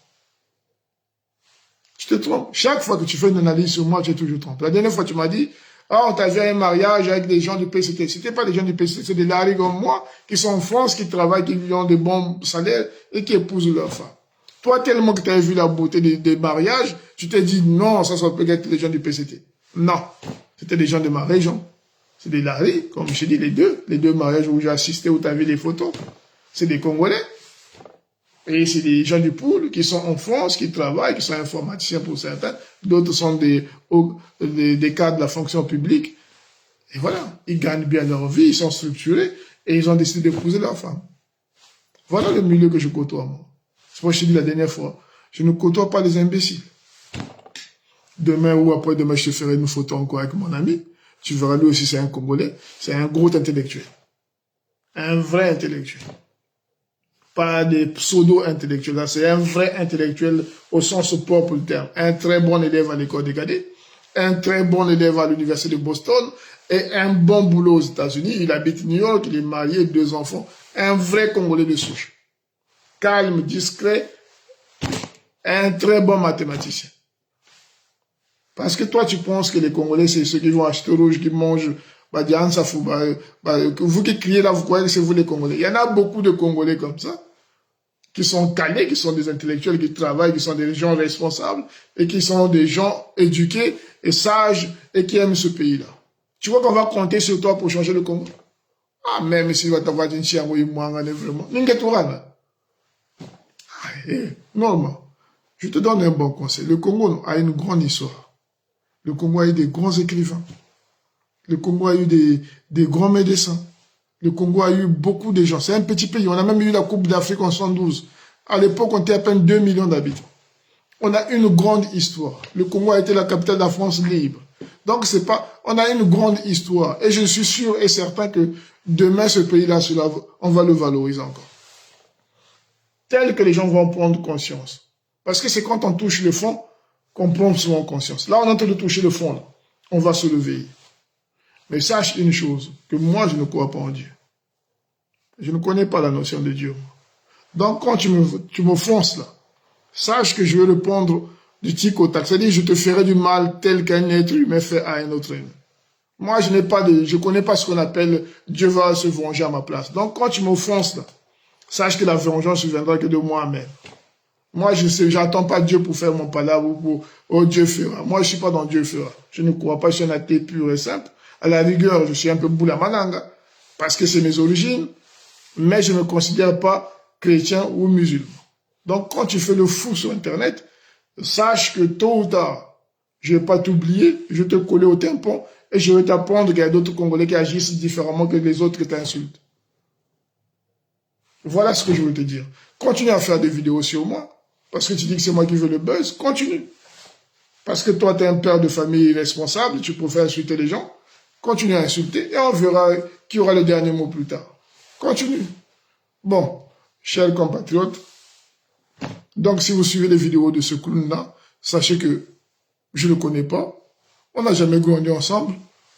Tu te trompes. Chaque fois que tu fais une analyse sur moi, tu es toujours trompé. La dernière fois, tu m'as dit, on t'a vu un mariage avec des gens du PCT. C'était pas des gens du PCT, c'est des laris comme moi, qui sont en France, qui travaillent, qui ont de bons salaires et qui épousent leurs femmes. Toi, tellement que tu as vu la beauté des mariages, tu t'es dit, non, ça peut être les gens du PCT. Non. C'était des gens de ma région. C'est des laris, comme je dis, les deux mariages où j'ai assisté, où tu as vu les photos. C'est des Congolais. Et c'est des gens du pool qui sont en France, qui travaillent, qui sont informaticiens pour certains. D'autres sont des cadres de la fonction publique. Et voilà, ils gagnent bien leur vie, ils sont structurés et ils ont décidé d'épouser leur femme. Voilà le milieu que je côtoie, moi. C'est pour ça que je te dis la dernière fois, je ne côtoie pas les imbéciles. Demain ou après-demain, je te ferai une photo encore avec mon ami. Tu verras, lui aussi, c'est un Congolais. C'est un gros intellectuel. Un vrai intellectuel. Pas des pseudo-intellectuels. C'est un vrai intellectuel au sens propre du terme. Un très bon élève à l'école des cadets. Un très bon élève à l'université de Boston. Et un bon boulot aux États-Unis. Il habite New York. Il est marié, 2 enfants. Un vrai Congolais de souche. Calme, discret. Un très bon mathématicien. Parce que toi, tu penses que les Congolais, c'est ceux qui vont acheter rouge, qui mangent Vous qui criez là, vous croyez que c'est vous les Congolais. Il y en a beaucoup de Congolais comme ça, qui sont calés, qui sont des intellectuels, qui travaillent, qui sont des gens responsables, et qui sont des gens éduqués et sages, et qui aiment ce pays-là. Tu vois qu'on va compter sur toi pour changer le Congo? Ah, même si tu vas t'avoir une chienne, oui, moi, vraiment. Non, je te donne un bon conseil. Le Congo a une grande histoire. Le Congo a eu des grands écrivains. Le Congo a eu des grands médecins. Le Congo a eu beaucoup de gens. C'est un petit pays. On a même eu la Coupe d'Afrique en 72. À l'époque, on était à peine 2 millions d'habitants. On a une grande histoire. Le Congo a été la capitale de la France libre. Donc, c'est pas, on a une grande histoire. Et je suis sûr et certain que demain, ce pays-là, on va le valoriser encore. Tel que les gens vont prendre conscience. Parce que c'est quand on touche le fond qu'on prend souvent conscience. Là, on est en train de toucher le fond. Là. On va se lever. Mais sache une chose, que moi, je ne crois pas en Dieu. Je ne connais pas la notion de Dieu. Donc, quand tu me fonces là, sache que je vais le prendre du tic au tac. C'est-à-dire, je te ferai du mal tel qu'un être humain fait à un autre humain. Moi, je connais pas ce qu'on appelle Dieu va se venger à ma place. Donc, quand tu me fonces là, sache que la vengeance ne viendra que de moi-même. Moi, j'attends pas Dieu pour faire mon palabre ou pour, oh, Dieu fera. Moi, je suis pas dans Dieu fera. Je ne crois pas, je suis un athée pur et simple. À la rigueur, je suis un peu boula mananga, parce que c'est mes origines, mais je ne me considère pas chrétien ou musulman. Donc, quand tu fais le fou sur Internet, sache que tôt ou tard, je ne vais pas t'oublier, je vais te coller au tympan, et je vais t'apprendre qu'il y a d'autres Congolais qui agissent différemment que les autres que tu insultes. Voilà ce que je veux te dire. Continue à faire des vidéos sur moi, parce que tu dis que c'est moi qui veux le buzz, continue. Parce que toi, tu es un père de famille responsable, tu préfères insulter les gens. Continue à insulter et on verra qui aura le dernier mot plus tard. Continue. Bon, chers compatriotes, donc si vous suivez les vidéos de ce clown-là, sachez que je ne le connais pas, on n'a jamais grandi ensemble,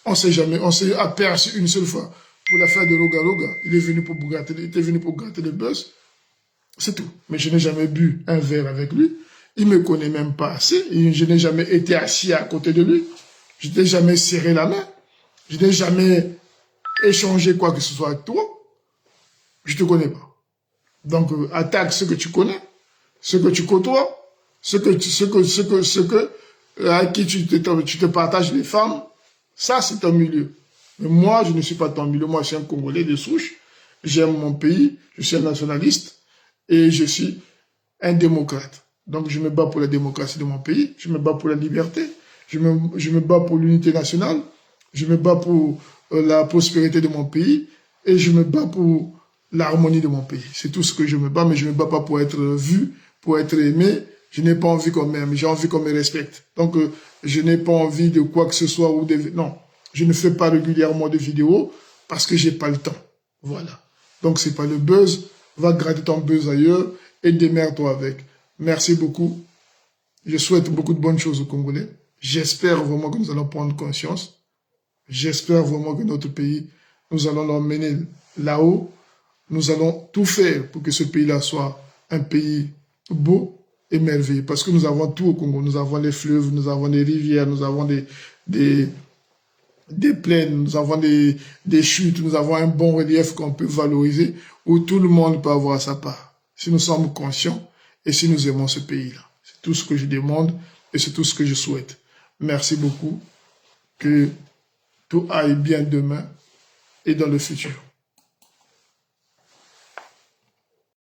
on s'est aperçu une seule fois pour l'affaire de Loga Loga. Il était venu pour gratter le buzz, c'est tout. Mais je n'ai jamais bu un verre avec lui, il ne me connaît même pas assez, je n'ai jamais été assis à côté de lui, je n'ai jamais serré la main. Je n'ai jamais échangé quoi que ce soit avec toi. Je ne te connais pas. Donc, attaque ce que tu connais, ce que tu côtoies, à qui tu te partages les femmes. Ça, c'est ton milieu. Mais moi, je ne suis pas ton milieu. Moi, je suis un Congolais de souche. J'aime mon pays. Je suis un nationaliste. Et je suis un démocrate. Donc, je me bats pour la démocratie de mon pays. Je me bats pour la liberté. Je me bats pour l'unité nationale. Je me bats pour la prospérité de mon pays et je me bats pour l'harmonie de mon pays. C'est tout ce que je me bats, mais je ne me bats pas pour être vu, pour être aimé. Je n'ai pas envie qu'on m'aime, j'ai envie qu'on me respecte. Donc, je n'ai pas envie de quoi que ce soit. Non, je ne fais pas régulièrement de vidéos parce que j'ai pas le temps. Voilà. Donc, c'est pas le buzz. Va gratter ton buzz ailleurs et démerde-toi avec. Merci beaucoup. Je souhaite beaucoup de bonnes choses aux Congolais. J'espère vraiment que nous allons prendre conscience. J'espère vraiment que notre pays, nous allons l'emmener là-haut. Nous allons tout faire pour que ce pays-là soit un pays beau et merveilleux. Parce que nous avons tout au Congo. Nous avons les fleuves, nous avons des rivières, nous avons des plaines, nous avons des chutes, nous avons un bon relief qu'on peut valoriser, où tout le monde peut avoir sa part. Si nous sommes conscients et si nous aimons ce pays-là. C'est tout ce que je demande et c'est tout ce que je souhaite. Merci beaucoup. Que tout aille bien demain et dans le futur.